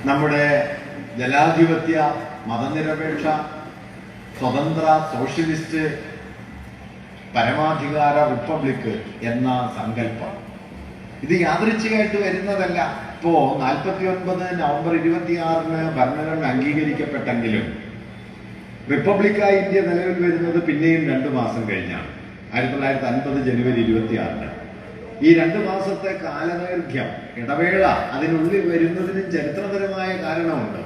നമ്മുടെ ജനാധിപത്യ മതനിരപേക്ഷ സ്വതന്ത്ര സോഷ്യലിസ്റ്റ് പരമാധികാര റിപ്പബ്ലിക് എന്ന സങ്കല്പം ഇത് യാദൃച്ഛികമായിട്ട് വരുന്നതല്ല. ഇപ്പോ 49 നവംബർ 26 ഭരണഘടന അംഗീകരിക്കപ്പെട്ടെങ്കിലും റിപ്പബ്ലിക്കായി ഇന്ത്യ നിലവിൽ വരുന്നത് പിന്നെയും 2 മാസം കഴിഞ്ഞാണ്, 1950 ജനുവരി 26. ഈ 2 മാസത്തെ കാലദൈർഘ്യം ഇടവേള അതിനുള്ളിൽ വരുന്നതിനും ചരിത്രപരമായ കാരണമുണ്ട്.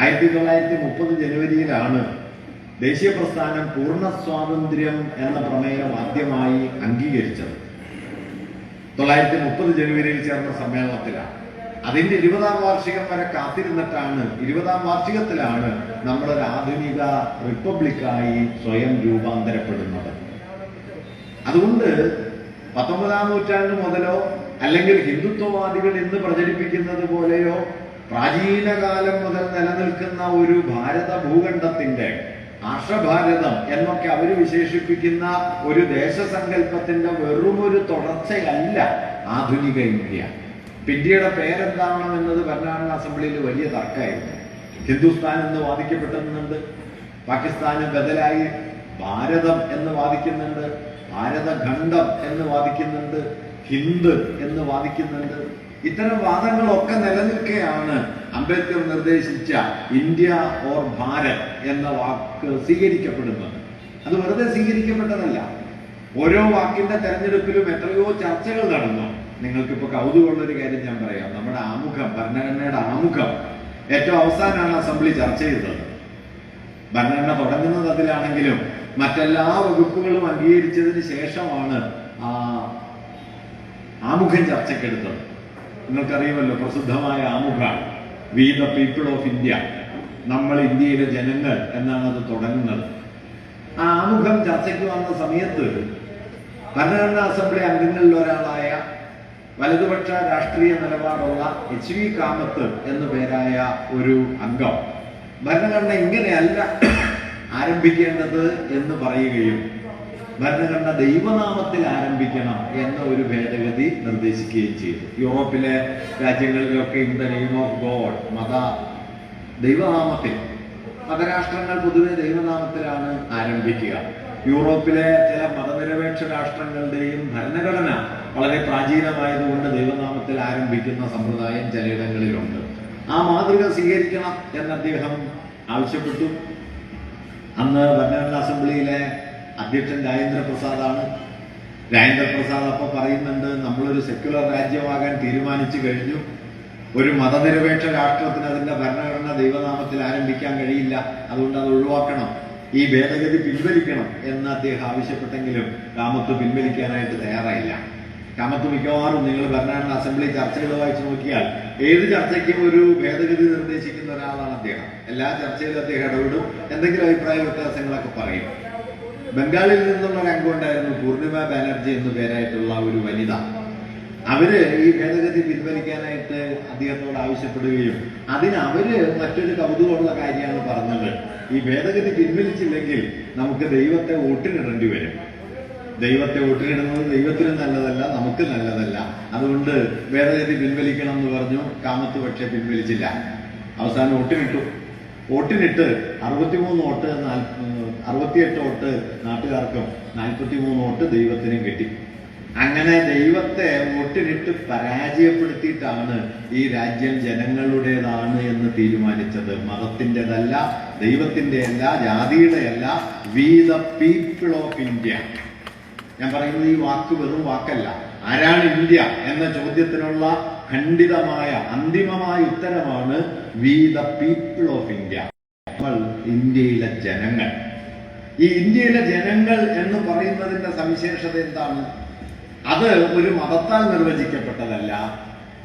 1930 ജനുവരിയിലാണ് ദേശീയ പ്രസ്ഥാനം പൂർണ്ണ സ്വാതന്ത്ര്യം എന്ന പ്രമേയം ആദ്യമായി അംഗീകരിച്ചത്. 1930 ജനുവരിയിൽ ചേർന്ന സമ്മേളനത്തിലാണ്. അതിന്റെ 20ാം വാർഷികം വരെ കാത്തിരുന്നിട്ടാണ് 20ാം വാർഷികത്തിലാണ് നമ്മളൊരു ആധുനിക റിപ്പബ്ലിക്കായി സ്വയം രൂപാന്തരപ്പെടുന്നത്. അതുകൊണ്ട് 19ാം നൂറ്റാണ്ട് മുതലോ അല്ലെങ്കിൽ ഹിന്ദുത്വവാദികൾ ഇന്ന് പ്രചരിപ്പിക്കുന്നത് പോലെയോ പ്രാചീനകാലം മുതൽ നിലനിൽക്കുന്ന ഒരു ഭാരത ഭൂഖണ്ഡത്തിന്റെ ആർഷഭാരതം എന്നൊക്കെ അവർ വിശേഷിപ്പിക്കുന്ന ഒരു ദേശസങ്കല്പത്തിന്റെ വെറുമൊരു തുടർച്ചയല്ല ആധുനിക ഇന്ത്യ. ഇന്ത്യയുടെ പേരെന്താവണം എന്നത് ഭരണഘടനാ അസംബ്ലിയിൽ വലിയ തർക്കമായിരുന്നു. ഹിന്ദുസ്ഥാൻ എന്ന് വാദിക്കപ്പെടുന്നുണ്ട്, പാകിസ്ഥാന് ബദലായി ഭാരതം എന്ന് വാദിക്കുന്നുണ്ട്, ഭാരതഖണ്ഡം എന്ന് വാദിക്കുന്നുണ്ട്, ഹിന്ദ് എന്ന് വാദിക്കുന്നുണ്ട്. ഇത്തരം വാദങ്ങളൊക്കെ നിലനിൽക്കെയാണ് അംബേദ്കർ നിർദ്ദേശിച്ച ഇന്ത്യ ഓർ ഭാരത് എന്ന വാക്ക് സ്വീകരിക്കപ്പെടുന്നത്. അത് വെറുതെ സ്വീകരിക്കപ്പെട്ടതല്ല. ഓരോ വാക്കിന്റെ തെരഞ്ഞെടുപ്പിലും എത്രയോ ചർച്ചകൾ നടന്നു. നിങ്ങൾക്കിപ്പോ കൗതുകമുള്ളൊരു കാര്യം ഞാൻ പറയാം. നമ്മുടെ ആമുഖം, ഭരണഘടനയുടെ ആമുഖം ഏറ്റവും അവസാനമാണ് അസംബ്ലി ചർച്ച ചെയ്തത്. ഭരണഘടന തുടങ്ങുന്നത് അതിലാണെങ്കിലും മറ്റെല്ലാ വകുപ്പുകളും അംഗീകരിച്ചതിന് ശേഷമാണ് ആമുഖം ചർച്ചയ്ക്കെടുത്തത്. നിങ്ങൾക്കറിയുമല്ലോ, പ്രസിദ്ധമായ ആമുഖമാണ് we the people of India, നമ്മൾ ഇന്ത്യയിലെ ജനങ്ങൾ എന്നാണ് അത് തുടങ്ങുന്നത്. ആ ആമുഖം ചർച്ചയ്ക്ക് വന്ന സമയത്ത് ഭരണഘടനാ അസംബ്ലി അംഗങ്ങളിൽ ഒരാളായ വലതുപക്ഷ രാഷ്ട്രീയ നിലപാടുള്ള HV കാമത്ത് എന്നു പേരായ ഒരു അംഗം ഭരണഘടന ഇങ്ങനെയല്ല ആരംഭിക്കേണ്ടത് എന്ന് പറയുകയും ഭരണഘടന ദൈവനാമത്തിൽ ആരംഭിക്കണം എന്ന ഒരു ഭേദഗതി നിർദ്ദേശിക്കുകയും ചെയ്തു. യൂറോപ്പിലെ രാജ്യങ്ങളിലൊക്കെ in the name of God, ദൈവനാമത്തിൽ, മതരാഷ്ട്രങ്ങൾ പൊതുവെ ദൈവനാമത്തിലാണ് ആരംഭിക്കുക. യൂറോപ്പിലെ ചില മതനിരപേക്ഷ രാഷ്ട്രങ്ങളുടെയും ഭരണഘടന വളരെ പ്രാചീനമായതുകൊണ്ട് ദൈവനാമത്തിൽ ആരംഭിക്കുന്ന സമ്പ്രദായം ചിലയിടങ്ങളിലുണ്ട്. ആ മാതൃക സ്വീകരിക്കണം എന്ന് അദ്ദേഹം ആവശ്യപ്പെട്ടു. അന്ന് ഭരണഘടനാ അസംബ്ലിയിലെ അധ്യക്ഷൻ രാജേന്ദ്ര പ്രസാദാണ്. രാജേന്ദ്ര പ്രസാദ് അപ്പൊ പറയുന്നുണ്ട്, നമ്മളൊരു സെക്യുലർ രാജ്യമാകാൻ തീരുമാനിച്ചു കഴിഞ്ഞു, ഒരു മതനിരപേക്ഷ രാഷ്ട്രത്തിന് അതിന്റെ ഭരണഘടന ദൈവനാമത്തിൽ ആരംഭിക്കാൻ കഴിയില്ല, അതുകൊണ്ട് അത് ഒഴിവാക്കണം, ഈ ഭേദഗതി പിൻവലിക്കണം എന്ന് അദ്ദേഹം ആവശ്യപ്പെട്ടെങ്കിലും കാമത്ത് പിൻവലിക്കാനായിട്ട് തയ്യാറായില്ല. കാമത്ത് മിക്കവാറും നിങ്ങൾ ഭരണഘടനാ അസംബ്ലി ചർച്ചകൾ വായിച്ചു നോക്കിയാൽ ഏത് ചർച്ചയ്ക്കും ഒരു ഭേദഗതി നിർദ്ദേശിക്കുന്ന ഒരാളാണ് അദ്ദേഹം. എല്ലാ ചർച്ചയിലും അദ്ദേഹം ഇടപെടും, എന്തെങ്കിലും അഭിപ്രായ വ്യത്യാസങ്ങളൊക്കെ പറയും. ബംഗാളിൽ നിന്നുള്ള ഒരു അംഗം ഉണ്ടായിരുന്നു, പൂർണിമ ബാനർജി എന്നു പേരായിട്ടുള്ള ഒരു വനിത. അവര് ഈ ഭേദഗതി പിൻവലിക്കാനായിട്ട് അദ്ദേഹത്തോട് ആവശ്യപ്പെടുകയും അതിന് അവര് മറ്റൊരു കൗതുകമുള്ള കാര്യമാണ് പറഞ്ഞത്, ഈ ഭേദഗതി പിൻവലിച്ചില്ലെങ്കിൽ നമുക്ക് ദൈവത്തെ വോട്ടിനിടേണ്ടി വരും. ദൈവത്തെ വോട്ടിനിടുന്നത് ദൈവത്തിന് നല്ലതല്ല, നമുക്ക് നല്ലതല്ല, അതുകൊണ്ട് ഭേദഗതി പിൻവലിക്കണം എന്ന് പറഞ്ഞു. കാമത്ത് പക്ഷെ പിൻവലിച്ചില്ല. അവസാനം വോട്ടിനിട്ട് 63 വോട്ട് 68 വോട്ട് നാട്ടുകാർക്കും 43 വോട്ട് ദൈവത്തിനും കിട്ടി. അങ്ങനെ ദൈവത്തെ വോട്ടിനിട്ട് പരാജയപ്പെടുത്തിയിട്ടാണ് ഈ രാജ്യം ജനങ്ങളുടേതാണ് എന്ന് തീരുമാനിച്ചത്. മതത്തിൻ്റെതല്ല, ദൈവത്തിൻ്റെയല്ല, ജാതിയുടെയല്ല, we the people of India. ഞാൻ പറയുന്നത് ഈ വാക്ക് വെറും വാക്കല്ല. ആരാണ് ഇന്ത്യ എന്ന ചോദ്യത്തിനുള്ള ഖണ്ഡിതമായ അന്തിമമായ ഉത്തരമാണ് V the people of India. നമ്മൾ ഇന്ത്യയിലെ ജനങ്ങൾ. ഈ ഇന്ത്യയിലെ ജനങ്ങൾ എന്ന് പറയുന്നതിന്റെ സവിശേഷത എന്താണ്? അത് ഒരു മതത്താൽ നിർവചിക്കപ്പെട്ടതല്ല,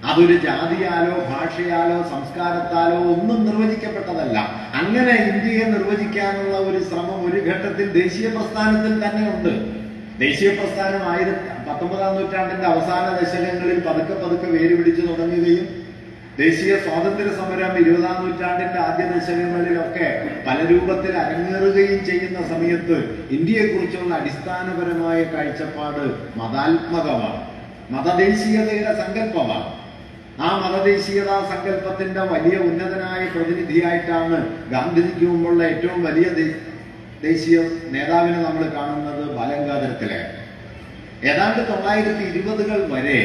അതൊരു ജാതിയാലോ ഭാഷയാലോ സംസ്കാരത്താലോ ഒന്നും നിർവചിക്കപ്പെട്ടതല്ല. അങ്ങനെ ഇന്ത്യയെ നിർവചിക്കാനുള്ള ഒരു ശ്രമം ഒരു ഘട്ടത്തിൽ ദേശീയ പ്രസ്ഥാനത്തിൽ തന്നെ ഉണ്ട്. ദേശീയ പ്രസ്ഥാനം 19ാം നൂറ്റാണ്ടിന്റെ അവസാന ദശകങ്ങളിൽ പതുക്കെ വേര് പിടിച്ചു തുടങ്ങുകയും ദേശീയ സ്വാതന്ത്ര്യ സമരം 20ാം നൂറ്റാണ്ടിന്റെ ആദ്യ ദശകങ്ങളിലൊക്കെ പല രൂപത്തിൽ അരങ്ങേറുകയും ചെയ്യുന്ന സമയത്ത് ഇന്ത്യയെക്കുറിച്ചുള്ള അടിസ്ഥാനപരമായ കാഴ്ചപ്പാട് മതാത്മകമാണ്, മതദേശീയതയുടെ സങ്കല്പമാണ്. ആ മതദേശീയതാ സങ്കല്പത്തിന്റെ വലിയ ഉന്നതനായ പ്രതിനിധിയായിട്ടാണ് ഗാന്ധിജിക്ക് മുമ്പുള്ള ഏറ്റവും വലിയ ദേശീയ നേതാവിനെ നമ്മൾ കാണുന്നത് ബാലഗംഗാധര തിലകൻ. ഏതാണ്ട് 1920-കൾ വരെ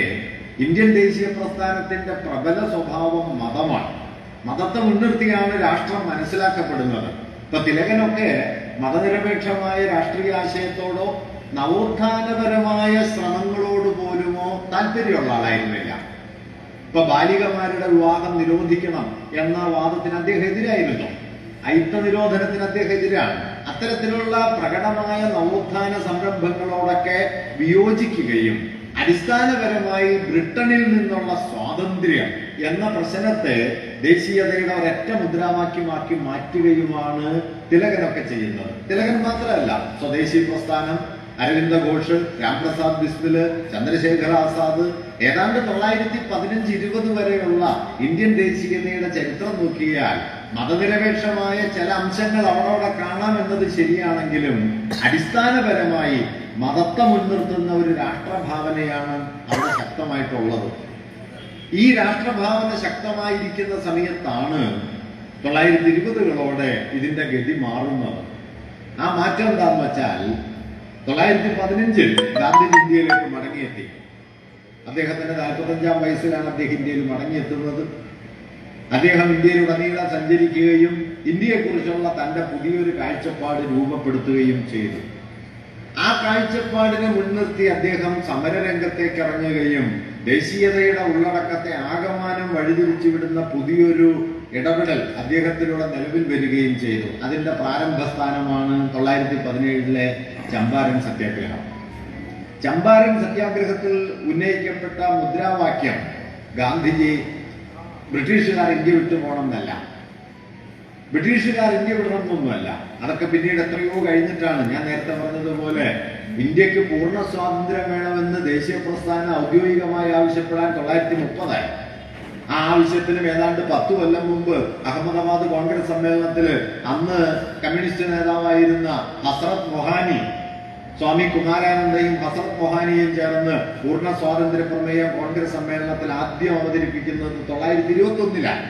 ഇന്ത്യൻ ദേശീയ പ്രസ്ഥാനത്തിന്റെ പ്രബല സ്വഭാവം മതമാണ്. മതത്തെ മുൻനിർത്തിയാണ് രാഷ്ട്രം മനസ്സിലാക്കപ്പെടുന്നത്. ഇപ്പൊ തിലകനൊക്കെ മതനിരപേക്ഷമായ രാഷ്ട്രീയ ആശയത്തോടോ നവോത്ഥാനപരമായ ശ്രമങ്ങളോട് പോലുമോ താല്പര്യമുള്ള ആളായിരുന്നില്ല. ഇപ്പൊ ബാലികമാരുടെ വിവാഹം നിരോധിക്കണം എന്ന വാദത്തിന് അദ്ദേഹം എതിരായിരുന്നു. അയിത്ത നിരോധനത്തിന് അദ്ദേഹം എതിരാണ്. അത്തരത്തിലുള്ള പ്രകടമായ നവോത്ഥാന സംരംഭങ്ങളോടൊക്കെ വിയോജിക്കുകയും അടിസ്ഥാനപരമായി ബ്രിട്ടനിൽ നിന്നുള്ള സ്വാതന്ത്ര്യം എന്ന പ്രശ്നത്തെ ദേശീയതയുടെ ഒരൊറ്റ മുദ്രാവാക്യമാക്കി മാറ്റുകയുമാണ് തിലകനൊക്കെ ചെയ്യുന്നത്. തിലകൻ മാത്രമല്ല, സ്വദേശി പ്രസ്ഥാനം, അരവിന്ദ ഘോഷ്, രാംപ്രസാദ് ബിസ്മില്, ചന്ദ്രശേഖർ ആസാദ്, ഏതാണ്ട് 1915-20 വരെയുള്ള ഇന്ത്യൻ ദേശീയതയുടെ ചരിത്രം നോക്കിയാൽ മതനിരപേക്ഷമായ ചില അംശങ്ങൾ അവരോടെ കാണാമെന്നത് ശരിയാണെങ്കിലും അടിസ്ഥാനപരമായി മതത്തെ മുൻനിർത്തുന്ന ഒരു രാഷ്ട്രഭാവനയാണ് അവിടെ ശക്തമായിട്ടുള്ളത്. ഈ രാഷ്ട്രഭാവന ശക്തമായിരിക്കുന്ന സമയത്താണ് 1920-കളോടെ ഇതിന്റെ ഗതി മാറുന്നത്. ആ മാറ്റം എന്താന്ന് വെച്ചാൽ 1915-ൽ ഗാന്ധിജി ഇന്ത്യയിലേക്ക് മടങ്ങിയെത്തി. അദ്ദേഹത്തിന്റെ 45-ാം വയസ്സിലാണ് അദ്ദേഹം ഇന്ത്യയിൽ മടങ്ങിയെത്തുന്നത്. അദ്ദേഹം ഇന്ത്യയിലുടനീളം സഞ്ചരിക്കുകയും ഇന്ത്യയെക്കുറിച്ചുള്ള തന്റെ പുതിയൊരു കാഴ്ചപ്പാട് രൂപപ്പെടുത്തുകയും ചെയ്തു. ആ കാഴ്ചപ്പാടിനെ മുൻനിർത്തി അദ്ദേഹം സമരരംഗത്തേക്ക് ഇറങ്ങുകയും ദേശീയതയുടെ ഉള്ളടക്കത്തെ ആകമാനം വഴിതിരിച്ചു വിടുന്ന പുതിയൊരു ഇടപെടൽ അദ്ദേഹത്തിലൂടെ നിലവിൽ വരികയും ചെയ്തു. അതിന്റെ പ്രാരംഭ സ്ഥാനമാണ് 1917-ലെ ചമ്പാരൻ സത്യാഗ്രഹം. ചമ്പാരൻ സത്യാഗ്രഹത്തിൽ ഉന്നയിക്കപ്പെട്ട മുദ്രാവാക്യം ഗാന്ധിജി ബ്രിട്ടീഷുകാർ ഇന്ത്യ വിട്ടു പോകണമെന്നല്ല, ബ്രിട്ടീഷുകാർ ഇന്ത്യ വിടണമെന്നൊന്നുമല്ല. അതൊക്കെ പിന്നീട് എത്രയോ കഴിഞ്ഞിട്ടാണ്. ഞാൻ നേരത്തെ പറഞ്ഞതുപോലെ ഇന്ത്യക്ക് പൂർണ്ണ സ്വാതന്ത്ര്യം വേണമെന്ന് ദേശീയ പ്രസ്ഥാനം ഔദ്യോഗികമായി ആവശ്യപ്പെടാൻ 1930-ആയി. ആ ആവശ്യത്തിനും ഏതാണ്ട് 10 കൊല്ലം മുമ്പ് അഹമ്മദാബാദ് കോൺഗ്രസ് സമ്മേളനത്തില് അന്ന് കമ്മ്യൂണിസ്റ്റ് നേതാവായിരുന്ന ഹസ്രത്ത് മൊഹാനി, സ്വാമി കുമാരാനന്ദയും ഹസ്രത്ത് മൊഹാനിയും ചേർന്ന് പൂർണ്ണ സ്വാതന്ത്ര്യ പ്രമേയം കോൺഗ്രസ് സമ്മേളനത്തിൽ ആദ്യം അവതരിപ്പിക്കുന്നത് 1921-ലാണ്.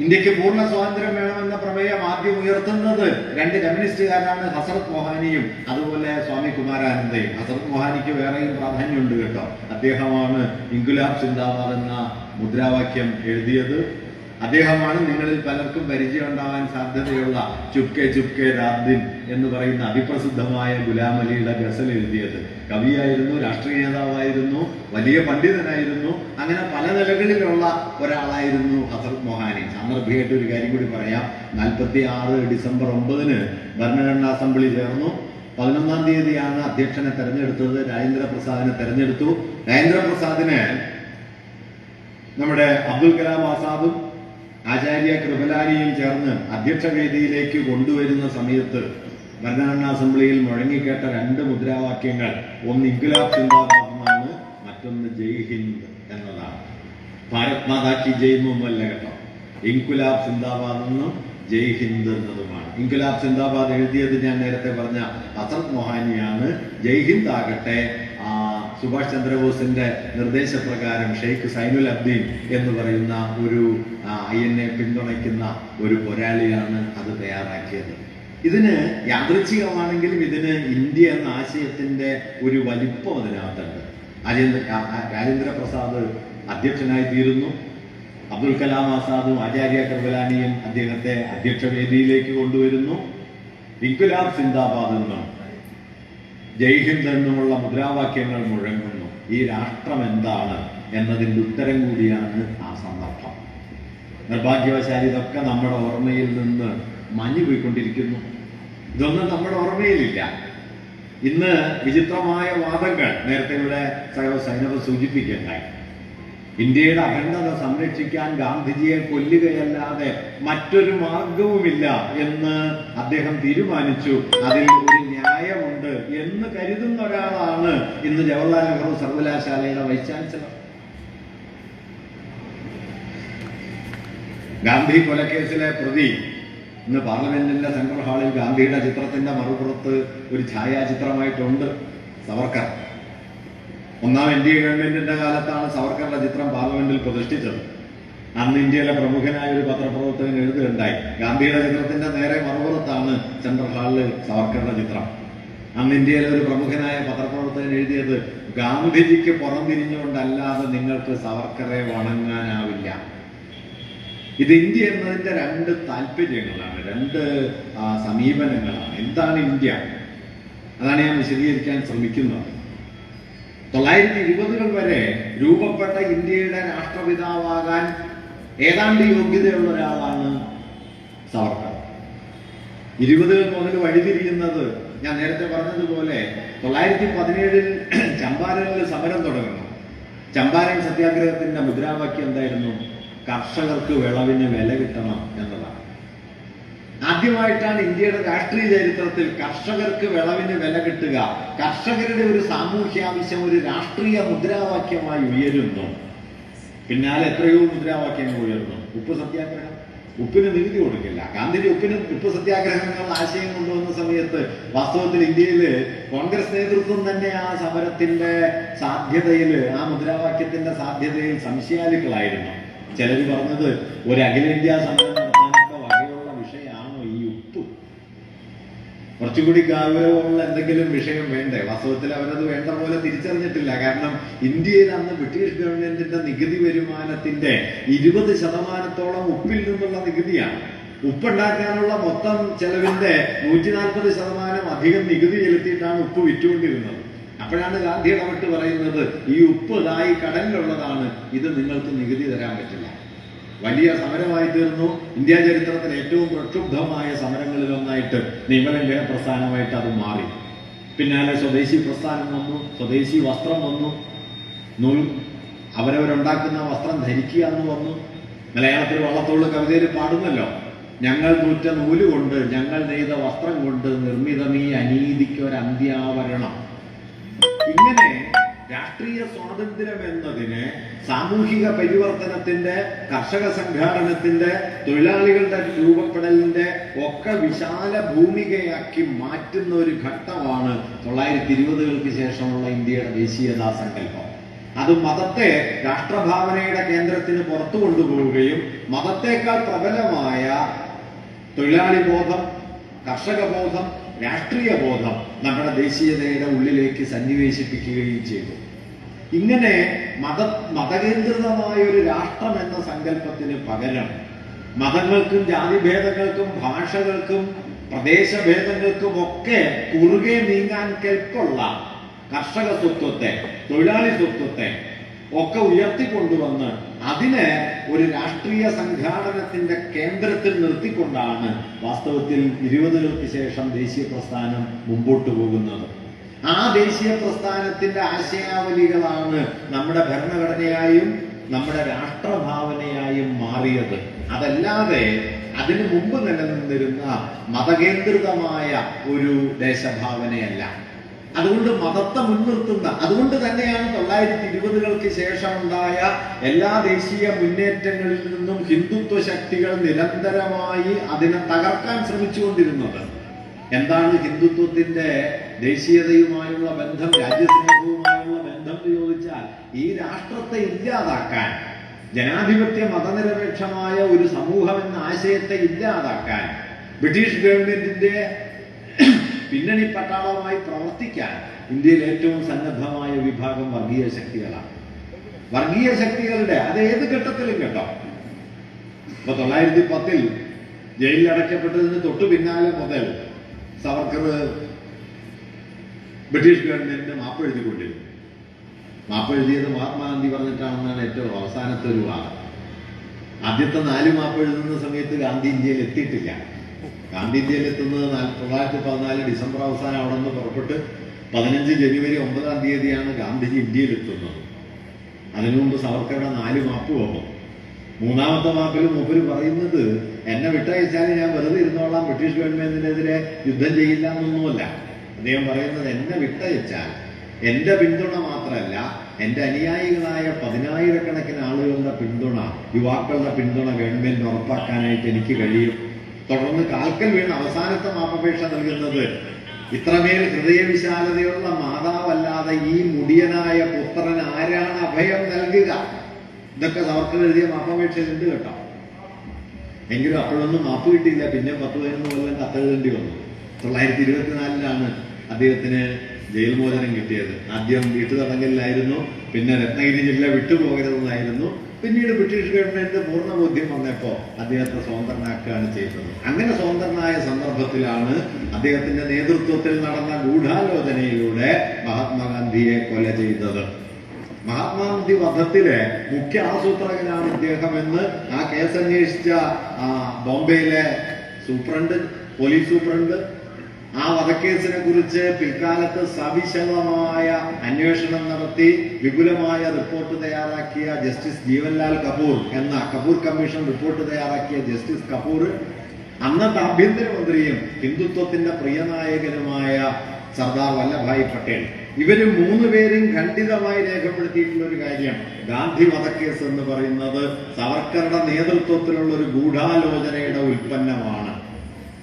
ഇന്ത്യക്ക് പൂർണ്ണ സ്വാതന്ത്ര്യം വേണമെന്ന പ്രമേയം ആദ്യം ഉയർത്തുന്നത് 2 കമ്മ്യൂണിസ്റ്റുകാരാണ്, ഹസ്രത്ത് മൊഹാനിയും അതുപോലെ സ്വാമി കുമാരാനന്ദയും. ഹസ്രത്ത് മൊഹാനിക്ക് വേറെയും പ്രാധാന്യമുണ്ട് കേട്ടോ. അദ്ദേഹമാണ് ഇൻകുലാബ് സിന്ദാബാദ് എന്ന മുദ്രാവാക്യം എഴുതിയത്. അദ്ദേഹമാണ് നിങ്ങളിൽ പലർക്കും പരിചയം ഉണ്ടാവാൻ സാധ്യതയുള്ള ചുപ്കെ ചുപ്കെ രാത് ദിൻ എന്ന് പറയുന്ന അതിപ്രസിദ്ധമായ ഗുലാം അലിയുടെ ഗസൽ എഴുതിയത്. കവിയായിരുന്നു, രാഷ്ട്രീയ നേതാവായിരുന്നു, വലിയ പണ്ഡിതനായിരുന്നു. അങ്ങനെ പല നിലകളിലുള്ള ഒരാളായിരുന്നു ഹസ്രത്ത് മൊഹാനി. സാന്ദർഭികമായിട്ട് ഒരു കാര്യം കൂടി പറയാം. 46 ഡിസംബർ 9-ന് ഭരണഘടനാ അസംബ്ലി ചേർന്നു. 11-ാം തീയതിയാണ് അധ്യക്ഷനെ തെരഞ്ഞെടുത്തത്. രാജേന്ദ്ര പ്രസാദിനെ തെരഞ്ഞെടുത്തു. രാജേന്ദ്ര പ്രസാദിനെ നമ്മുടെ അബ്ദുൽ കലാം ആസാദും ആചാര്യ കൃപലാനിയും ചേർന്ന് അധ്യക്ഷ വേദിയിലേക്ക് കൊണ്ടുവരുന്ന സമയത്ത് ഭരണഘടനാ അസംബ്ലിയിൽ മുഴങ്ങിക്കേട്ട 2 മുദ്രാവാക്യങ്ങൾ, ഒന്ന് ഇൻകുലാബ് സിന്ദാബാദ് എന്നാണ്, മറ്റൊന്ന് ജയ് ഹിന്ദ് എന്നതാണ്. ഭാരത് മാതാ കി ജയ് എന്നൊന്നുമല്ല കേട്ടോ. ഇൻകുലാബ് സിന്ദാബാദ് എന്നും ജയ് ഹിന്ദ് എന്നതുമാണ്. ഇൻകുലാബ് സിന്ദാബാദ് എഴുതിയത് ഞാൻ നേരത്തെ പറഞ്ഞ ഹസ്രത്ത് മൊഹാനിയാണ്. ജയ് ഹിന്ദ് ആകട്ടെ സുഭാഷ് ചന്ദ്രബോസിന്റെ നിർദ്ദേശപ്രകാരം ഷെയ്ഖ് സൈനുൽ അബ്ദീൻ എന്ന് പറയുന്ന ഒരു INA പിന്തുണയ്ക്കുന്ന ഒരു പോരാളിയാണ് അത് തയ്യാറാക്കിയത്. ഇതിന് യാദൃച്ഛികമാണെങ്കിലും ഇതിന് ഇന്ത്യ എന്ന ആശയത്തിന്റെ ഒരു വലിപ്പം അതിനകത്തുണ്ട്. രാജേന്ദ്ര പ്രസാദ് അധ്യക്ഷനായി തീരുന്നു. അബ്ദുൽ കലാം ആസാദും ആചാര്യ കൃപലാനിയും അദ്ദേഹത്തെ അധ്യക്ഷ വേദിയിലേക്ക് കൊണ്ടുവരുന്നു. ഇൻകുലാബ് സിന്ദാബാദ് എന്നും ജയ് ഹിന്ദ് എന്നുമുള്ള മുദ്രാവാക്യങ്ങൾ മുഴങ്ങുന്നു. ഈ രാഷ്ട്രം എന്താണ് എന്നതിന്റെ ഉത്തരം കൂടിയാണ് ആ സന്ദർഭം. നിർഭാഗ്യവശാൽ ഇതൊക്കെ നമ്മുടെ ഓർമ്മയിൽ നിന്ന് മഞ്ഞു പോയിക്കൊണ്ടിരിക്കുന്നു. ഇതൊന്നും നമ്മുടെ ഓർമ്മയിലില്ല. ഇന്ന് വിചിത്രമായ വാദങ്ങൾ നേരത്തെ ഇവിടെ സൈനവ് സൂചിപ്പിക്കുകയുണ്ടായി. ഇന്ത്യയുടെ അഖണ്ഡത സംരക്ഷിക്കാൻ ഗാന്ധിജിയെ കൊല്ലുകയല്ലാതെ മറ്റൊരു മാർഗവുമില്ല എന്ന് അദ്ദേഹം തീരുമാനിച്ചു. അതിൽ ഒരു ന്യായമുണ്ട് എന്ന് കരുതുന്ന ഒരാളാണ് ഇന്ന് ജവഹർലാൽ നെഹ്റു സർവകലാശാലയുടെ വൈസ് ചാൻസലർ. ഗാന്ധി കൊലക്കേസിലെ പ്രതി ഇന്ന് പാർലമെന്റിന്റെ സെൻട്രൽ ഹാളിൽ ഗാന്ധിയുടെ ചിത്രത്തിന്റെ മറുപുറത്ത് ഒരു ഛായാചിത്രമായിട്ടുണ്ട് സവർക്കർ. ഒന്നാം എൻ ഡി എ ഗവൺമെന്റിന്റെ കാലത്താണ് സവർക്കറുടെ ചിത്രം പാർലമെന്റിൽ പ്രതിഷ്ഠിച്ചത്. അന്ന് ഇന്ത്യയിലെ പ്രമുഖനായ ഒരു പത്രപ്രവർത്തകൻ എഴുതുകയുണ്ടായി, ഗാന്ധിയുടെ ചിത്രത്തിന്റെ നേരെ മറുപുറത്താണ് സെൻട്രൽ ഹാളിൽ സവർക്കറുടെ ചിത്രം. അന്ന് ഇന്ത്യയിലെ ഒരു പ്രമുഖനായ പത്രപ്രവർത്തകൻ എഴുതിയത്, ഗാന്ധിജിക്ക് പുറംതിരിഞ്ഞുകൊണ്ടല്ലാതെ നിങ്ങൾക്ക് സവർക്കറെ വണങ്ങാനാവില്ല. ഇത് ഇന്ത്യ എന്നതിന്റെ രണ്ട് താല്പര്യങ്ങളാണ്, രണ്ട് സമീപനങ്ങളാണ്. എന്താണ് ഇന്ത്യ? അതാണ് ഞാൻ വിശദീകരിക്കാൻ ശ്രമിക്കുന്നത്. 1920 വരെ രൂപപ്പെട്ട ഇന്ത്യയുടെ രാഷ്ട്രപിതാവാകാൻ ഏതാണ്ട് യോഗ്യതയുള്ള ഒരാളാണ് സവർക്കർ. 20 മുതൽ വഴിതിരിയുന്നത് ഞാൻ നേരത്തെ പറഞ്ഞതുപോലെ 1917 ചമ്പാരനിൽ സമരം തുടങ്ങുന്നു. ചമ്പാരൻ സത്യാഗ്രഹത്തിന്റെ മുദ്രാവാക്യം എന്തായിരുന്നു? കർഷകർക്ക് വിളവിന് വില കിട്ടണം എന്നതാണ്. ആദ്യമായിട്ടാണ് ഇന്ത്യയുടെ രാഷ്ട്രീയ ചരിത്രത്തിൽ കർഷകർക്ക് വിളവിന് വില കിട്ടുക, കർഷകരുടെ ഒരു സാമൂഹ്യാവശ്യം ഒരു രാഷ്ട്രീയ മുദ്രാവാക്യമായി ഉയരുന്നു. പിന്നാലെ എത്രയോ മുദ്രാവാക്യങ്ങൾ ഉയർന്നു. ഉപ്പ് സത്യാഗ്രഹം, ഉപ്പിന് നികുതി കൊടുക്കില്ല. ഗാന്ധിജി ഉപ്പ് സത്യാഗ്രഹങ്ങൾ ആശയം കൊണ്ടുവന്ന സമയത്ത് വാസ്തവത്തിൽ ഇന്ത്യയിൽ കോൺഗ്രസ് നേതൃത്വം തന്നെ ആ സമരത്തിന്റെ സാധ്യതയിൽ, ആ മുദ്രാവാക്യത്തിന്റെ സാധ്യതയിൽ സംശയാലുക്കളായിരുന്നു. ചിലർ പറഞ്ഞത് ഒരു അഖിലേന്ത്യാ സമരം നടത്താനൊക്കെ വകയുള്ള വിഷയമാണോ ഈ ഉപ്പ്? കുറച്ചുകൂടി ഗൗരവമുള്ള എന്തെങ്കിലും വിഷയം വേണ്ടേ? വാസ്തവത്തിൽ അവരത് വേണ്ട പോലെ തിരിച്ചറിഞ്ഞിട്ടില്ല. കാരണം ഇന്ത്യയിൽ അന്ന് ബ്രിട്ടീഷ് ഗവൺമെന്റിന്റെ നികുതി വരുമാനത്തിന്റെ 20% ഉപ്പിൽ നിന്നുള്ള നികുതിയാണ്. ഉപ്പുണ്ടാക്കാനുള്ള മൊത്തം ചെലവിന്റെ 140% അധികം നികുതി ചെലുത്തിയിട്ടാണ് ഉപ്പ് വിറ്റുകൊണ്ടിരുന്നത്. അപ്പോഴാണ് ഗാന്ധി ഇടപെട്ട് പറയുന്നത്, ഈ ഉപ്പ് ഇതായി കടലിലുള്ളതാണ്, ഇത് നിങ്ങൾക്ക് നികുതി തരാൻ പറ്റില്ല. വലിയ സമരമായി തീർന്നു. ഇന്ത്യ ചരിത്രത്തിൽ ഏറ്റവും പ്രക്ഷുബ്ധമായ സമരങ്ങളിലൊന്നായിട്ട് നിയമലംഘന പ്രസ്ഥാനമായിട്ട് അത് മാറി. പിന്നാലെ സ്വദേശി പ്രസ്ഥാനം വന്നു, സ്വദേശി വസ്ത്രം വന്നു, അവരവരുണ്ടാക്കുന്ന വസ്ത്രം ധരിക്കുക എന്ന് വന്നു. മലയാളത്തിൽ വള്ളത്തോള് കവിതയിൽ പാടുന്നല്ലോ, ഞങ്ങൾ നൂറ്റ നൂലുകൊണ്ട് ഞങ്ങൾ നെയ്ത വസ്ത്രം കൊണ്ട് നിർമ്മിതമീ അനീതിക്കൊരന്ത്യാവരണം. ഇങ്ങനെ രാഷ്ട്രീയ സ്വാതന്ത്ര്യം എന്നതിന്, സാമൂഹിക പരിവർത്തനത്തിന്റെ, കർഷക സംഘാടനത്തിന്റെ, തൊഴിലാളികളുടെ രൂപപ്പെടലിന്റെ ഒക്കെ വിശാല ഭൂമികയാക്കി മാറ്റുന്ന ഒരു ഘട്ടമാണ് 1920 ശേഷമുള്ള ഇന്ത്യയുടെ ദേശീയതാ സങ്കല്പം. അത് മതത്തെ രാഷ്ട്രഭാവനയുടെ കേന്ദ്രത്തിന് പുറത്തു കൊണ്ടുപോവുകയും മതത്തേക്കാൾ പ്രബലമായ തൊഴിലാളി ബോധം, കർഷക ബോധം, രാഷ്ട്രീയ ബോധം നമ്മുടെ ദേശീയതയുടെ ഉള്ളിലേക്ക് സന്നിവേശിപ്പിക്കുകയും ചെയ്തു. ഇങ്ങനെ മതകേന്ദ്രിതമായ ഒരു രാഷ്ട്രം എന്ന സങ്കല്പത്തിന് പകരം മതങ്ങൾക്കും ജാതിഭേദങ്ങൾക്കും ഭാഷകൾക്കും പ്രദേശഭേദങ്ങൾക്കും ഒക്കെ കുറുകെ നീങ്ങാൻ കെൽപ്പുള്ള കർഷക സ്വത്വത്തെ, തൊഴിലാളി സ്വത്വത്തെ ഒക്കെ ഉയർത്തിക്കൊണ്ടുവന്ന് അതിനെ ഒരു രാഷ്ട്രീയ സംഘാടനത്തിന്റെ കേന്ദ്രത്തിൽ നിർത്തിക്കൊണ്ടാണ് വാസ്തവത്തിൽ 20 ശേഷം ദേശീയ പ്രസ്ഥാനം മുമ്പോട്ട് പോകുന്നത്. ആ ദേശീയ പ്രസ്ഥാനത്തിന്റെ ആശയാവലികളാണ് നമ്മുടെ ഭരണഘടനയായും നമ്മുടെ രാഷ്ട്രഭാവനയായും മാറിയത്. അതല്ലാതെ അതിനു മുമ്പ് നിലനിന്നിരുന്ന മതകേന്ദ്രിതമായ ഒരു ദേശഭാവനയല്ല. അതുകൊണ്ട് മതത്തെ മുൻനിർത്തുന്ന, അതുകൊണ്ട് തന്നെയാണ് 1920 ശേഷമുണ്ടായ എല്ലാ ദേശീയ മുന്നേറ്റങ്ങളിൽ നിന്നും ഹിന്ദുത്വ ശക്തികൾ നിരന്തരമായി അതിനെ തകർക്കാൻ ശ്രമിച്ചുകൊണ്ടിരുന്നത്. എന്താണ് ഹിന്ദുത്വത്തിന്റെ ദേശീയതയുമായുള്ള ബന്ധം, രാജ്യസ്നേഹവുമായുള്ള ബന്ധം എന്ന് ചോദിച്ചാൽ, ഈ രാഷ്ട്രത്തെ ഇല്ലാതാക്കാൻ, ജനാധിപത്യ മതനിരപേക്ഷമായ ഒരു സമൂഹം എന്ന ആശയത്തെ ഇല്ലാതാക്കാൻ ബ്രിട്ടീഷ് ഗവൺമെന്റിന്റെ പിന്നണി പട്ടാളമായി പ്രവർത്തിക്കാൻ ഇന്ത്യയിൽ ഏറ്റവും സന്നദ്ധമായ വിഭാഗം വർഗീയ ശക്തികളാണ്. വർഗീയ ശക്തികളുടെ അത് ഏത് ഘട്ടത്തിലും കേട്ടോ. ഇപ്പൊ 1910 ജയിലിൽ അടയ്ക്കപ്പെട്ടതിന് തൊട്ടു പിന്നാലെ മുതൽ സവർക്കർ ബ്രിട്ടീഷ് ഗവൺമെന്റിന് മാപ്പ് എഴുതിക്കൊണ്ടിരുന്നു. മാപ്പ് എഴുതിയത് മഹാത്മാഗാന്ധി പറഞ്ഞിട്ടാണെന്നാണ് ഏറ്റവും അവസാനത്തെ ഒരു വാദം. ആദ്യത്തെ 4 മാപ്പ് എഴുതുന്ന സമയത്ത് ഗാന്ധി ഇന്ത്യയിൽ എത്തിയിട്ടില്ല. ഗാന്ധി ഇന്ത്യയിൽ എത്തുന്നത് 1914 ഡിസംബർ അവസാനം അവിടെ നിന്ന് പുറപ്പെട്ട് 15 ജനുവരി 9 ഗാന്ധിജി ഇന്ത്യയിൽ എത്തുന്നത്. അതിനു മുമ്പ് സവർക്കറുടെ 4 മാപ്പ് വന്നു. 3ാമത്തെ മാപ്പിൽ മൂപ്പര് പറയുന്നത്, എന്നെ വിട്ടയച്ചാൽ ഞാൻ വെറുതെ ഇരുന്നോളാം, ബ്രിട്ടീഷ് ഗവൺമെന്റിനെതിരെ യുദ്ധം ചെയ്യില്ല എന്നൊന്നുമല്ല. അദ്ദേഹം പറയുന്നത്, എന്നെ വിട്ടയച്ചാൽ എന്റെ പിന്തുണ മാത്രമല്ല, എന്റെ അനുയായികളായ 10,000-കണക്കിന് ആളുകളുടെ പിന്തുണ, യുവാക്കളുടെ പിന്തുണ ഗവൺമെന്റ് ഉറപ്പാക്കാനായിട്ട് എനിക്ക് കഴിയും. തുടർന്ന് കാൽക്കൽ വീണ് അവസാനത്തെ മാപ്പപേക്ഷ നൽകുന്നത് ഇത്രമേൽ ഹൃദയവിശാലതയുള്ള മാതാവല്ലാതെ ഈ മുടിയനായ പുത്രൻ ആരാണ് അഭയം നൽകുക? ഇതൊക്കെ സവർക്കർ എഴുതിയ മാപ്പപേക്ഷയിലുണ്ട് കേട്ടോ. എങ്കിലും അപ്പോഴൊന്നും മാപ്പ് കിട്ടിയില്ല. പിന്നെ 10-11 കൊല്ലം കത്തെഴുതേണ്ടി വന്നു. 1924 അദ്ദേഹത്തിന് ജയിൽ മോചനം കിട്ടിയത്. ആദ്യം വീട്ടുതടങ്കലിലായിരുന്നു, പിന്നെ രത്നഗിരി ജില്ല വിട്ടുപോകരുതെന്നായിരുന്നു. പിന്നീട് ബ്രിട്ടീഷ് ഗവൺമെന്റ് പൂർണ്ണ ബോധ്യം വന്നപ്പോൾ അദ്ദേഹത്തെ സ്വതന്ത്രനാക്കുകയാണ് ചെയ്തത്. അങ്ങനെ സ്വതന്ത്രനായ സന്ദർഭത്തിലാണ് അദ്ദേഹത്തിന്റെ നേതൃത്വത്തിൽ നടന്ന ഗൂഢാലോചനയിലൂടെ മഹാത്മാഗാന്ധിയെ കൊല ചെയ്തത്. മഹാത്മാഗാന്ധി വധത്തിലെ മുഖ്യ ആസൂത്രകനാണ് ഇദ്ദേഹമെന്ന് ആ കേസ് അന്വേഷിച്ച ബോംബെയിലെ പോലീസ് സൂപ്രണ്ട് ആ വധക്കേസിനെ കുറിച്ച് പിൽക്കാലത്ത് സവിശദമായ അന്വേഷണം നടത്തി വിപുലമായ റിപ്പോർട്ട് തയ്യാറാക്കിയ ജസ്റ്റിസ് ജീവൻലാൽ കപൂർ എന്ന കപൂർ കമ്മീഷൻ റിപ്പോർട്ട് തയ്യാറാക്കിയ ജസ്റ്റിസ് കപൂർ, അന്നത്തെ ആഭ്യന്തരമന്ത്രിയും ഹിന്ദുത്വത്തിന്റെ പ്രിയനായകനുമായ സർദാർ വല്ലഭായ് പട്ടേൽ, ഇവര് 3 പേരും ഖണ്ഡിതമായി രേഖപ്പെടുത്തിയിട്ടുള്ള ഒരു കാര്യം, ഗാന്ധി വധക്കേസ് എന്ന് പറയുന്നത് സവർക്കറുടെ നേതൃത്വത്തിലുള്ള ഒരു ഗൂഢാലോചനയുടെ ഉൽപ്പന്നമാണ്.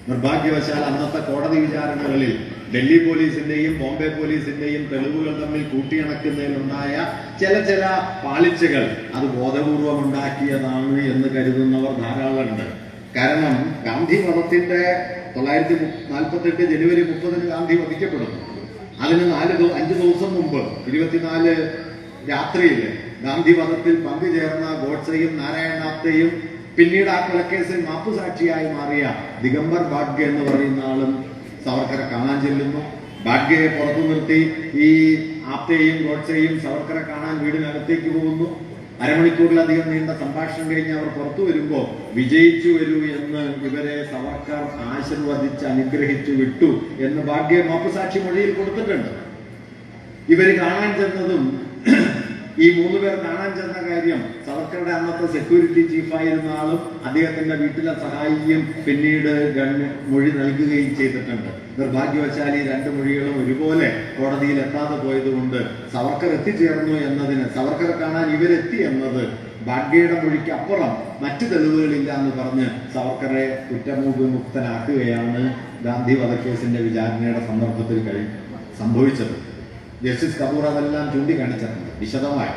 നിർഭാഗ്യവശാൽ അന്നത്തെ കോടതി വിചാരണകളിൽ ഡൽഹി പോലീസിന്റെയും ബോംബെ പോലീസിന്റെയും തെളിവുകൾ തമ്മിൽ കൂട്ടിയിണക്കുന്നതിലുണ്ടായ ചില പാളിച്ചകൾ അത് ബോധപൂർവം ഉണ്ടാക്കിയതാണ് എന്ന് കരുതുന്നവർ ധാരാളമുണ്ട്. കാരണം ഗാന്ധി വധത്തിന്റെ 1948 ജനുവരി 30 ഗാന്ധി വധിക്കപ്പെടുന്നു. അതിന് 5 ദിവസം മുമ്പ് 24 രാത്രിയിൽ ഗാന്ധി വധത്തിൽ പങ്കുചേർന്ന ഗോഡ്സെയും നാരായണാപ്തയും പിന്നീട് ആ കൊലക്കേസിൽ മാപ്പുസാക്ഷിയായി മാറിയ ദിഗംബർ ബാഡ്ഗെ എന്ന് പറയുന്ന ആളും സവർക്കറെ കാണാൻ ചെല്ലുന്നു. ബാഡ്ഗെയെ പുറത്തു നിർത്തി ഈ ആപ്തയെയും ഗോഡ്സെയും സവർക്കറെ കാണാൻ വീടിനകത്തേക്ക് പോകുന്നു. അരമണിക്കൂറിലധികം നീണ്ട സംഭാഷണം കഴിഞ്ഞ് അവർ പുറത്തു വരുമ്പോൾ വിജയിച്ചു വരൂ എന്ന് ഇവരെ സവർക്കർ ആശീർവദിച്ച് അനുഗ്രഹിച്ചു വിട്ടു എന്ന് ബാഡ്ഗെ മാപ്പുസാക്ഷി മൊഴിയിൽ കൊടുത്തിട്ടുണ്ട്. ഇവര് കാണാൻ ചെന്നതും ഈ 3 പേർ കാണാൻ ചെന്ന കാര്യം സവർക്കറുടെ അന്നത്തെ സെക്യൂരിറ്റി ചീഫായിരുന്ന ആളും അദ്ദേഹത്തിന്റെ വീട്ടിലെ സഹായിയും പിന്നീട് മൊഴി നൽകുകയും ചെയ്തിട്ടുണ്ട്. നിർഭാഗ്യവശാൽ ഈ 2 മൊഴികളും ഒരുപോലെ കോടതിയിൽ എത്താതെ പോയതുകൊണ്ട് സവർക്കർ എത്തിച്ചേർന്നു എന്നതിന്, സവർക്കറെ കാണാൻ ഇവരെത്തി എന്നത് ബാഡ്ഗെയുടെ മൊഴിക്ക് അപ്പുറം മറ്റു തെളിവുകളില്ല എന്ന് പറഞ്ഞ് സവർക്കറെ കുറ്റമുക്തനാക്കുകയാണ് ഗാന്ധി വധക്കേസിന്റെ വിചാരണയുടെ സന്ദർഭത്തിൽ സംഭവിച്ചത്. ജസ്റ്റിസ് കപൂർ അതെല്ലാം ചൂണ്ടിക്കാണിച്ചിട്ടുണ്ട് വിശദമായി.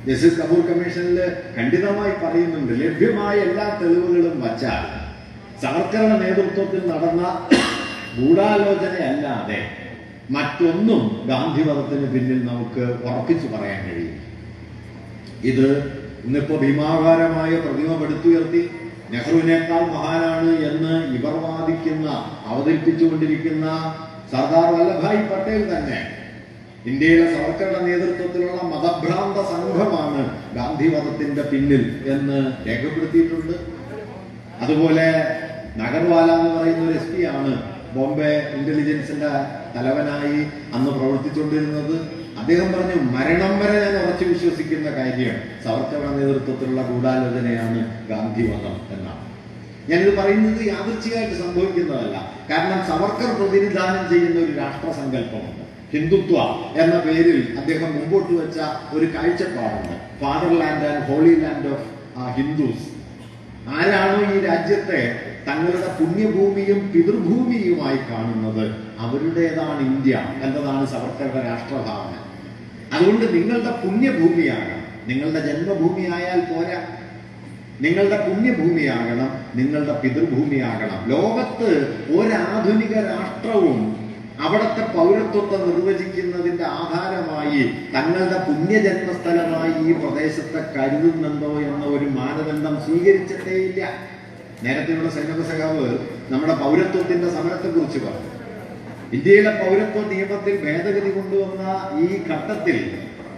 ജസ്റ്റിസ് കപൂർ കമ്മീഷനിൽ ഖണ്ഡിതമായി പറയുന്നുണ്ട്, ലഭ്യമായ എല്ലാ തെളിവുകളും വച്ചാൽ സവർക്കറുടെ നേതൃത്വത്തിൽ നടന്ന ഗൂഢാലോചനയല്ലാതെ മറ്റൊന്നും ഗാന്ധിവധത്തിന് പിന്നിൽ നമുക്ക് ഉറപ്പിച്ചു പറയാൻ കഴിയും. ഇത് ഇന്നിപ്പോ ഭീമാകാരമായ പ്രതിമ പടുത്തുയർത്തി നെഹ്റുവിനേക്കാൾ മഹാനാണ് എന്ന് ഇവർ വാദിക്കുന്ന, അവതരിപ്പിച്ചുകൊണ്ടിരിക്കുന്ന സർദാർ വല്ലഭായ് പട്ടേൽ തന്നെ ഇന്ത്യയിലെ സവർക്കറുടെ നേതൃത്വത്തിലുള്ള മതഭ്രാന്ത സംഘമാണ് ഗാന്ധിവധത്തിന്റെ പിന്നിൽ എന്ന് രേഖപ്പെടുത്തിയിട്ടുണ്ട്. അതുപോലെ നഗർവാല എന്ന് പറയുന്ന ഒരു SP ആണ് ബോംബെ ഇന്റലിജൻസിന്റെ തലവനായി അന്ന് പ്രവർത്തിച്ചുകൊണ്ടിരുന്നത്. അദ്ദേഹം പറഞ്ഞു, മരണം വരെ ഞാൻ ഉറച്ചു വിശ്വസിക്കുന്ന കാര്യം സവർക്കറുടെ നേതൃത്വത്തിലുള്ള ഗൂഢാലോചനയാണ് ഗാന്ധിവധം എന്നാണ്. ഞാനിത് പറയുന്നത് യാദൃച്ഛികമായിട്ട് സംഭവിക്കുന്നതല്ല. കാരണം സവർക്കർ പ്രതിനിധാനം ചെയ്യുന്ന ഒരു രാഷ്ട്രസങ്കല്പമുണ്ട്. ഹിന്ദുത്വ എന്ന പേരിൽ അദ്ദേഹം മുമ്പോട്ട് വെച്ച ഒരു കാഴ്ചപ്പാടുണ്ട്. Fatherland and holy land of Hindus. ആരാണോ ഈ രാജ്യത്തെ തങ്ങളുടെ പുണ്യഭൂമിയും പിതൃഭൂമിയുമായി കാണുന്നത് അവരുടേതാണ് ഇന്ത്യ എന്നതാണ് സവർക്കറുടെ രാഷ്ട്രഭാവന. അതുകൊണ്ട് നിങ്ങളുടെ പുണ്യഭൂമിയാകണം, നിങ്ങളുടെ ജന്മഭൂമിയായാൽ പോരാ, നിങ്ങളുടെ പുണ്യഭൂമിയാകണം, നിങ്ങളുടെ പിതൃഭൂമിയാകണം. ലോകത്ത് ഒരാധുനിക രാഷ്ട്രവും അവിടുത്തെ പൗരത്വത്തെ നിർവചിക്കുന്നതിന്റെ ആധാരമായി തങ്ങളുടെ പുണ്യജന്മസ്ഥലമായി ഈ പ്രദേശത്തെ കരുതുന്നുണ്ടോ എന്ന ഒരു മാനദണ്ഡം സ്വീകരിച്ചിട്ടേയില്ല. നേരത്തെയുള്ള സൈനിക സഖാവ് നമ്മുടെ പൗരത്വത്തിന്റെ സമരത്തെക്കുറിച്ച് പറഞ്ഞു. ഇന്ത്യയിലെ പൗരത്വ നിയമത്തിൽ ഭേദഗതി കൊണ്ടുവന്ന ഈ ഘട്ടത്തിൽ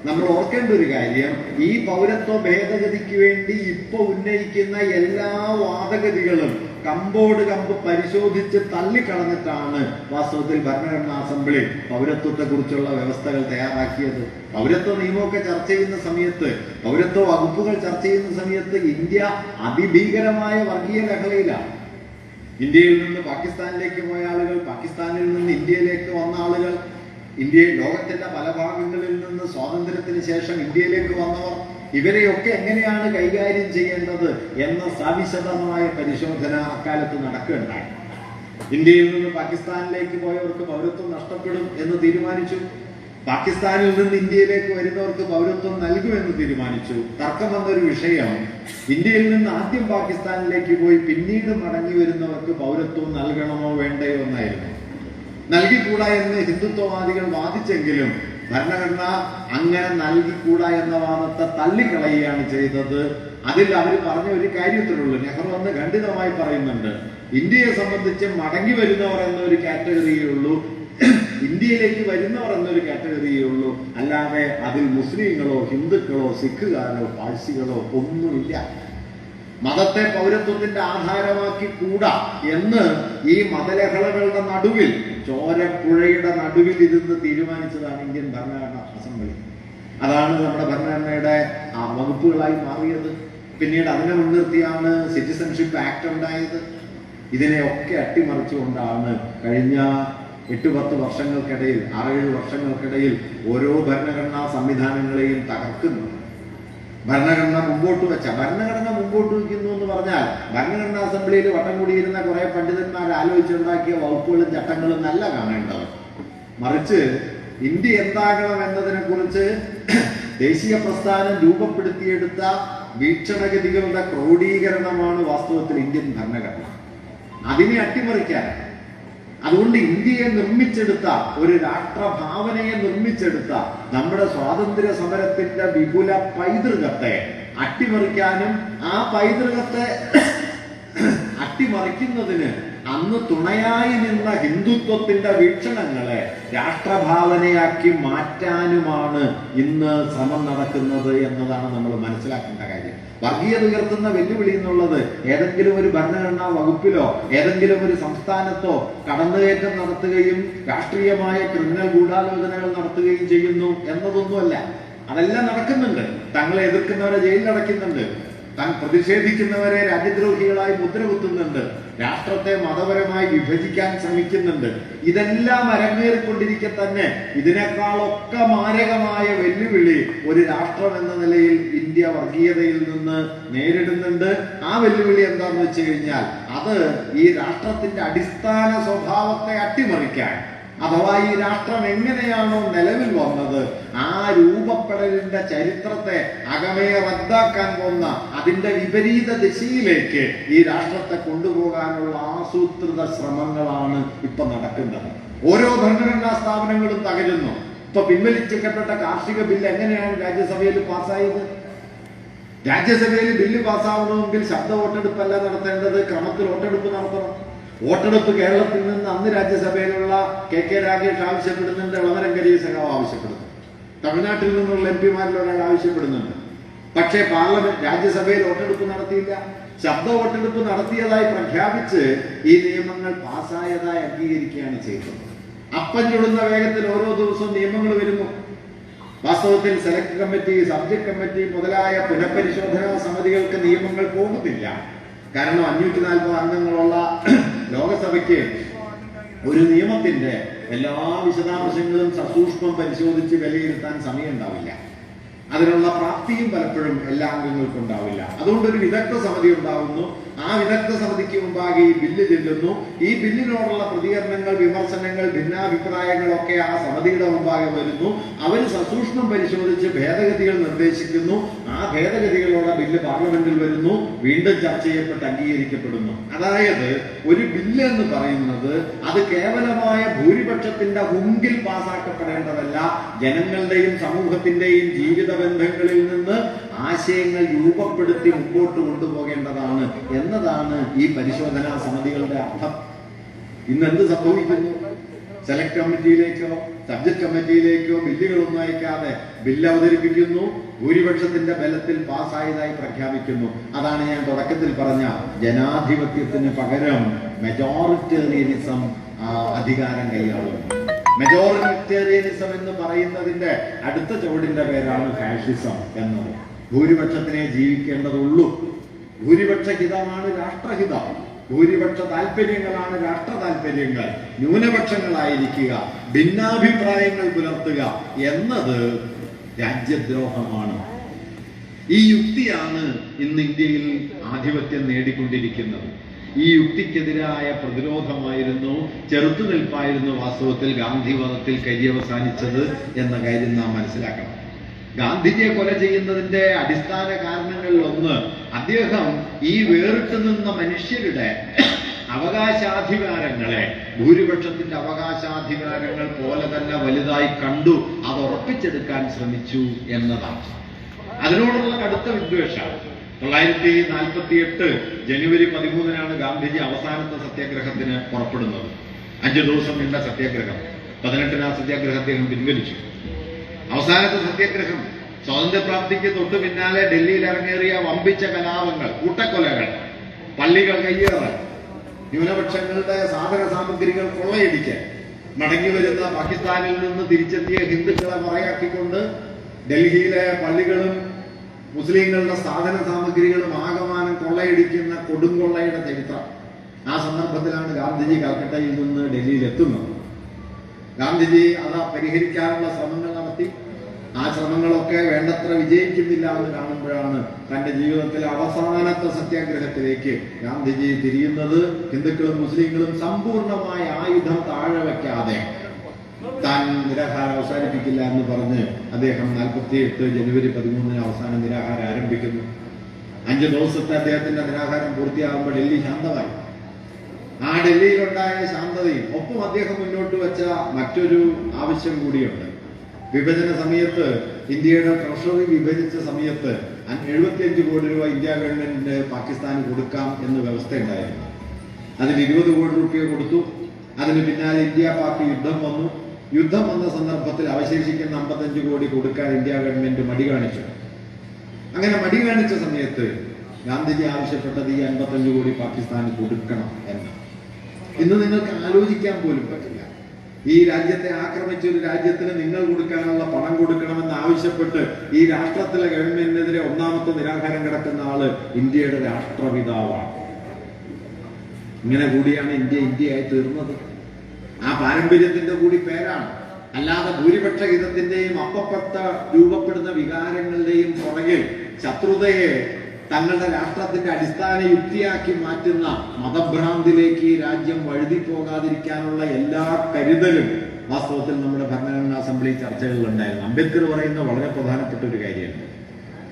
നമ്മൾ ഓർക്കേണ്ട ഒരു കാര്യം, ഈ പൗരത്വ ഭേദഗതിക്ക് വേണ്ടി ഇപ്പൊ ഉന്നയിക്കുന്ന എല്ലാ വാദഗതികളും കമ്പോട് കമ്പ് പരിശോധിച്ച് തള്ളിക്കളഞ്ഞിട്ടാണ് വാസ്തവത്തിൽ ഭരണഘടനാ അസംബ്ലി പൗരത്വത്തെ കുറിച്ചുള്ള വ്യവസ്ഥകൾ തയ്യാറാക്കിയത്. പൗരത്വ നിയമമൊക്കെ ചർച്ച ചെയ്യുന്ന സമയത്ത്, പൗരത്വ വകുപ്പുകൾ ചർച്ച ചെയ്യുന്ന സമയത്ത് ഇന്ത്യ അതിഭീകരമായ വർഗീയ ലഹളയിലാണ്. ഇന്ത്യയിൽ നിന്ന് പാകിസ്ഥാനിലേക്ക് പോയ ആളുകൾ, പാകിസ്ഥാനിൽ നിന്ന് ഇന്ത്യയിലേക്ക് വന്ന ആളുകൾ, ലോകത്തിന്റെ പല ഭാഗങ്ങളിൽ നിന്ന് സ്വാതന്ത്ര്യത്തിന് ശേഷം ഇന്ത്യയിലേക്ക് വന്നവർ, ഇവരെയൊക്കെ എങ്ങനെയാണ് കൈകാര്യം ചെയ്യേണ്ടത് എന്ന സവിശദമായ പരിശോധന അക്കാലത്ത് നടക്കുകയുണ്ടായി. ഇന്ത്യയിൽ നിന്ന് പാകിസ്ഥാനിലേക്ക് പോയവർക്ക് പൗരത്വം നഷ്ടപ്പെടും എന്ന് തീരുമാനിച്ചു. പാകിസ്ഥാനിൽ നിന്ന് ഇന്ത്യയിലേക്ക് വരുന്നവർക്ക് പൗരത്വം നൽകുമെന്ന് തീരുമാനിച്ചു. തർക്കം വന്നൊരു വിഷയം ഇന്ത്യയിൽ നിന്ന് ആദ്യം പാകിസ്ഥാനിലേക്ക് പോയി പിന്നീട് മടങ്ങി വരുന്നവർക്ക് പൗരത്വം നൽകണമോ വേണ്ടയോ എന്നായിരുന്നു. നൽകിക്കൂടാ എന്ന് ഹിന്ദുത്വവാദികൾ വാദിച്ചെങ്കിലും ഭരണഘടന അങ്ങനെ നൽകിക്കൂടാ എന്ന വാദത്തെ തള്ളിക്കളയുകയാണ് ചെയ്തത്. അതിൽ അവർ പറഞ്ഞ ഒരു കാര്യത്തിലുള്ളൂ, നെഹ്റു എന്ന് ഖണ്ഡിതമായി പറയുന്നുണ്ട്, ഇന്ത്യയെ സംബന്ധിച്ച് മടങ്ങി വരുന്നവർ എന്നൊരു കാറ്റഗറിയേ ഉള്ളൂ, ഇന്ത്യയിലേക്ക് വരുന്നവർ എന്നൊരു കാറ്റഗറിയേ ഉള്ളൂ, അല്ലാതെ അതിൽ മുസ്ലിങ്ങളോ ഹിന്ദുക്കളോ സിഖുകാരോ പാഴ്സികളോ ഒന്നുമില്ല. മതത്തെ പൗരത്വത്തിന്റെ ആധാരമാക്കി കൂടാ എന്ന് ഈ മതലഹളകളുടെ നടുവിൽ, ചോരപ്പുഴയുടെ നടുവിൽ ഇരുന്ന് തീരുമാനിച്ചതാണ് ഇന്ത്യൻ ഭരണഘടനാ അസംബ്ലി. അതാണ് നമ്മുടെ ഭരണഘടനയുടെ വകുപ്പുകളായി മാറിയത്. പിന്നീട് അതിനെ മുൻനിർത്തിയാണ് സിറ്റിസൺഷിപ്പ് ആക്ട് ഉണ്ടായത്. ഇതിനെയൊക്കെ അട്ടിമറിച്ചുകൊണ്ടാണ് കഴിഞ്ഞ 8-10 വർഷങ്ങൾക്കിടയിൽ, 6-7 വർഷങ്ങൾക്കിടയിൽ ഓരോ ഭരണഘടനാ സംവിധാനങ്ങളെയും തകർക്കുന്നത്. ഭരണഘടന മുമ്പോട്ട് വയ്ക്കുന്നു എന്ന് പറഞ്ഞാൽ ഭരണഘടനാ അസംബ്ലിയിൽ വട്ടം കൂടിയിരുന്ന കുറെ പണ്ഡിതന്മാർ ആലോചിച്ചുണ്ടാക്കിയ വകുപ്പുകളും ചട്ടങ്ങളും നല്ല കാണേണ്ടത്. മറിച്ച് ഇന്ത്യ എന്താകണം എന്നതിനെ കുറിച്ച് ദേശീയ പ്രസ്ഥാനം രൂപപ്പെടുത്തിയെടുത്ത വീക്ഷണഗതികളുടെ ക്രോഡീകരണമാണ് വാസ്തവത്തിൽ ഇന്ത്യൻ ഭരണഘടന. അതിനെ അട്ടിമറിക്കാനാണ്. അതുകൊണ്ട് ഇന്ത്യയെ നിർമ്മിച്ചെടുത്ത ഒരു രാഷ്ട്രഭാവനയെ നിർമ്മിച്ചെടുത്ത നമ്മുടെ സ്വാതന്ത്ര്യ സമരത്തിന്റെ വിപുല പൈതൃകത്തെ അട്ടിമറിക്കാനും ആ പൈതൃകത്തെ അട്ടിമറിക്കുന്നതിന് അന്ന് തുണയായി നിന്ന ഹിന്ദുത്വത്തിന്റെ വീക്ഷണങ്ങളെ രാഷ്ട്രഭാവനയാക്കി മാറ്റാനുമാണ് ഇന്ന് ശ്രമം നടക്കുന്നത് എന്നതാണ് നമ്മൾ മനസ്സിലാക്കേണ്ട കാര്യം. വർഗീയത ഉയർത്തുന്ന വെല്ലുവിളി എന്നുള്ളത് ഏതെങ്കിലും ഒരു ഭരണഘടനാ വകുപ്പിലോ ഏതെങ്കിലും ഒരു സംസ്ഥാനത്തോ കടന്നുകയറ്റം നടത്തുകയും രാഷ്ട്രീയമായ ക്രിമിനൽ ഗൂഢാലോചനകൾ നടത്തുകയും ചെയ്യുന്നു എന്നതൊന്നുമല്ല. അതെല്ലാം നടക്കുന്നുണ്ട്. തങ്ങളെ എതിർക്കുന്നവരെ ജയിലിലടയ്ക്കുന്നുണ്ട്, താൻ പ്രതിഷേധിക്കുന്നവരെ രാജ്യദ്രോഹികളായി മുദ്രകുത്തുന്നുണ്ട്, രാഷ്ട്രത്തെ മതപരമായി വിഭജിക്കാൻ ശ്രമിക്കുന്നുണ്ട്. ഇതെല്ലാം അരങ്ങേറിക്കൊണ്ടിരിക്കെ തന്നെ ഇതിനേക്കാളൊക്കെ മാരകമായ വെല്ലുവിളി ഒരു രാഷ്ട്രം എന്ന നിലയിൽ ഇന്ത്യ വർഗീയതയിൽ നിന്ന് നേരിടുന്നുണ്ട്. ആ വെല്ലുവിളി എന്താണെന്ന് വെച്ച് കഴിഞ്ഞാൽ അത് ഈ രാഷ്ട്രത്തിന്റെ അടിസ്ഥാന സ്വഭാവത്തെ അട്ടിമറിക്കാൻ, അഥവാ ഈ രാഷ്ട്രം എങ്ങനെയാണോ നിലവിൽ വന്നത് ആ രൂപപ്പെടലിന്റെ ചരിത്രത്തെ അകമേ റദ്ദാക്കാൻ പോകുന്ന അതിന്റെ വിപരീത ദിശയിലേക്ക് ഈ രാഷ്ട്രത്തെ കൊണ്ടുപോകാനുള്ള ആസൂത്രിത ശ്രമങ്ങളാണ് ഇപ്പൊ നടക്കുന്നത്. ഓരോ ഭരണഘടനാ സ്ഥാപനങ്ങളും തകരുന്നു. ഇപ്പൊ പിൻവലിക്കപ്പെട്ട കാർഷിക ബില്ല് എങ്ങനെയാണ് രാജ്യസഭയിൽ പാസ്സായത്? രാജ്യസഭയിൽ ബില്ല് പാസ്സാവണമെങ്കിൽ ശബ്ദ വോട്ടെടുപ്പല്ല നടത്തേണ്ടത്, ക്രമത്തിൽ വോട്ടെടുപ്പ് നടത്തണം. വോട്ടെടുപ്പ് കേരളത്തിൽ നിന്ന് അന്ന് രാജ്യസഭയിലുള്ള കെ രാഗേഷ് ആവശ്യപ്പെടുന്നുണ്ട്, ഇളമരങ്കരി സഖാവ് ആവശ്യപ്പെടുന്നു, തമിഴ്നാട്ടിൽ നിന്നുള്ള MP-മാരിൽ ഒരാൾ ആവശ്യപ്പെടുന്നുണ്ട്. പക്ഷേ രാജ്യസഭയിൽ വോട്ടെടുപ്പ് നടത്തിയില്ല. ശബ്ദ വോട്ടെടുപ്പ് നടത്തിയതായി പ്രഖ്യാപിച്ച് ഈ നിയമങ്ങൾ പാസ്സായതായി അംഗീകരിക്കുകയാണ് ചെയ്തത്. അപ്പം ചുടുന്ന വേഗത്തിൽ ഓരോ ദിവസവും നിയമങ്ങൾ വരുന്നു. വാസ്തവത്തിൽ സെലക്ട് കമ്മിറ്റി, സബ്ജക്ട് കമ്മിറ്റി മുതലായ പുനഃപരിശോധനാ സമിതികൾക്ക് നിയമങ്ങൾ പോകുന്നില്ല. കാരണം 540 അംഗങ്ങളുള്ള ലോകസഭയ്ക്ക് ഒരു നിയമത്തിന്റെ എല്ലാ വിശദാംശങ്ങളും സസൂക്ഷ്മം പരിശോധിച്ച് വിലയിരുത്താൻ സമയം ഉണ്ടാവില്ല. അതിനുള്ള പ്രാപ്തിയും പലപ്പോഴും എല്ലാ അംഗങ്ങൾക്കും ഉണ്ടാവില്ല. അതുകൊണ്ട് ഒരു വിദഗ്ധ സമിതി ഉണ്ടാവുന്നു. ആ വിദഗ്ധ സമിതിക്ക് മുമ്പാകെ ഈ ബില്ല് ചെല്ലുന്നു. ഈ ബില്ലിനോടുള്ള പ്രതികരണങ്ങൾ, വിമർശനങ്ങൾ, ഭിന്നാഭിപ്രായങ്ങളൊക്കെ ആ സമിതിയുടെ മുമ്പാകെ വരുന്നു. അവർ സസൂക്ഷ്മം പരിശോധിച്ച് ഭേദഗതികൾ നിർദ്ദേശിക്കുന്നു. ആ ഭേദഗതികളോടെ ബില്ല് പാർലമെന്റിൽ വരുന്നു, വീണ്ടും ചർച്ച ചെയ്യപ്പെട്ട് അംഗീകരിക്കപ്പെടുന്നു. അതായത് ഒരു ബില്ല് എന്ന് പറയുന്നത് അത് കേവലമായ ഭൂരിപക്ഷത്തിന്റെ മുമ്പിൽ പാസാക്കപ്പെടേണ്ടതല്ല, ജനങ്ങളുടെയും സമൂഹത്തിന്റെയും ജീവിത ബന്ധങ്ങളിൽ നിന്ന് ആശയങ്ങൾ രൂപപ്പെടുത്തി മുമ്പോട്ട് കൊണ്ടുപോകേണ്ടതാണ് എന്നതാണ് ഈ പരിശോധനാ സമിതികളുടെ അർത്ഥം. ഇന്ന് എന്ത് സംഭവിക്കുന്നു? സെലക്ട് കമ്മിറ്റിയിലേക്കോ സബ്ജക്ട് കമ്മിറ്റിയിലേക്കോ ബില്ലുകളൊന്നും അയക്കാതെ ബില്ല് അവതരിപ്പിക്കുന്നു, ഭൂരിപക്ഷത്തിന്റെ ബലത്തിൽ പാസ്സായതായി പ്രഖ്യാപിക്കുന്നു. അതാണ് ഞാൻ തുടക്കത്തിൽ പറഞ്ഞ ജനാധിപത്യത്തിന് പകരം മെജോറിറ്റേറിയനിസം അധികാരം കൈയാളുന്നു. മെജോറിറ്റേറിയനിസം എന്ന് പറയുന്നതിന്റെ അടുത്ത ചുവടിന്റെ പേരാണ് ഫാഷിസം എന്നത്. ഭൂരിപക്ഷത്തിനെ ജീവിക്കേണ്ടതുള്ളൂ. ഭൂരിപക്ഷ ഹിതമാണ് രാഷ്ട്രഹിതം, ഭൂരിപക്ഷ താല്പര്യങ്ങളാണ് രാഷ്ട്ര താല്പര്യങ്ങൾ. ന്യൂനപക്ഷങ്ങളായിരിക്കുക, ഭിന്നാഭിപ്രായങ്ങൾ പുലർത്തുക എന്നത് രാജ്യദ്രോഹമാണ്. ഈ യുക്തിയാണ് ഇന്ന് ഇന്ത്യയിൽ ആധിപത്യം നേടിക്കൊണ്ടിരിക്കുന്നത്. ഈ യുക്തിക്കെതിരായ പ്രതിരോധമായിരുന്നു, ചെറുത്തുനിൽപ്പായിരുന്നു വാസ്തവത്തിൽ ഗാന്ധിവാദത്തിൽ കരിയവസാനിച്ചത് എന്ന കാര്യം നാം മനസ്സിലാക്കണം. ഗാന്ധിജിയെ കൊല ചെയ്യുന്നതിന്റെ അടിസ്ഥാന കാരണങ്ങളിൽ ഒന്ന്, അദ്ദേഹം ഈ വേറിട്ട് നിന്ന മനുഷ്യരുടെ അവകാശാധികാരങ്ങളെ ഭൂരിപക്ഷത്തിന്റെ അവകാശാധികാരങ്ങൾ പോലെ തന്നെ വലുതായി കണ്ടു, അത് ഉറപ്പിച്ചെടുക്കാൻ ശ്രമിച്ചു എന്നതാണ്. അതിനോടുള്ള കടുത്ത വിദ്വേഷം 1948 ജനുവരി 13 ഗാന്ധിജി അവസാനത്തെ സത്യാഗ്രഹത്തിന് പുറപ്പെടുന്നത്. 5 ദിവസം നീണ്ട സത്യാഗ്രഹം. 18 സത്യാഗ്രഹം അദ്ദേഹം പിൻവലിച്ചു. അവസാനത്തെ സത്യാഗ്രഹം സ്വാതന്ത്ര്യപ്രാപ്തിക്ക് തൊട്ടു പിന്നാലെ ഡൽഹിയിൽ ഇറങ്ങേറിയ വമ്പിച്ച കലാപങ്ങൾ, കൂട്ടക്കൊലകൾ, പള്ളികൾ കയ്യേറാൻ, ന്യൂനപക്ഷങ്ങളുടെ സാധന സാമഗ്രികൾ കൊള്ളയടിച്ച് മടങ്ങി വരുന്ന പാകിസ്ഥാനിൽ നിന്ന് തിരിച്ചെത്തിയ ഹിന്ദുക്കളെ മറയാക്കിക്കൊണ്ട് ഡൽഹിയിലെ പള്ളികളും മുസ്ലിങ്ങളുടെ സാധന സാമഗ്രികളും ആകമാനം കൊള്ളയടിക്കുന്ന കൊടുങ്കൊള്ളയുടെ ചരിത്രം. ആ സന്ദർഭത്തിലാണ് ഗാന്ധിജി കൽക്കട്ടയിൽ നിന്ന് ഡൽഹിയിൽ എത്തുന്നത്. ഗാന്ധിജി അത് പരിഹരിക്കാനുള്ള ശ്രമങ്ങൾ നടത്തി. ആ ശ്രമങ്ങളൊക്കെ വേണ്ടത്ര വിജയിക്കുന്നില്ല എന്ന് കാണുമ്പോഴാണ് തന്റെ ജീവിതത്തിലെ അവസാനത്തെ സത്യാഗ്രഹത്തിലേക്ക് ഗാന്ധിജി തിരിയുന്നത്. ഹിന്ദുക്കളും മുസ്ലിങ്ങളും സമ്പൂർണമായ ആയുധം താഴെ വയ്ക്കാതെ താൻ നിരാഹാരം അവസാനിപ്പിക്കില്ല എന്ന് പറഞ്ഞ് അദ്ദേഹം 48 ജനുവരി 13 അവസാന നിരാഹാരം ആരംഭിക്കുന്നു. 5 ദിവസത്തെ അദ്ദേഹത്തിന്റെ നിരാഹാരം പൂർത്തിയാകുമ്പോൾ ഡൽഹി ശാന്തമായി. ആ ഡൽഹിയിലുണ്ടായ ശാന്തതയും ഒപ്പം അദ്ദേഹം മുന്നോട്ട് വെച്ച മറ്റൊരു ആവശ്യം കൂടിയുണ്ട്. വിഭജന സമയത്ത്, ഇന്ത്യയുടെ ട്രഷറി വിഭജിച്ച സമയത്ത് 75 കോടി രൂപ ഇന്ത്യ ഗവൺമെന്റിന് പാകിസ്ഥാന് കൊടുക്കാം എന്ന് വ്യവസ്ഥയുണ്ടായിരുന്നു. അതിൽ 20 കോടി രൂപ കൊടുത്തു. അതിന് പിന്നാലെ ഇന്ത്യ പാക് യുദ്ധം വന്നു. യുദ്ധം വന്ന സന്ദർഭത്തിൽ അവശേഷിക്കുന്ന 55 കോടി കൊടുക്കാൻ ഇന്ത്യ ഗവൺമെന്റ് മടി കാണിച്ചു. അങ്ങനെ മടി കാണിച്ച സമയത്ത് ഗാന്ധിജി ആവശ്യപ്പെട്ടത് ഈ 55 കോടി പാകിസ്ഥാന് കൊടുക്കണം എന്ന്. ഇന്ന് നിങ്ങൾക്ക് ആലോചിക്കാൻ പോലും പറ്റില്ല. ഈ രാജ്യത്തെ ആക്രമിച്ച ഒരു രാജ്യത്തിന് നിങ്ങൾ കൊടുക്കാനുള്ള പണം കൊടുക്കണമെന്ന് ആവശ്യപ്പെട്ട് ഈ രാഷ്ട്രത്തിലെ ഗവൺമെന്റിനെതിരെ ഒന്നാമത്തെ നിരാഹാരം കിടക്കുന്ന ആള് ഇന്ത്യയുടെ രാഷ്ട്രപിതാവാണ്. ഇങ്ങനെ കൂടിയാണ് ഇന്ത്യയായി തീർന്നത്. ആ പാരമ്പര്യത്തിന്റെ കൂടി പേരാണ്. അല്ലാതെ ഭൂരിപക്ഷ ഹിതത്തിന്റെയും അപ്പപ്പട്ട രൂപപ്പെടുന്ന വികാരങ്ങളുടെയും പുറകിൽ ശത്രുതയെ തങ്ങളുടെ രാഷ്ട്രത്തിന്റെ അടിസ്ഥാന യുക്തിയാക്കി മാറ്റുന്ന മതഭ്രാന്തിലേക്ക് ഈ രാജ്യം വഴുതിപ്പോകാതിരിക്കാനുള്ള എല്ലാ കരുതലും വാസ്തവത്തിൽ നമ്മുടെ ഭരണഘടനാ അസംബ്ലി ചർച്ചകളിലുണ്ടായിരുന്നു. അംബേദ്കർ പറയുന്ന വളരെ പ്രധാനപ്പെട്ട ഒരു കാര്യമാണ്.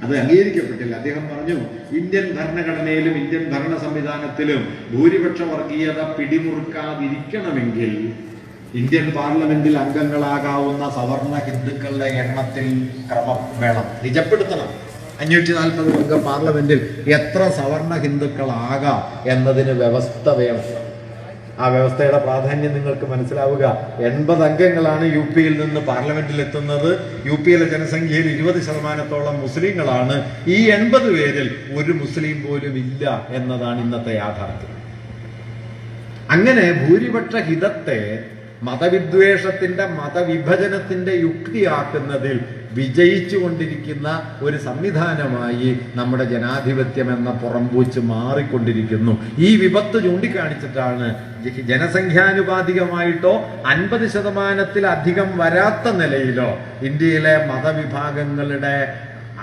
അത് അംഗീകരിക്കപ്പെട്ടില്ല. അദ്ദേഹം പറഞ്ഞു, ഇന്ത്യൻ ഭരണഘടനയിലും ഇന്ത്യൻ ഭരണ സംവിധാനത്തിലും ഭൂരിപക്ഷ വർഗീയത പിടിമുറുക്കാതിരിക്കണമെങ്കിൽ ഇന്ത്യൻ പാർലമെന്റിൽ അംഗങ്ങളാകാവുന്ന സവർണ ഹിന്ദുക്കളുടെ എണ്ണത്തിൽ ക്രമം വേണം, നിജപ്പെടുത്തണം. 540 അംഗ പാർലമെന്റിൽ എത്ര സവർണ ഹിന്ദുക്കളാകാം എന്നതിന് വ്യവസ്ഥ വേണം. ആ വ്യവസ്ഥയുടെ പ്രാധാന്യം നിങ്ങൾക്ക് മനസ്സിലാവുക. 80 അംഗങ്ങളാണ് യു പിയിൽ നിന്ന് പാർലമെന്റിൽ എത്തുന്നത്. യു പിയിലെ ജനസംഖ്യയിൽ 20% മുസ്ലിങ്ങളാണ്. ഈ 80 പേരിൽ ഒരു മുസ്ലിം പോലും ഇല്ല എന്നതാണ് ഇന്നത്തെ യാഥാർത്ഥ്യം. അങ്ങനെ ഭൂരിപക്ഷ ഹിതത്തെ മതവിദ്വേഷത്തിന്റെ, മതവിഭജനത്തിന്റെ യുക്തിയാക്കുന്നതിൽ വിജയിച്ചുകൊണ്ടിരിക്കുന്ന ഒരു സംവിധാനമായി നമ്മുടെ ജനാധിപത്യം എന്ന പുറംപൂച്ച് മാറിക്കൊണ്ടിരിക്കുന്നു. ഈ വിപത്ത് ചൂണ്ടിക്കാണിച്ചിട്ടാണ് ജനസംഖ്യാനുപാതികമായിട്ടോ 50%-ത്തിലധികം വരാത്ത നിലയിലോ ഇന്ത്യയിലെ മതവിഭാഗങ്ങളുടെ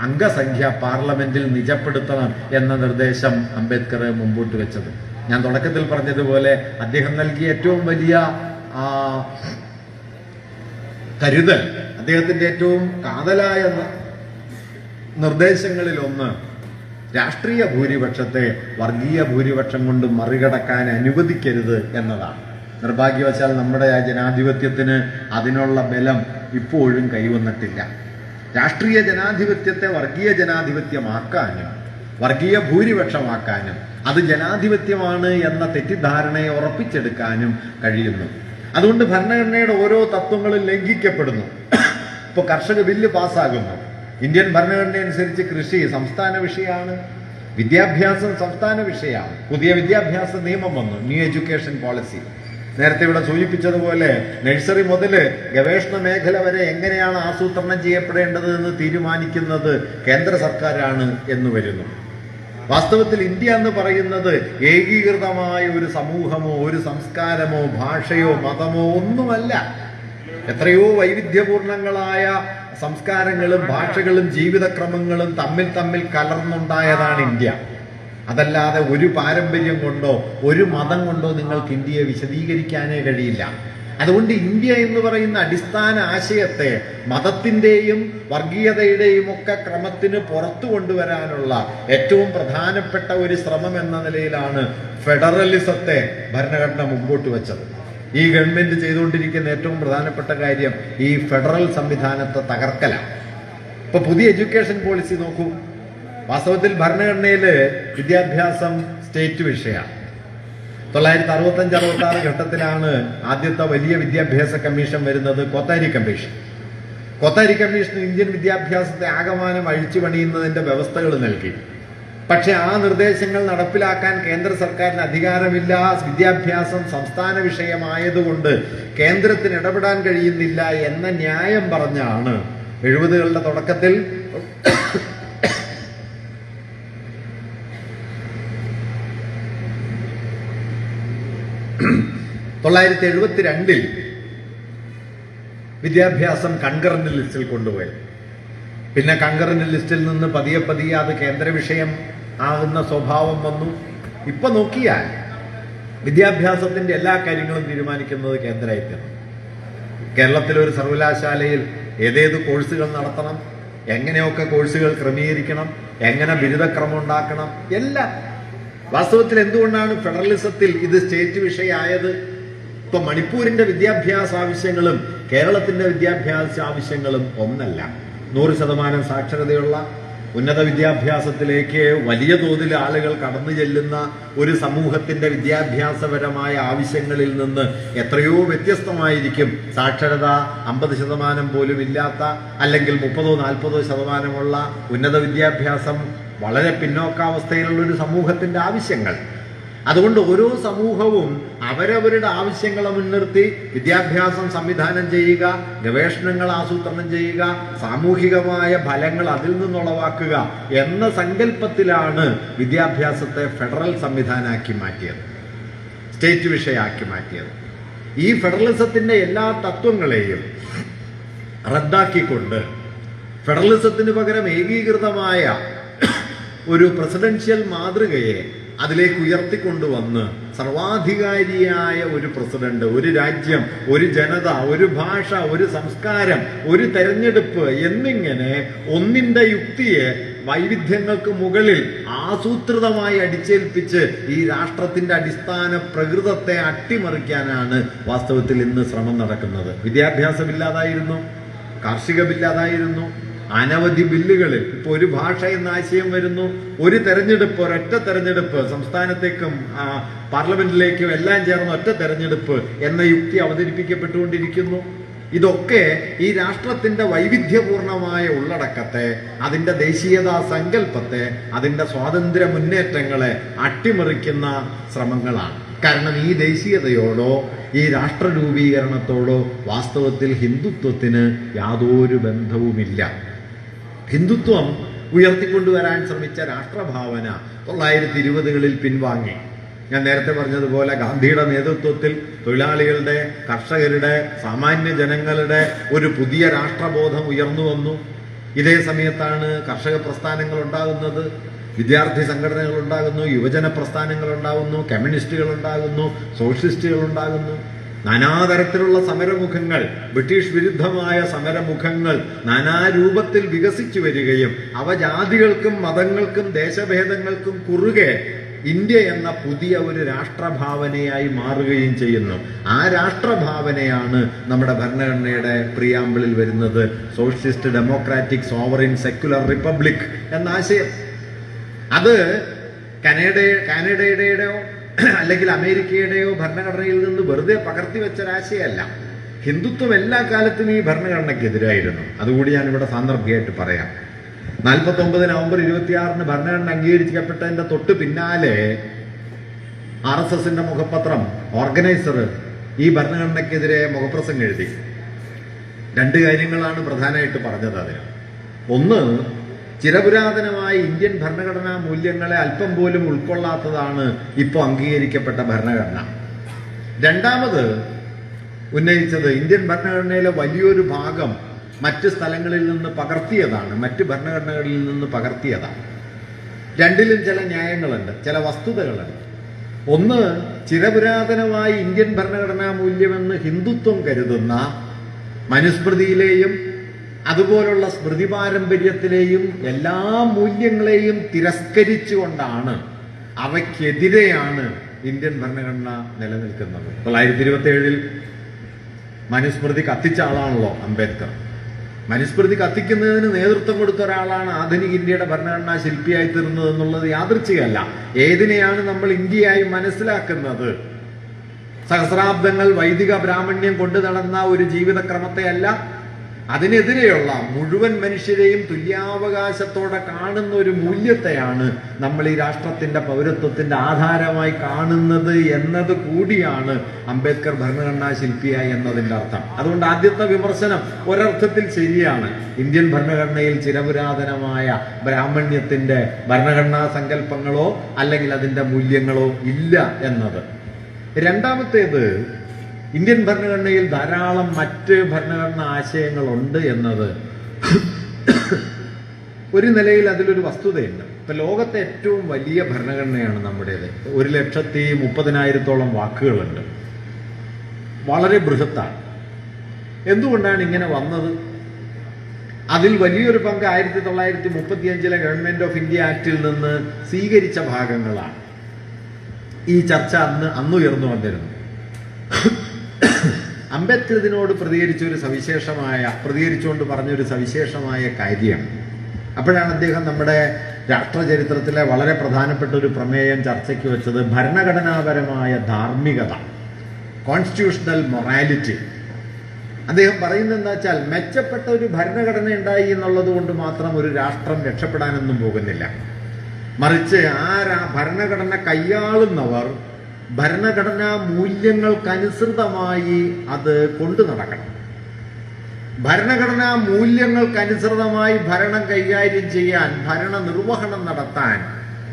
അംഗസംഖ്യ പാർലമെന്റിൽ നിജപ്പെടുത്തണം എന്ന നിർദ്ദേശം അംബേദ്കർ മുമ്പോട്ട് വെച്ചത്. ഞാൻ തുടക്കത്തിൽ പറഞ്ഞതുപോലെ അദ്ദേഹം നൽകിയ ഏറ്റവും വലിയ കരുതൽ, അദ്ദേഹത്തിന്റെ ഏറ്റവും കാതലായ നിർദ്ദേശങ്ങളിലൊന്ന് രാഷ്ട്രീയ ഭൂരിപക്ഷത്തെ വർഗീയ ഭൂരിപക്ഷം കൊണ്ട് മറികടക്കാൻ അനുവദിക്കരുത് എന്നതാണ്. നിർഭാഗ്യവശാൽ നമ്മുടെ ജനാധിപത്യത്തിന് അതിനുള്ള ബലം ഇപ്പോഴും കൈവന്നിട്ടില്ല. രാഷ്ട്രീയ ജനാധിപത്യത്തെ വർഗീയ ജനാധിപത്യമാക്കാനും വർഗീയ ഭൂരിപക്ഷമാക്കാനും അത് ജനാധിപത്യമാണ് എന്ന തെറ്റിദ്ധാരണയെ ഉറപ്പിച്ചെടുക്കാനും കഴിയുന്നു. അതുകൊണ്ട് ഭരണഘടനയുടെ ഓരോ തത്വങ്ങളും ലംഘിക്കപ്പെടുന്നു. ഇപ്പോൾ കർഷക ബില്ല് പാസ്സാകുന്നു. ഇന്ത്യൻ ഭരണഘടന അനുസരിച്ച് കൃഷി സംസ്ഥാന വിഷയമാണ്, വിദ്യാഭ്യാസം സംസ്ഥാന വിഷയമാണ്. പുതിയ വിദ്യാഭ്യാസ നിയമം വന്നു, ന്യൂ എഡ്യൂക്കേഷൻ പോളിസി. നേരത്തെ ഇവിടെ സൂചിപ്പിച്ചതുപോലെ നഴ്സറി മുതൽ ഗവേഷണ മേഖല വരെ എങ്ങനെയാണ് ആസൂത്രണം ചെയ്യപ്പെടേണ്ടത് എന്ന് തീരുമാനിക്കുന്നത് കേന്ദ്ര സർക്കാരാണ് എന്ന് വരുന്നു. വാസ്തവത്തിൽ ഇന്ത്യ എന്ന് പറയുന്നത് ഏകീകൃതമായ ഒരു സമൂഹമോ ഒരു സംസ്കാരമോ ഭാഷയോ മതമോ ഒന്നുമല്ല. എത്രയോ വൈവിധ്യപൂർണങ്ങളായ സംസ്കാരങ്ങളും ഭാഷകളും ജീവിതക്രമങ്ങളും തമ്മിൽ കലർന്നുണ്ടായതാണ് ഇന്ത്യ. അതല്ലാതെ ഒരു പാരമ്പര്യം കൊണ്ടോ ഒരു മതം കൊണ്ടോ നിങ്ങൾക്ക് ഇന്ത്യയെ വിശദീകരിക്കാനേ കഴിയില്ല. അതുകൊണ്ട് ഇന്ത്യ എന്ന് പറയുന്ന അടിസ്ഥാന ആശയത്തെ മതത്തിന്റെയും വർഗീയതയുടെയും ഒക്കെ ക്രമത്തിന് പുറത്തു കൊണ്ടുവരാനുള്ള ഏറ്റവും പ്രധാനപ്പെട്ട ഒരു ശ്രമം എന്ന നിലയിലാണ് ഫെഡറലിസത്തെ ഭരണഘടന മുമ്പോട്ട് വെച്ചത്. ഈ ഗവൺമെന്റ് ചെയ്തുകൊണ്ടിരിക്കുന്ന ഏറ്റവും പ്രധാനപ്പെട്ട കാര്യം ഈ ഫെഡറൽ സംവിധാനത്തെ തകർക്കലാണ്. ഇപ്പൊ പുതിയ എഡ്യൂക്കേഷൻ പോളിസി നോക്കൂ. വാസ്തവത്തിൽ ഭരണഘടനയില് വിദ്യാഭ്യാസം സ്റ്റേറ്റ് വിഷയമാണ്. 1965-66 ഘട്ടത്തിലാണ് ആദ്യത്തെ വലിയ വിദ്യാഭ്യാസ കമ്മീഷൻ വരുന്നത്, Kothari commission. Kothari commission Indian വിദ്യാഭ്യാസത്തെ ആകമാനം അഴിച്ചു പണിയുന്നതിന്റെ വ്യവസ്ഥകൾ നൽകി. പക്ഷെ ആ നിർദ്ദേശങ്ങൾ നടപ്പിലാക്കാൻ കേന്ദ്ര സർക്കാരിന് അധികാരമില്ല. വിദ്യാഭ്യാസം സംസ്ഥാന വിഷയമായതുകൊണ്ട് കേന്ദ്രത്തിന് ഇടപെടാൻ കഴിയുന്നില്ല എന്ന ന്യായം പറഞ്ഞാണ് 70കളുടെ തുടക്കത്തിൽ 1972 വിദ്യാഭ്യാസം കൺകറന്റ് ലിസ്റ്റിൽ കൊണ്ടുപോയി. പിന്നെ കൺകറന്റ് ലിസ്റ്റിൽ നിന്ന് പതിയെ പതിയെ അത് കേന്ദ്ര വിഷയം ആകുന്ന സ്വഭാവം വന്നു. ഇപ്പൊ നോക്കിയാൽ വിദ്യാഭ്യാസത്തിന്റെ എല്ലാ കാര്യങ്ങളും തീരുമാനിക്കുന്നത് കേന്ദ്രമായിട്ടാണ്. കേരളത്തിലെ ഒരു സർവകലാശാലയിൽ ഏതേത് കോഴ്സുകൾ നടത്തണം, എങ്ങനെയൊക്കെ കോഴ്സുകൾ ക്രമീകരിക്കണം, എങ്ങനെ ബിരുദക്രമം ഉണ്ടാക്കണം, എല്ലാം. വാസ്തവത്തിൽ എന്തുകൊണ്ടാണ് ഫെഡറലിസത്തിൽ ഇത് സ്റ്റേറ്റ് വിഷയമായത്? ഇപ്പൊ മണിപ്പൂരിന്റെ വിദ്യാഭ്യാസ ആവശ്യങ്ങളും കേരളത്തിന്റെ വിദ്യാഭ്യാസ ആവശ്യങ്ങളും ഒന്നല്ല. 100% സാക്ഷരതയുള്ള ഉന്നത വിദ്യാഭ്യാസത്തിലേക്ക് വലിയ തോതിൽ ആളുകൾ കടന്നു ചെല്ലുന്ന ഒരു സമൂഹത്തിന്റെ വിദ്യാഭ്യാസപരമായ ആവശ്യങ്ങളിൽ നിന്ന് എത്രയോ വ്യത്യസ്തമായിരിക്കും സാക്ഷരത 50% പോലും ഇല്ലാത്ത, അല്ലെങ്കിൽ 30-40% ഉന്നത വിദ്യാഭ്യാസം വളരെ പിന്നോക്കാവസ്ഥയിലുള്ള ഒരു സമൂഹത്തിന്റെ ആവശ്യങ്ങൾ. അതുകൊണ്ട് ഓരോ സമൂഹവും അവരവരുടെ ആവശ്യങ്ങളെ മുൻനിർത്തി വിദ്യാഭ്യാസം സംവിധാനം ചെയ്യുക, ഗവേഷണങ്ങൾ ആസൂത്രണം ചെയ്യുക, സാമൂഹികമായ ഫലങ്ങൾ അതിൽ നിന്നുളവാക്കുക എന്ന സങ്കല്പത്തിലാണ് വിദ്യാഭ്യാസത്തെ ഫെഡറൽ സംവിധാനമാക്കി മാറ്റിയത്, സ്റ്റേറ്റ് വിഷയമാക്കി മാറ്റിയത്. ഈ ഫെഡറലിസത്തിന്റെ എല്ലാ തത്വങ്ങളെയും റദ്ദാക്കിക്കൊണ്ട് ഫെഡറലിസത്തിന് പകരം ഏകീകൃതമായ ഒരു പ്രസിഡൻഷ്യൽ മാതൃകയെ അതിലേക്ക് ഉയർത്തിക്കൊണ്ടുവന്ന് സർവാധികാരിയായ ഒരു പ്രസിഡന്റ്, ഒരു രാജ്യം, ഒരു ജനത, ഒരു ഭാഷ, ഒരു സംസ്കാരം, ഒരു തെരഞ്ഞെടുപ്പ് എന്നിങ്ങനെ ഒന്നിന്റെ യുക്തിയെ വൈവിധ്യങ്ങൾക്ക് മുകളിൽ ആസൂത്രിതമായി അടിച്ചേൽപ്പിച്ച് ഈ രാഷ്ട്രത്തിന്റെ അടിസ്ഥാന പ്രകൃതത്തെ അട്ടിമറിക്കാനാണ് വാസ്തവത്തിൽ ഇന്ന് ശ്രമം നടക്കുന്നത്. വിദ്യാഭ്യാസമില്ലാതായിരുന്നു, കാർഷിക ബില്ലാതായിരുന്നു, അനവധി ബില്ലുകളിൽ ഇപ്പൊ ഒരു ഭാഷ എന്ന ആശയം വരുന്നു, ഒരു തെരഞ്ഞെടുപ്പ്, ഒരൊറ്റ തെരഞ്ഞെടുപ്പ്, സംസ്ഥാനത്തേക്കും പാർലമെന്റിലേക്കും എല്ലാം ചേർന്ന ഒറ്റ തെരഞ്ഞെടുപ്പ് എന്ന യുക്തി അവതരിപ്പിക്കപ്പെട്ടുകൊണ്ടിരിക്കുന്നു. ഇതൊക്കെ ഈ രാഷ്ട്രത്തിന്റെ വൈവിധ്യപൂർണമായ ഉള്ളടക്കത്തെ, അതിന്റെ ദേശീയതാ സങ്കല്പത്തെ, അതിന്റെ സ്വാതന്ത്ര്യ മുന്നേറ്റങ്ങളെ അട്ടിമറിക്കുന്ന ശ്രമങ്ങളാണ്. കാരണം ഈ ദേശീയതയോടോ ഈ രാഷ്ട്ര രൂപീകരണത്തോടോ വാസ്തവത്തിൽ ഹിന്ദുത്വത്തിന് യാതൊരു ബന്ധവുമില്ല. ഹിന്ദുത്വം ഉയർത്തിക്കൊണ്ടുവരാൻ ശ്രമിച്ച രാഷ്ട്രഭാവന 1920കളിൽ പിൻവാങ്ങി. ഞാൻ നേരത്തെ പറഞ്ഞതുപോലെ ഗാന്ധിയുടെ നേതൃത്വത്തിൽ തൊഴിലാളികളുടെ, കർഷകരുടെ, സാമാന്യ ജനങ്ങളുടെ ഒരു പുതിയ രാഷ്ട്രബോധം ഉയർന്നു വന്നു. ഇതേ സമയത്താണ് കർഷക പ്രസ്ഥാനങ്ങൾ ഉണ്ടാകുന്നത്, വിദ്യാർത്ഥി സംഘടനകൾ ഉണ്ടാകുന്നു, യുവജന പ്രസ്ഥാനങ്ങൾ ഉണ്ടാകുന്നു, കമ്മ്യൂണിസ്റ്റുകൾ ഉണ്ടാകുന്നു, സോഷ്യലിസ്റ്റുകൾ ഉണ്ടാകുന്നു. നാനാതരത്തിലുള്ള സമരമുഖങ്ങൾ, ബ്രിട്ടീഷ് വിരുദ്ധമായ സമരമുഖങ്ങൾ നാനാരൂപത്തിൽ വികസിച്ചു വരികയും അവ ജാതികൾക്കും മതങ്ങൾക്കും ദേശഭേദങ്ങൾക്കും കുറുകെ ഇന്ത്യ എന്ന പുതിയ ഒരു രാഷ്ട്രഭാവനയായി മാറുകയും ചെയ്യുന്നു. ആ രാഷ്ട്രഭാവനയാണ് നമ്മുടെ ഭരണഘടനയുടെ പ്രിയാമ്പിളിൽ വരുന്നത്, socialist democratic sovereign secular republic എന്ന ആശയം. അത് കാനഡയുടെയോ അല്ലെങ്കിൽ അമേരിക്കയുടെയോ ഭരണഘടനയിൽ നിന്ന് വെറുതെ പകർത്തി വെച്ചൊരാശയമല്ല. ഹിന്ദുത്വം എല്ലാ കാലത്തും ഈ ഭരണഘടനയ്ക്കെതിരായിരുന്നു. അതുകൂടി ഞാനിവിടെ സാന്ദർഭികമായിട്ട് പറയാം. 49 നവംബർ 26 ഭരണഘടന അംഗീകരിക്കപ്പെട്ടതിന്റെ തൊട്ട് പിന്നാലെ RSSന്റെ മുഖപത്രം ഓർഗനൈസർ ഈ ഭരണഘടനയ്ക്കെതിരെ മുഖപ്രസംഗം എഴുതി. 2 കാര്യങ്ങളാണ് പ്രധാനമായിട്ട് പറഞ്ഞത് അതിന്. ഒന്ന്, ചിരപുരാതനമായ ഇന്ത്യൻ ഭരണഘടനാ മൂല്യങ്ങളെ അല്പം പോലും ഉൾക്കൊള്ളാത്തതാണ് ഇപ്പോൾ അംഗീകരിക്കപ്പെട്ട ഭരണഘടന. രണ്ടാമത് ഉന്നയിച്ചത് ഇന്ത്യൻ ഭരണഘടനയിലെ വലിയൊരു ഭാഗം മറ്റ് സ്ഥലങ്ങളിൽ നിന്ന് പകർത്തിയതാണ്, മറ്റ് ഭരണഘടനകളിൽ നിന്ന് പകർത്തിയതാണ്. രണ്ടിലും ചില ന്യായങ്ങളുണ്ട്, ചില വസ്തുതകളുണ്ട്. ഒന്ന്, ചിരപുരാതനമായ ഇന്ത്യൻ ഭരണഘടനാ മൂല്യമെന്ന് ഹിന്ദുത്വം കരുതുന്ന മനുസ്മൃതിയിലെയും അതുപോലുള്ള സ്മൃതി പാരമ്പര്യത്തിലെയും എല്ലാ മൂല്യങ്ങളെയും തിരസ്കരിച്ചുകൊണ്ടാണ്, അവയ്ക്കെതിരെയാണ് ഇന്ത്യൻ ഭരണഘടന നിലനിൽക്കുന്നത്. 1927 മനുസ്മൃതി കത്തിച്ച ആളാണല്ലോ അംബേദ്കർ. മനുസ്മൃതി കത്തിക്കുന്നതിന് നേതൃത്വം കൊടുത്ത ഒരാളാണ് ആധുനിക ഇന്ത്യയുടെ ഭരണഘടനാ ശില്പിയായി തീർന്നത് എന്നുള്ളത് യാദൃച്ഛികമല്ല. ഏതിനെയാണ് നമ്മൾ ഇന്ത്യയായി മനസ്സിലാക്കുന്നത്? സഹസ്രാബ്ദങ്ങൾ വൈദിക ബ്രാഹ്മണ്യം കൊണ്ടു നടന്ന ഒരു ജീവിതക്രമത്തെയല്ല, അതിനെതിരെയുള്ള മുഴുവൻ മനുഷ്യരെയും തുല്യാവകാശത്തോടെ കാണുന്ന ഒരു മൂല്യത്തെയാണ് നമ്മൾ ഈ രാഷ്ട്രത്തിന്റെ പൗരത്വത്തിന്റെ ആധാരമായി കാണുന്നത് എന്നത് കൂടിയാണ് അംബേദ്കർ ഭരണഘടനാ ശില്പിയായി എന്നതിന്റെ അർത്ഥം. അതുകൊണ്ട് ആദ്യത്തെ വിമർശനം ഒരർത്ഥത്തിൽ ശരിയാണ്. ഇന്ത്യൻ ഭരണഘടനയിൽ ചിരപുരാതനമായ ബ്രാഹ്മണ്യത്തിന്റെ ഭരണഘടനാ സങ്കല്പങ്ങളോ അല്ലെങ്കിൽ അതിന്റെ മൂല്യങ്ങളോ ഇല്ല എന്നത്. രണ്ടാമത്തേത്, ഇന്ത്യൻ ഭരണഘടനയിൽ ധാരാളം മറ്റ് ഭരണഘടനാ ആശയങ്ങളുണ്ട് എന്നത് ഒരു നിലയിൽ അതിലൊരു വസ്തുതയുണ്ട്. ഇപ്പൊ ലോകത്തെ ഏറ്റവും വലിയ ഭരണഘടനയാണ് നമ്മുടേത്. 1,30,30,000 വാക്കുകളുണ്ട്, വളരെ ബൃഹത്താണ്. എന്തുകൊണ്ടാണ് ഇങ്ങനെ വന്നത്? അതിൽ വലിയൊരു പങ്ക് 1935 ഗവൺമെന്റ് ഓഫ് ഇന്ത്യ ആക്ടിൽ നിന്ന് സ്വീകരിച്ച ഭാഗങ്ങളാണ്. ഈ ചർച്ച അന്നുയർന്നു വന്നിരുന്നു. അംബേദ്കർ ഇതിനോട് പ്രതികരിച്ചുകൊണ്ട് പറഞ്ഞൊരു സവിശേഷമായ കാര്യം, അപ്പോഴാണ് അദ്ദേഹം നമ്മുടെ രാഷ്ട്രചരിത്രത്തിലെ വളരെ പ്രധാനപ്പെട്ട ഒരു പ്രമേയം ചർച്ചയ്ക്ക് വെച്ചത് ഭരണഘടനാപരമായ ധാർമ്മികത, കോൺസ്റ്റിറ്റ്യൂഷണൽ മൊറാലിറ്റി. അദ്ദേഹം പറയുന്നത് എന്താ വെച്ചാൽ, മെച്ചപ്പെട്ട ഒരു ഭരണഘടന ഉണ്ടായി എന്നുള്ളത് കൊണ്ട് മാത്രം ഒരു രാഷ്ട്രം രക്ഷപ്പെടാനൊന്നും പോകുന്നില്ല. മറിച്ച് ഭരണഘടന കൈയാളുന്നവർ ഭരണഘടനാ മൂല്യങ്ങൾക്കനുസൃതമായി അത് കൊണ്ടു നടക്കണം. ഭരണഘടനാ മൂല്യങ്ങൾക്കനുസൃതമായി ഭരണം കൈകാര്യം ചെയ്യാൻ, ഭരണ നിർവഹണം നടത്താൻ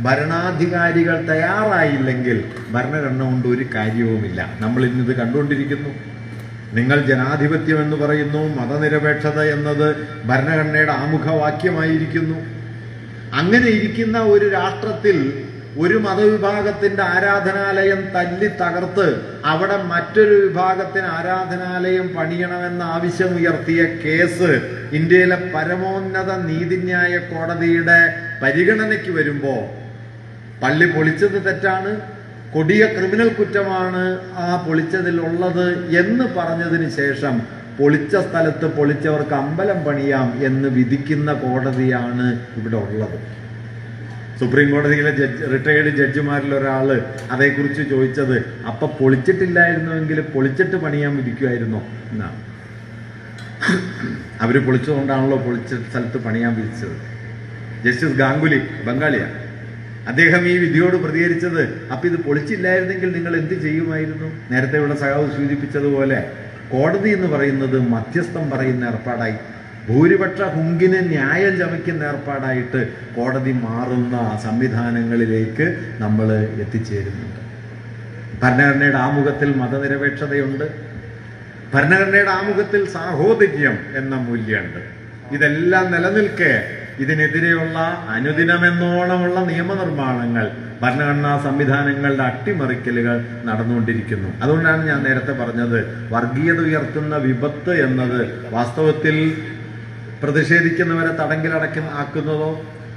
ഭരണാധികാരികൾ തയ്യാറായില്ലെങ്കിൽ ഭരണഘടന കൊണ്ട് ഒരു കാര്യവുമില്ല. നമ്മൾ ഇന്നിത് കണ്ടുകൊണ്ടിരിക്കുന്നു. നിങ്ങൾ ജനാധിപത്യം എന്ന് പറയുന്നു, മതനിരപേക്ഷത എന്നത് ഭരണഘടനയുടെ ആമുഖവാക്യമായിരിക്കുന്നു. അങ്ങനെ ഇരിക്കുന്ന ഒരു രാഷ്ട്രത്തിൽ ഒരു മതവിഭാഗത്തിന്റെ ആരാധനാലയം തല്ലി തകർത്ത് അവിടെ മറ്റൊരു വിഭാഗത്തിന് ആരാധനാലയം പണിയണമെന്ന ആവശ്യമുയർത്തിയ കേസ് ഇന്ത്യയിലെ പരമോന്നത നീതിന്യായ കോടതിയുടെ പരിഗണനയ്ക്ക് വരുമ്പോ പള്ളി പൊളിച്ചത് തെറ്റാണ്, കൊടിയ ക്രിമിനൽ കുറ്റമാണ് ആ പൊളിച്ചതിലുള്ളത് എന്ന് പറഞ്ഞതിന് ശേഷം പൊളിച്ച സ്ഥലത്ത് പൊളിച്ചവർക്ക് അമ്പലം പണിയാം എന്ന് വിധിക്കുന്ന കോടതിയാണ് ഇവിടെ ഉള്ളത്. സുപ്രീം കോടതിയിലെ റിട്ടയേർഡ് ജഡ്ജിമാരിൽ ഒരാള് അതേക്കുറിച്ച് ചോദിച്ചത്, അപ്പൊ പൊളിച്ചിട്ടില്ലായിരുന്നുവെങ്കിൽ പൊളിച്ചിട്ട് പണിയാൻ വിധിക്കുമായിരുന്നോ എന്നാണ്. അവര് പൊളിച്ചതുകൊണ്ടാണല്ലോ പൊളിച്ച സ്ഥലത്ത് പണിയാൻ വിധിച്ചത്. ജസ്റ്റിസ് ഗാംഗുലി, ബംഗാളിയാണ്. അദ്ദേഹം ഈ വിധിയോട് പ്രതികരിച്ചത്, അപ്പൊ ഇത് പൊളിച്ചില്ലായിരുന്നെങ്കിൽ നിങ്ങൾ എന്ത് ചെയ്യുമായിരുന്നു? നേരത്തെ ഇവിടെ സഖാവ് സൂചിപ്പിച്ചതുപോലെ കോടതി എന്ന് പറയുന്നത് മധ്യസ്ഥം പറയുന്ന ഏർപ്പാടായി, ഭൂരിപക്ഷ ഹുങ്കിന് ന്യായം ചമയ്ക്കുന്ന ഏർപ്പാടായിട്ട് കോടതി മാറുന്ന സംവിധാനങ്ങളിലേക്ക് നമ്മൾ എത്തിച്ചേരുന്നുണ്ട്. ഭരണഘടനയുടെ ആമുഖത്തിൽ മതനിരപേക്ഷതയുണ്ട്, ഭരണഘടനയുടെ ആമുഖത്തിൽ സാഹോദര്യം എന്ന മൂല്യമുണ്ട്. ഇതെല്ലാം നിലനിൽക്കെ ഇതിനെതിരെയുള്ള അനുദിനമെന്നോണമുള്ള നിയമനിർമ്മാണങ്ങൾ, ഭരണഘടനാ സംവിധാനങ്ങളുടെ അട്ടിമറിക്കലുകൾ നടന്നുകൊണ്ടിരിക്കുന്നു. അതുകൊണ്ടാണ് ഞാൻ നേരത്തെ പറഞ്ഞത്, വർഗീയത ഉയർത്തുന്ന വിപത്ത് എന്നത് വാസ്തവത്തിൽ പ്രതിഷേധിക്കുന്നവരെ തടങ്കിലടക്കുന്നതോ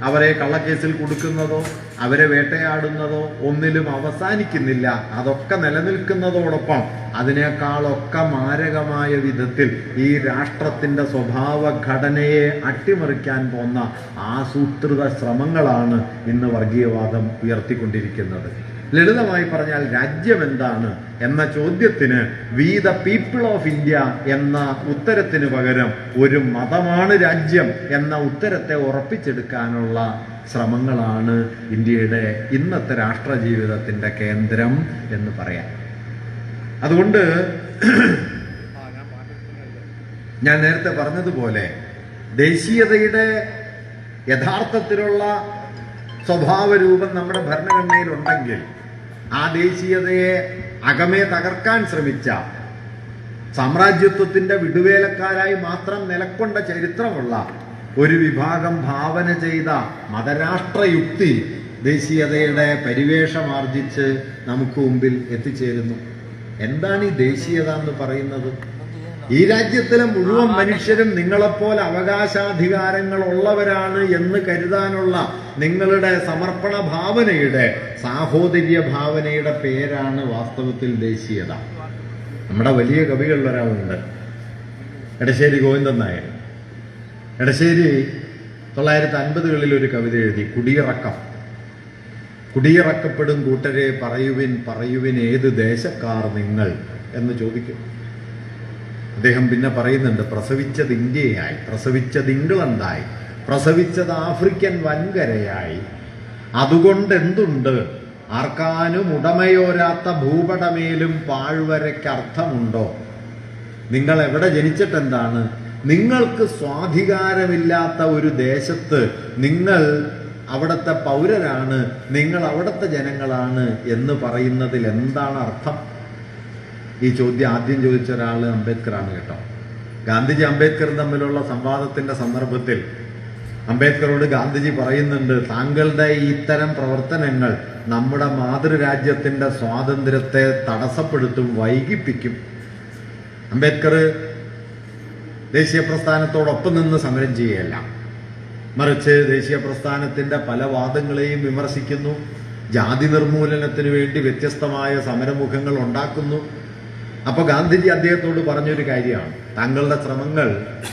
അവരെ കള്ളക്കേസിൽ കൊടുക്കുന്നതോ അവരെ വേട്ടയാടുന്നതോ ഒന്നിലും അവസാനിക്കുന്നില്ല. അതൊക്കെ നിലനിൽക്കുന്നതോടൊപ്പം അതിനേക്കാളൊക്കെ മാരകമായ വിധത്തിൽ ഈ രാഷ്ട്രത്തിന്റെ സ്വഭാവഘടനയെ അട്ടിമറിക്കാൻ പോന്ന ആസൂത്രിത ശ്രമങ്ങളാണ് ഇന്ന് വർഗീയവാദം ഉയർത്തിക്കൊണ്ടിരിക്കുന്നത്. ലളിതമായി പറഞ്ഞാൽ രാജ്യം എന്താണ് എന്ന ചോദ്യത്തിന് V the people of India എന്ന ഉത്തരത്തിന് പകരം ഒരു മതമാണ് രാജ്യം എന്ന ഉത്തരത്തെ ഉറപ്പിച്ചെടുക്കാനുള്ള ശ്രമങ്ങളാണ് ഇന്ത്യയുടെ ഇന്നത്തെ രാഷ്ട്ര ജീവിതത്തിന്റെ കേന്ദ്രം എന്ന് പറയാം. അതുകൊണ്ട് ഞാൻ നേരത്തെ പറഞ്ഞതുപോലെ ദേശീയതയുടെ യഥാർത്ഥത്തിലുള്ള സ്വഭാവരൂപം നമ്മുടെ ഭരണഘടനയിലുണ്ടെങ്കിൽ ആ ദേശീയതയെ അകമേ തകർക്കാൻ ശ്രമിച്ച, സാമ്രാജ്യത്വത്തിന്റെ വിടുവേലക്കാരായി മാത്രം നിലക്കൊണ്ട ചരിത്രമുള്ള ഒരു വിഭാഗം ഭാവന ചെയ്ത മതരാഷ്ട്രയുക്തി ദേശീയതയുടെ പരിവേഷമാർജിച്ച് നമുക്ക് മുമ്പിൽ എത്തിച്ചേരുന്നു. എന്താണ് ഈ ദേശീയത എന്ന് പറയുന്നത്? ഈ രാജ്യത്തിലെ മുഴുവൻ മനുഷ്യരും നിങ്ങളെപ്പോലെ അവകാശാധികാരങ്ങൾ ഉള്ളവരാണ് എന്ന് കരുതാനുള്ള നിങ്ങളുടെ സമർപ്പണ ഭാവനയുടെ, സാഹോദര്യ ഭാവനയുടെ പേരാണ് വാസ്തവത്തിൽ ദേശീയത. നമ്മുടെ വലിയ കവികളിൽ ഒരാളുണ്ട്, എടശ്ശേരി ഗോവിന്ദൻ നായർ. എടശ്ശേരി 1950കളിൽ ഒരു കവിത എഴുതി, കുടിയിറക്കം. കുടിയിറക്കപ്പെടും കൂട്ടരെ പറയുവിൻ പറയുവിൻ ഏത് ദേശക്കാർ നിങ്ങൾ എന്ന് ചോദിക്കും. അദ്ദേഹം പിന്നെ പറയുന്നുണ്ട്, പ്രസവിച്ചത് ഇന്ത്യയായി, പ്രസവിച്ചത് ഇംഗ്ലണ്ടായി, പ്രസവിച്ചത് ആഫ്രിക്കൻ വൻകരയായി, അതുകൊണ്ടെന്തുണ്ട് ആർക്കാനും ഉടമയോരാത്ത ഭൂപടമേലും പാഴ്വരയ്ക്ക് അർത്ഥമുണ്ടോ? നിങ്ങൾ എവിടെ ജനിച്ചിട്ടെന്താണ്? നിങ്ങൾക്ക് സ്വാധികാരമില്ലാത്ത ഒരു ദേശത്ത് നിങ്ങൾ അവിടുത്തെ പൗരരാണ്, നിങ്ങൾ അവിടുത്തെ ജനങ്ങളാണ് എന്ന് പറയുന്നതിൽ എന്താണ് അർത്ഥം? ഈ ചോദ്യം ആദ്യം ചോദിച്ച ഒരാൾ അംബേദ്കറാണ് കേട്ടോ. ഗാന്ധിജി അംബേദ്കറും തമ്മിലുള്ള സംവാദത്തിന്റെ സന്ദർഭത്തിൽ അംബേദ്കറോട് ഗാന്ധിജി പറയുന്നുണ്ട്, താങ്കളുടെ ഇത്തരം പ്രവർത്തനങ്ങൾ നമ്മുടെ മാതൃരാജ്യത്തിന്റെ സ്വാതന്ത്ര്യത്തെ തടസ്സപ്പെടുത്തും, വൈകിപ്പിക്കും. അംബേദ്കർ ദേശീയ പ്രസ്ഥാനത്തോടൊപ്പം നിന്ന് സമരം ചെയ്യുകയല്ല, മറിച്ച് ദേശീയ പ്രസ്ഥാനത്തിന്റെ പല വാദങ്ങളെയും വിമർശിക്കുന്നു, ജാതി നിർമൂലനത്തിന് വേണ്ടി വ്യത്യസ്തമായ സമരമുഖങ്ങൾ ഉണ്ടാക്കുന്നു. അപ്പൊ ഗാന്ധിജി അദ്ദേഹത്തോട് പറഞ്ഞൊരു കാര്യമാണ്, താങ്കളുടെ ശ്രമങ്ങൾ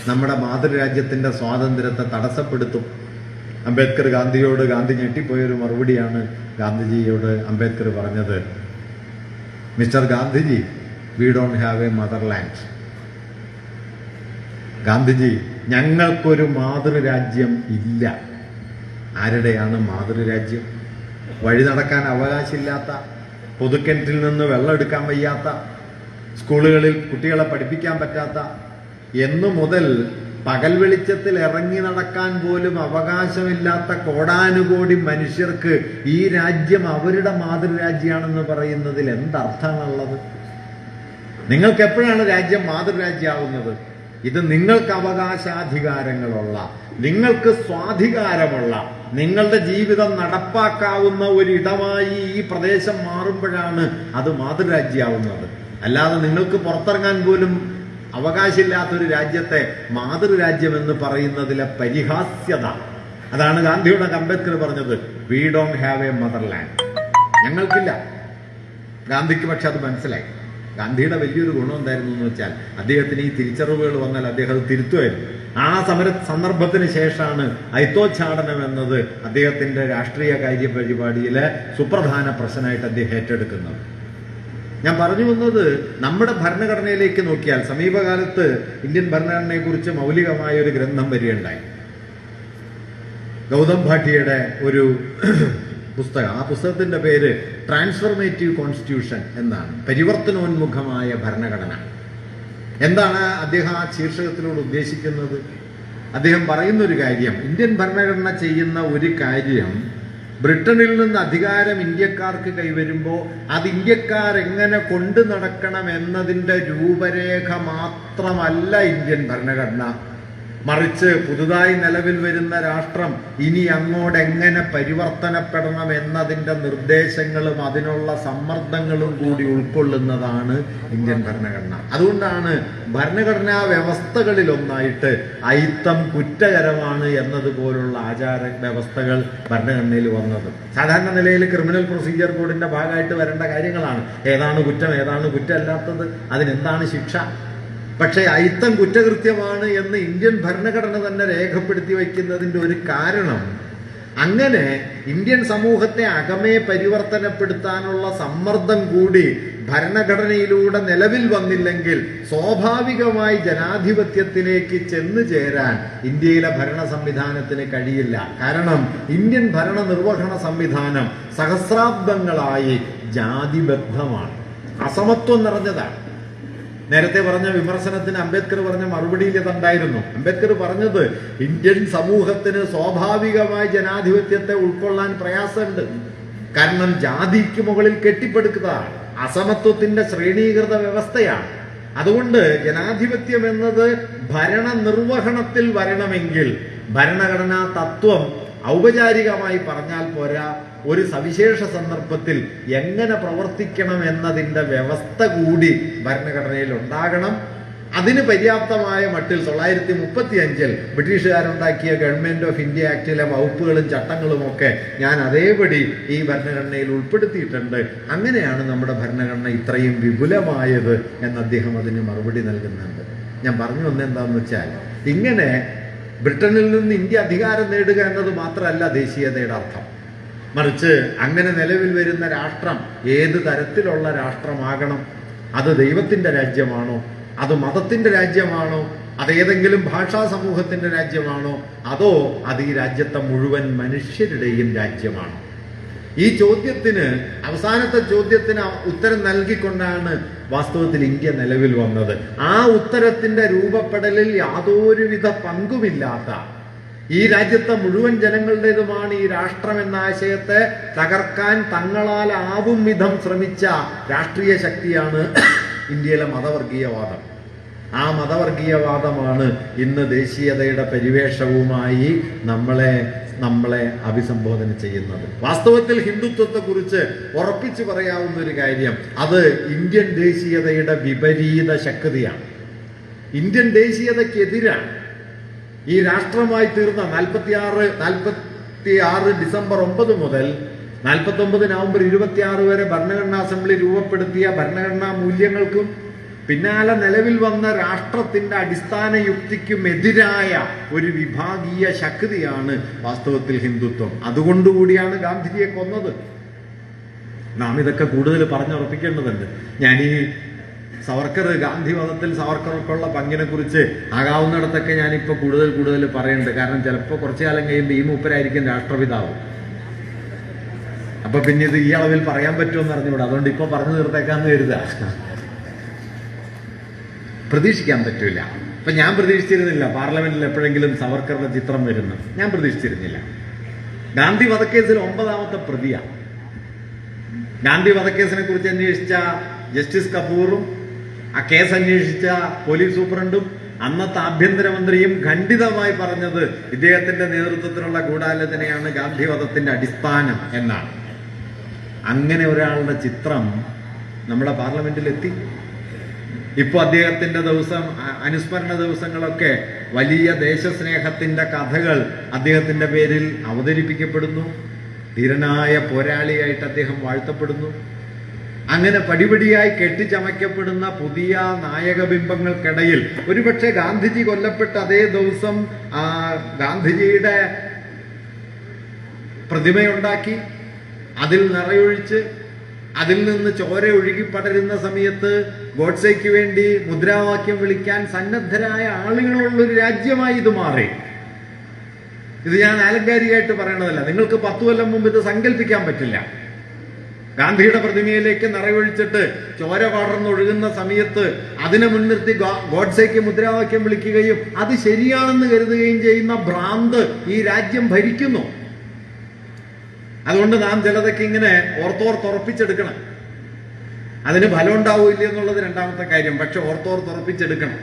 നമ്മുടെ മാതൃരാജ്യത്തിന്റെ സ്വാതന്ത്ര്യത്തെ തടസ്സപ്പെടുത്തും. അംബേദ്കർ ഗാന്ധിയോട്, ഗാന്ധി ഞെട്ടിപ്പോയൊരു മറുപടിയാണ് ഗാന്ധിജിയോട് അംബേദ്കർ പറഞ്ഞത്, mister Gandhiji, V don't have a motherland. Gandhiji, ഞങ്ങൾക്കൊരു മാതൃരാജ്യം ഇല്ല. ആരുടെയാണ് മാതൃരാജ്യം? വഴി നടക്കാൻ അവകാശമില്ലാത്ത, പൊതുക്കിണറ്റിൽ നിന്ന് വെള്ളം എടുക്കാൻ വയ്യാത്ത, സ്കൂളുകളിൽ കുട്ടികളെ പഠിപ്പിക്കാൻ പറ്റാത്ത, എന്നു മുതൽ പകൽ വെളിച്ചത്തിൽ ഇറങ്ങി നടക്കാൻ പോലും അവകാശമില്ലാത്ത കോടാനുകോടി മനുഷ്യർക്ക് ഈ രാജ്യം അവരുടെ മാതൃരാജ്യമാണെന്ന് പറയുന്നതിൽ എന്തർത്ഥമാണുള്ളത്? നിങ്ങൾക്ക് എപ്പോഴാണ് രാജ്യം മാതൃരാജ്യമാവുന്നത്? ഇത് നിങ്ങൾക്ക് അവകാശാധികാരങ്ങളുള്ള, നിങ്ങൾക്ക് സ്വാധികാരമുള്ള, നിങ്ങളുടെ ജീവിതം നടപ്പാക്കാവുന്ന ഒരിടമായി ഈ പ്രദേശം മാറുമ്പോഴാണ് അത് മാതൃരാജ്യമാവുന്നത്. അല്ലാതെ നിങ്ങൾക്ക് പുറത്തിറങ്ങാൻ പോലും അവകാശമില്ലാത്തൊരു രാജ്യത്തെ മാതൃരാജ്യം എന്ന് പറയുന്നതിലെ പരിഹാസ്യത, അതാണ് ഗാന്ധിയുടെ അംബേദ്കർ പറഞ്ഞത്, we don't have a motherland. ഞങ്ങൾക്കില്ല. ഗാന്ധിക്ക് പക്ഷെ അത് മനസ്സിലായി. ഗാന്ധിയുടെ വലിയൊരു ഗുണം എന്തായിരുന്നു എന്ന് വെച്ചാൽ, അദ്ദേഹത്തിന് ഈ തിരിച്ചറിവുകൾ വന്നാൽ അദ്ദേഹം അത് തിരുത്തുമായിരുന്നു. ആ സന്ദർഭത്തിന് ശേഷമാണ് ഐത്തോച്ചാടനം എന്നത് അദ്ദേഹത്തിന്റെ രാഷ്ട്രീയ കാര്യ പരിപാടിയിലെ സുപ്രധാന പ്രശ്നമായിട്ട് അദ്ദേഹം ഏറ്റെടുക്കുന്നത്. ഞാൻ പറഞ്ഞു വന്നത്, നമ്മുടെ ഭരണഘടനയിലേക്ക് നോക്കിയാൽ സമീപകാലത്ത് ഇന്ത്യൻ ഭരണഘടനയെക്കുറിച്ച് മൗലികമായ ഒരു ഗ്രന്ഥം വരികയുണ്ടായി. ഗൗതം ഭാട്ടിയുടെ ഒരു പുസ്തകം. ആ പുസ്തകത്തിന്റെ പേര് ട്രാൻസ്ഫോർമേറ്റീവ് കോൺസ്റ്റിറ്റ്യൂഷൻ എന്നാണ്, പരിവർത്തനോന്മുഖമായ ഭരണഘടന. എന്താണ് അദ്ദേഹം ആ ശീർഷകത്തിലൂടെ ഉദ്ദേശിക്കുന്നത്? അദ്ദേഹം പറയുന്നൊരു കാര്യം, ഇന്ത്യൻ ഭരണഘടന ചെയ്യുന്ന ഒരു കാര്യം, ബ്രിട്ടനിൽ നിന്ന് അധികാരം ഇന്ത്യക്കാർക്ക് കൈവരുമ്പോൾ അത് ഇന്ത്യക്കാർ എങ്ങനെ കൊണ്ടു നടക്കണം എന്നതിൻ്റെ രൂപരേഖ മാത്രമല്ല ഇന്ത്യൻ ഭരണഘടന, മറിച്ച് പുതുതായി നിലവിൽ വരുന്ന രാഷ്ട്രം ഇനി അങ്ങോട്ട് എങ്ങനെ പരിവർത്തനപ്പെടണം എന്നതിൻ്റെ നിർദ്ദേശങ്ങളും അതിനുള്ള സമ്മർദ്ദങ്ങളും കൂടി ഉൾക്കൊള്ളുന്നതാണ് ഇന്ത്യൻ ഭരണഘടന. അതുകൊണ്ടാണ് ഭരണഘടനാ വ്യവസ്ഥകളിലൊന്നായിട്ട് അയിത്തം കുറ്റകരമാണ് എന്നതുപോലുള്ള ആചാര വ്യവസ്ഥകൾ ഭരണഘടനയിൽ വന്നത്. സാധാരണ നിലയിൽ ക്രിമിനൽ പ്രൊസീജിയർ കോഡിന്റെ ഭാഗമായിട്ട് വരേണ്ട കാര്യങ്ങളാണ്. ഏതാണ് കുറ്റം, ഏതാണ് കുറ്റമല്ലാത്തത്, അതിനെന്താണ് ശിക്ഷ. പക്ഷേ അയിത്തം കുറ്റകൃത്യമാണ് എന്ന് ഇന്ത്യൻ ഭരണഘടന തന്നെ രേഖപ്പെടുത്തി വയ്ക്കുന്നതിൻ്റെ ഒരു കാരണം, അങ്ങനെ ഇന്ത്യൻ സമൂഹത്തെ അകമേ പരിവർത്തനപ്പെടുത്താനുള്ള സമ്മർദ്ദം കൂടി ഭരണഘടനയിലൂടെ നിലവിൽ വന്നില്ലെങ്കിൽ സ്വാഭാവികമായി ജനാധിപത്യത്തിലേക്ക് ചെന്നു ചേരാൻ ഇന്ത്യയിലെ ഭരണ സംവിധാനത്തിന് കഴിയില്ല. കാരണം ഇന്ത്യൻ ഭരണ നിർവഹണ സംവിധാനം സഹസ്രാബ്ദങ്ങളായി ജാതിബദ്ധമാണ്, അസമത്വം നിറഞ്ഞതാണ്. നേരത്തെ പറഞ്ഞ വിമർശനത്തിന് അംബേദ്കർ പറഞ്ഞ മറുപടിയിൽ ഇതുണ്ടായിരുന്നു. അംബേദ്കർ പറഞ്ഞത്, ഇന്ത്യൻ സമൂഹത്തിന് സ്വാഭാവികമായി ജനാധിപത്യത്തെ ഉൾക്കൊള്ളാൻ പ്രയാസമുണ്ട്. കാരണം ജാതിക്ക് മുകളിൽ കെട്ടിപ്പടുക്കുന്നതാണ്, അസമത്വത്തിന്റെ ശ്രേണീകൃത വ്യവസ്ഥയാണ്. അതുകൊണ്ട് ജനാധിപത്യം എന്നത് ഭരണ നിർവഹണത്തിൽ വരണമെങ്കിൽ ഭരണഘടനാ തത്വം ഔപചാരികമായി പറഞ്ഞാൽ പോരാ, ഒരു സവിശേഷ സന്ദർഭത്തിൽ എങ്ങനെ പ്രവർത്തിക്കണം എന്നതിൻ്റെ വ്യവസ്ഥ കൂടി ഭരണഘടനയിൽ ഉണ്ടാകണം. അതിന് പര്യാപ്തമായ മട്ടിൽ 1935 ബ്രിട്ടീഷുകാരുണ്ടാക്കിയ ഗവൺമെന്റ് ഓഫ് ഇന്ത്യ ആക്ടിലെ വകുപ്പുകളും ചട്ടങ്ങളും ഒക്കെ ഞാൻ അതേപടി ഈ ഭരണഘടനയിൽ ഉൾപ്പെടുത്തിയിട്ടുണ്ട്. അങ്ങനെയാണ് നമ്മുടെ ഭരണഘടന ഇത്രയും വിപുലമായത് എന്ന് അദ്ദേഹം അതിന് മറുപടി നൽകുന്നുണ്ട്. ഞാൻ പറഞ്ഞു വന്നെന്താണെന്ന് വെച്ചാൽ, ഇങ്ങനെ ബ്രിട്ടനിൽ നിന്ന് ഇന്ത്യ അധികാരം നേടുക എന്നത് മാത്രമല്ല ദേശീയതയുടെ അർത്ഥം. മറിച്ച് അങ്ങനെ നിലവിൽ വരുന്ന രാഷ്ട്രം ഏത് തരത്തിലുള്ള രാഷ്ട്രമാകണം? അത് ദൈവത്തിന്റെ രാജ്യമാണോ? അത് മതത്തിന്റെ രാജ്യമാണോ? അതേതെങ്കിലും ഭാഷാ സമൂഹത്തിന്റെ രാജ്യമാണോ? അതോ അത് ഈ രാജ്യത്തെ മുഴുവൻ മനുഷ്യരുടെയും രാജ്യമാണോ? ഈ ചോദ്യത്തിന്, അവസാനത്തെ ചോദ്യത്തിന് ഉത്തരം നൽകിക്കൊണ്ടാണ് വാസ്തവത്തിൽ ഇന്ത്യ നിലവിൽ വന്നത്. ആ ഉത്തരത്തിന്റെ രൂപപ്പെടലിൽ യാതൊരുവിധ പങ്കുമില്ലാത്ത, ഈ രാജ്യത്തെ മുഴുവൻ ജനങ്ങളുടേതുമാണ് ഈ രാഷ്ട്രം എന്ന ആശയത്തെ തകർക്കാൻ തങ്ങളാൽ ആവും വിധം ശ്രമിച്ച രാഷ്ട്രീയ ശക്തിയാണ് ഇന്ത്യയിലെ മതവർഗീയവാദം. ആ മതവർഗീയവാദമാണ് ഇന്ന് ദേശീയതയുടെ പരിവേഷവുമായി നമ്മളെ അഭിസംബോധന ചെയ്യുന്നത്. വാസ്തവത്തിൽ ഹിന്ദുത്വത്തെക്കുറിച്ച് ഉറപ്പിച്ചു പറയാവുന്ന ഒരു കാര്യം, അത് ഇന്ത്യൻ ദേശീയതയുടെ വിപരീത ശക്തിയാണ്. ഇന്ത്യൻ ദേശീയതയ്ക്കെതിരാണ്. ഈ രാഷ്ട്രമായി തീർന്ന 46 ഡിസംബർ 9 മുതൽ 49 നവംബർ 26 വരെ ഭരണഘടനാ അസംബ്ലി രൂപപ്പെടുത്തിയ ഭരണഘടനാ മൂല്യങ്ങൾക്കും പിന്നാലെ നിലവിൽ വന്ന രാഷ്ട്രത്തിന്റെ അടിസ്ഥാന യുക്തിക്കും എതിരായ ഒരു വിഭാഗീയ ശക്തിയാണ് വാസ്തവത്തിൽ ഹിന്ദുത്വം. അതുകൊണ്ടുകൂടിയാണ് ഗാന്ധിജിയെ കൊന്നത്. നാം ഇതൊക്കെ കൂടുതൽ പറഞ്ഞുറപ്പിക്കേണ്ടതുണ്ട്. ഞാനീ ഗാന്ധി വധത്തിൽ സവർക്കർക്കുള്ള പങ്കിനെ കുറിച്ച് ആകാവുന്നിടത്തൊക്കെ ഞാനിപ്പോൾ കൂടുതൽ പറയുന്നുണ്ട്. കാരണം ചിലപ്പോൾ കുറച്ചു കാലം കഴിയുമ്പോൾ ഈ മൂപ്പരായിരിക്കും രാഷ്ട്രപിതാവ്. അപ്പൊ പിന്നെ ഇത് ഈ അളവിൽ പറയാൻ പറ്റുമെന്ന് അറിഞ്ഞുകൂടാ. അതുകൊണ്ട് ഇപ്പൊ പറഞ്ഞു തീർത്തേക്കാന്ന് കരുതാ. പ്രതീക്ഷിക്കാൻ പറ്റൂല. ഇപ്പൊ ഞാൻ പ്രതീക്ഷിച്ചിരുന്നില്ല പാർലമെന്റിൽ എപ്പോഴെങ്കിലും സവർക്കറുടെ ചിത്രം വരുന്നു. ഞാൻ പ്രതീക്ഷിച്ചിരുന്നില്ല. ഗാന്ധി വധക്കേസിൽ 9ാമത്തെ പ്രതിയാണ്. ഗാന്ധി വധക്കേസിനെ കുറിച്ച് അന്വേഷിച്ച ജസ്റ്റിസ് കപൂറും ആ കേസ് അന്വേഷിച്ച പോലീസ് സൂപ്രണ്ടും അന്നത്തെ ആഭ്യന്തരമന്ത്രിയും ഖണ്ഡിതമായി പറഞ്ഞത് ഇദ്ദേഹത്തിന്റെ നേതൃത്വത്തിലുള്ള ഗൂഢാലോചനയാണ് ഗാന്ധി വധത്തിന്റെ അടിസ്ഥാനം എന്നാണ്. അങ്ങനെ ഒരാളുടെ ചിത്രം നമ്മുടെ പാർലമെന്റിലെത്തി. ഇപ്പൊ അദ്ദേഹത്തിന്റെ അനുസ്മരണ ദിവസങ്ങളൊക്കെ വലിയ ദേശസ്നേഹത്തിന്റെ കഥകൾ അദ്ദേഹത്തിന്റെ പേരിൽ അവതരിപ്പിക്കപ്പെടുന്നു. ധീരനായ പോരാളിയായിട്ട് അദ്ദേഹം വാഴ്ത്തപ്പെടുന്നു. അങ്ങനെ പടിപടിയായി കെട്ടിച്ചമയ്ക്കപ്പെടുന്ന പുതിയ നായകബിംബങ്ങൾക്കിടയിൽ ഒരുപക്ഷെ ഗാന്ധിജി കൊല്ലപ്പെട്ട അതേ ദിവസം ഗാന്ധിജിയുടെ പ്രതിമയുണ്ടാക്കി അതിൽ നിറയൊഴിച്ച് അതിൽ നിന്ന് ചോര ഒഴുകി പടരുന്ന സമയത്ത് ഗോഡ്സേക്ക് വേണ്ടി മുദ്രാവാക്യം വിളിക്കാൻ സന്നദ്ധരായ ആളുകളുള്ളൊരു രാജ്യമായി ഇത് മാറി. ഇത് ഞാൻ ആലങ്കാരികമായിട്ട് പറയണതല്ല. നിങ്ങൾക്ക് 10 കൊല്ലം മുമ്പ് ഇത് സങ്കല്പിക്കാൻ പറ്റില്ല. ഗാന്ധിയുടെ പ്രതിമയിലേക്ക് നിറയൊഴിച്ചിട്ട് ചോര പടർന്നൊഴുകുന്ന സമയത്ത് അതിനെ മുൻനിർത്തി ഗോഡ്സേക്ക് മുദ്രാവാക്യം വിളിക്കുകയും അത് ശരിയാണെന്ന് കരുതുകയും ചെയ്യുന്ന ഭ്രാന്ത് ഈ രാജ്യം ഭരിക്കുന്നു. അതുകൊണ്ട് നാം ചിലതൊക്കെ ഇങ്ങനെ ഓർത്തോർത്തുറപ്പിച്ചെടുക്കണം. അതിന് ഫലം ഉണ്ടാവില്ല എന്നുള്ളത് രണ്ടാമത്തെ കാര്യം. പക്ഷെ ഓർത്തോർത്തുറപ്പിച്ചെടുക്കണം.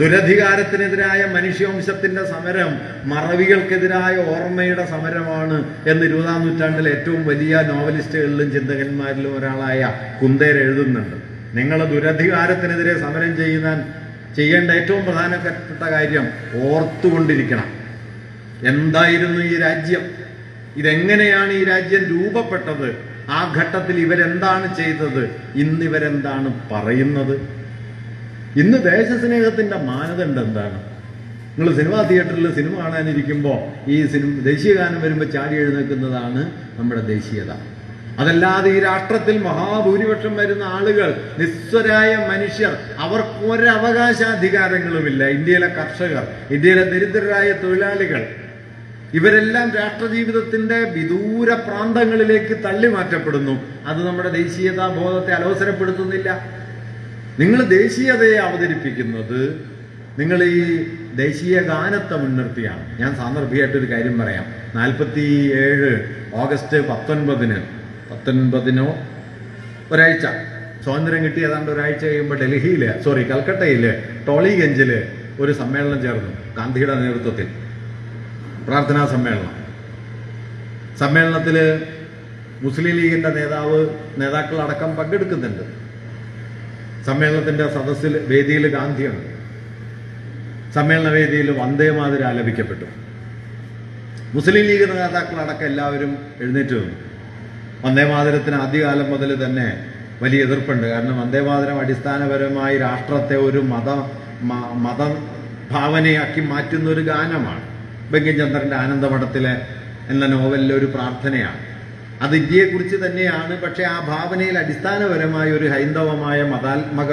ദുരധികാരത്തിനെതിരായ മനുഷ്യവംശത്തിന്റെ സമരം മറവികൾക്കെതിരായ ഓർമ്മയുടെ സമരമാണ് എന്ന് 20ാം നൂറ്റാണ്ടിലെ ഏറ്റവും വലിയ നോവലിസ്റ്റുകളിലും ചിന്തകന്മാരിലും ഒരാളായ കുന്തേർ എഴുതുന്നുണ്ട്. നിങ്ങൾ ദുരധികാരത്തിനെതിരെ സമരം ചെയ്യേണ്ട ഏറ്റവും പ്രധാനപ്പെട്ട കാര്യം ഓർത്തുകൊണ്ടിരിക്കണം. എന്തായിരുന്നു ഈ രാജ്യം? ഇതെങ്ങനെയാണ് ഈ രാജ്യം രൂപപ്പെട്ടത്? ആ ഘട്ടത്തിൽ ഇവരെന്താണ് ചെയ്തത്? ഇന്നിവരെന്താണ് പറയുന്നത്? ഇന്ന് ദേശസ്നേഹത്തിന്റെ മാനദണ്ഡം എന്താണ്? നിങ്ങൾ സിനിമാ തിയേറ്ററിൽ സിനിമ കാണാനിരിക്കുമ്പോൾ ഈ ദേശീയ ഗാനം വരുമ്പോൾ ചാടി എഴുന്നേൽക്കുന്നതാണ് നമ്മുടെ ദേശീയത. അതല്ലാതെ ഈ രാഷ്ട്രത്തിൽ മഹാഭൂരിപക്ഷം വരുന്ന ആളുകൾ, നിസ്വരായ മനുഷ്യർ, അവർക്ക് ഒരവകാശാധികാരങ്ങളുമില്ല. ഇന്ത്യയിലെ കർഷകർ, ഇന്ത്യയിലെ ദരിദ്രരായ തൊഴിലാളികൾ, ഇവരെല്ലാം രാഷ്ട്രജീവിതത്തിന്റെ വിദൂര പ്രാന്തങ്ങളിലേക്ക് തള്ളി മാറ്റപ്പെടുന്നു. അത് നമ്മുടെ ദേശീയതാ ബോധത്തെ അലോസരപ്പെടുത്തുന്നില്ല. നിങ്ങൾ ദേശീയതയെ അവതരിപ്പിക്കുന്നത് നിങ്ങൾ ഈ ദേശീയ ഗാനത്തെ മുൻനിർത്തിയാണ്. ഞാൻ സാന്ദർഭികമായിട്ടൊരു കാര്യം പറയാം. 47 ഓഗസ്റ്റ് 19 ഒരാഴ്ച സ്വാതന്ത്ര്യം കിട്ടി. ഏതാണ്ട് ഒരാഴ്ച കഴിയുമ്പോൾ കൽക്കട്ടയില് ടോളിഗഞ്ചില് ഒരു സമ്മേളനം ചേർന്നു, ഗാന്ധിയുടെ നേതൃത്വത്തിൽ പ്രാർത്ഥനാ സമ്മേളനത്തിൽ മുസ്ലിം ലീഗിന്റെ നേതാക്കളടക്കം പങ്കെടുക്കുന്നുണ്ട്. സമ്മേളനത്തിന്റെ വേദിയിൽ ഗാന്ധിയാണ്. സമ്മേളന വേദിയിൽ വന്ദേമാതരം ആലപിക്കപ്പെട്ടു. മുസ്ലിം ലീഗ് നേതാക്കളടക്കം എല്ലാവരും എഴുന്നേറ്റ് വന്നു. വന്ദേമാതരത്തിന് ആദ്യകാലം മുതൽ തന്നെ വലിയ എതിർപ്പുണ്ട്. കാരണം വന്ദേമാതരം അടിസ്ഥാനപരമായി രാഷ്ട്രത്തെ ഒരു മതഭാവനയാക്കി മാറ്റുന്ന ഒരു ഗാനമാണ്. ബങ്കിംചന്ദ്രന്റെ ആനന്ദമഠത്തിലെ എന്ന നോവലിലെ ഒരു പ്രാർത്ഥനയാണ്. അത് ഇന്ത്യയെക്കുറിച്ച് തന്നെയാണ്. പക്ഷെ ആ ഭാവനയിൽ അടിസ്ഥാനപരമായ ഒരു ഹൈന്ദവമായ മതാത്മക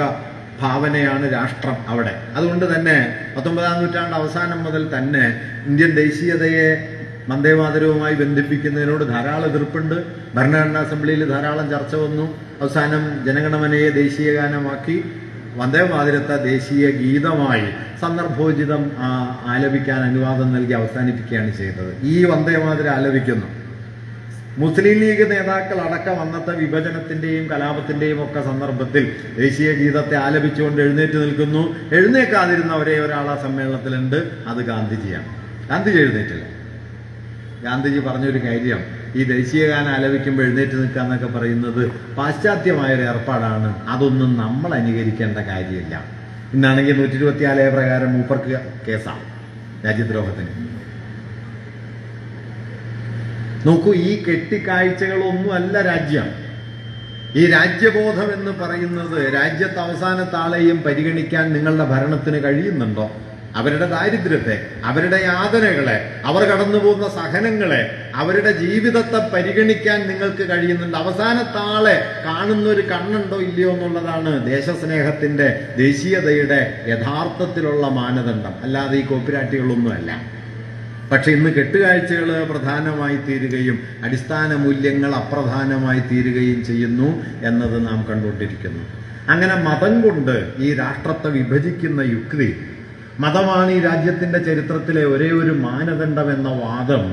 ഭാവനയാണ് രാഷ്ട്രം അവിടെ. അതുകൊണ്ട് തന്നെ 19-ാം നൂറ്റാണ്ട് അവസാനം മുതൽ തന്നെ ഇന്ത്യൻ ദേശീയതയെ വന്ദേമാതരവുമായി ബന്ധിപ്പിക്കുന്നതിനോട് ധാരാളം എതിർപ്പുണ്ട്. ഭരണഘടനാ അസംബ്ലിയിൽ ധാരാളം ചർച്ച വന്നു. അവസാനം ജനഗണമനയെ ദേശീയ ഗാനമാക്കി വന്ദേമാതരത്തെ ദേശീയ ഗീതമായി സന്ദർഭോചിതം ആലപിക്കാൻ അനുവാദം നൽകി അവസാനിപ്പിക്കുകയാണ് ചെയ്തത്. ഈ വന്ദേമാതരം ആലപിക്കുന്നു. മുസ്ലിം ലീഗ് നേതാക്കൾ അടക്കം അന്നത്തെ വിഭജനത്തിന്റെയും കലാപത്തിന്റെയും ഒക്കെ സന്ദർഭത്തിൽ ദേശീയ ഗീതത്തെ ആലപിച്ചുകൊണ്ട് എഴുന്നേറ്റ് നിൽക്കുന്നു. എഴുന്നേക്കാതിരുന്ന ഒരേ ഒരാളാ സമ്മേളനത്തിലുണ്ട്, അത് ഗാന്ധിജിയാണ്. ഗാന്ധിജി എഴുന്നേറ്റില്ല. ഗാന്ധിജി പറഞ്ഞൊരു കാര്യം, ഈ ദേശീയ ഗാനം ആലപിക്കുമ്പോൾ എഴുന്നേറ്റ് നിൽക്കുക എന്നൊക്കെ പറയുന്നത് പാശ്ചാത്യമായൊരു ഏർപ്പാടാണ്, അതൊന്നും നമ്മൾ അനുകരിക്കേണ്ട കാര്യമില്ല. ഇന്നാണെങ്കിൽ 124 പ്രകാരം മൂപ്പർക്ക് കേസാണ് രാജ്യദ്രോഹത്തിന്. നോക്കൂ, ഈ കെട്ടിക്കാഴ്ചകളൊന്നുമല്ല രാജ്യം. ഈ രാജ്യബോധം എന്ന് പറയുന്നത് രാജ്യത്ത് അവസാനത്താളെയും പരിഗണിക്കാൻ നിങ്ങളുടെ ഭരണത്തിന് കഴിയുന്നുണ്ടോ? അവരുടെ ദാരിദ്ര്യത്തെ, അവരുടെ യാതനകളെ, അവർ കടന്നുപോകുന്ന സഹനങ്ങളെ, അവരുടെ ജീവിതത്തെ പരിഗണിക്കാൻ നിങ്ങൾക്ക് കഴിയുന്നുണ്ട്? അവസാനത്താളെ കാണുന്നൊരു കണ്ണുണ്ടോ ഇല്ലയോ എന്നുള്ളതാണ് ദേശസ്നേഹത്തിന്റെ, ദേശീയതയുടെ യഥാർത്ഥത്തിലുള്ള മാനദണ്ഡം. അല്ലാതെ ഈ കോപ്പിരാട്ടികളൊന്നുമല്ല. പക്ഷെ ഇന്ന് കെട്ടുകാഴ്ചകൾ പ്രധാനമായി തീരുകയും അടിസ്ഥാന മൂല്യങ്ങൾ അപ്രധാനമായി തീരുകയും ചെയ്യുന്നു എന്നത് നാം കണ്ടുകൊണ്ടിരിക്കുന്നു. അങ്ങനെ മതം കൊണ്ട് ഈ രാഷ്ട്രത്തെ വിഭജിക്കുന്ന യുക്തി, മതമാണ് ഈ രാജ്യത്തിന്റെ ചരിത്രത്തിലെ ഒരേ ഒരു മാനദണ്ഡം എന്ന വാദം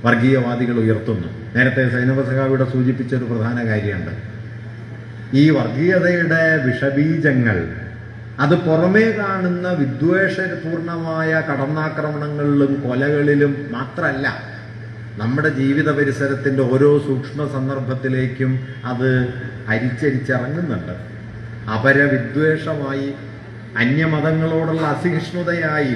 വർഗീയവാദികൾ ഉയർത്തുന്നു. നേരത്തെ സൈനബ സഖാവിടെ സൂചിപ്പിച്ച ഒരു പ്രധാന കാര്യമുണ്ട്. ഈ വർഗീയതയുടെ വിഷബീജങ്ങൾ അത് പുറമേ കാണുന്ന വിദ്വേഷപൂർണമായ കടന്നാക്രമണങ്ങളിലും കൊലകളിലും മാത്രമല്ല, നമ്മുടെ ജീവിത പരിസരത്തിന്റെ ഓരോ സൂക്ഷ്മ സന്ദർഭത്തിലേക്കും അത് അരിച്ചരിച്ചിറങ്ങുന്നുണ്ട്. അപരവിദ്വേഷമായി, അന്യമതങ്ങളോടുള്ള അസഹിഷ്ണുതയായി,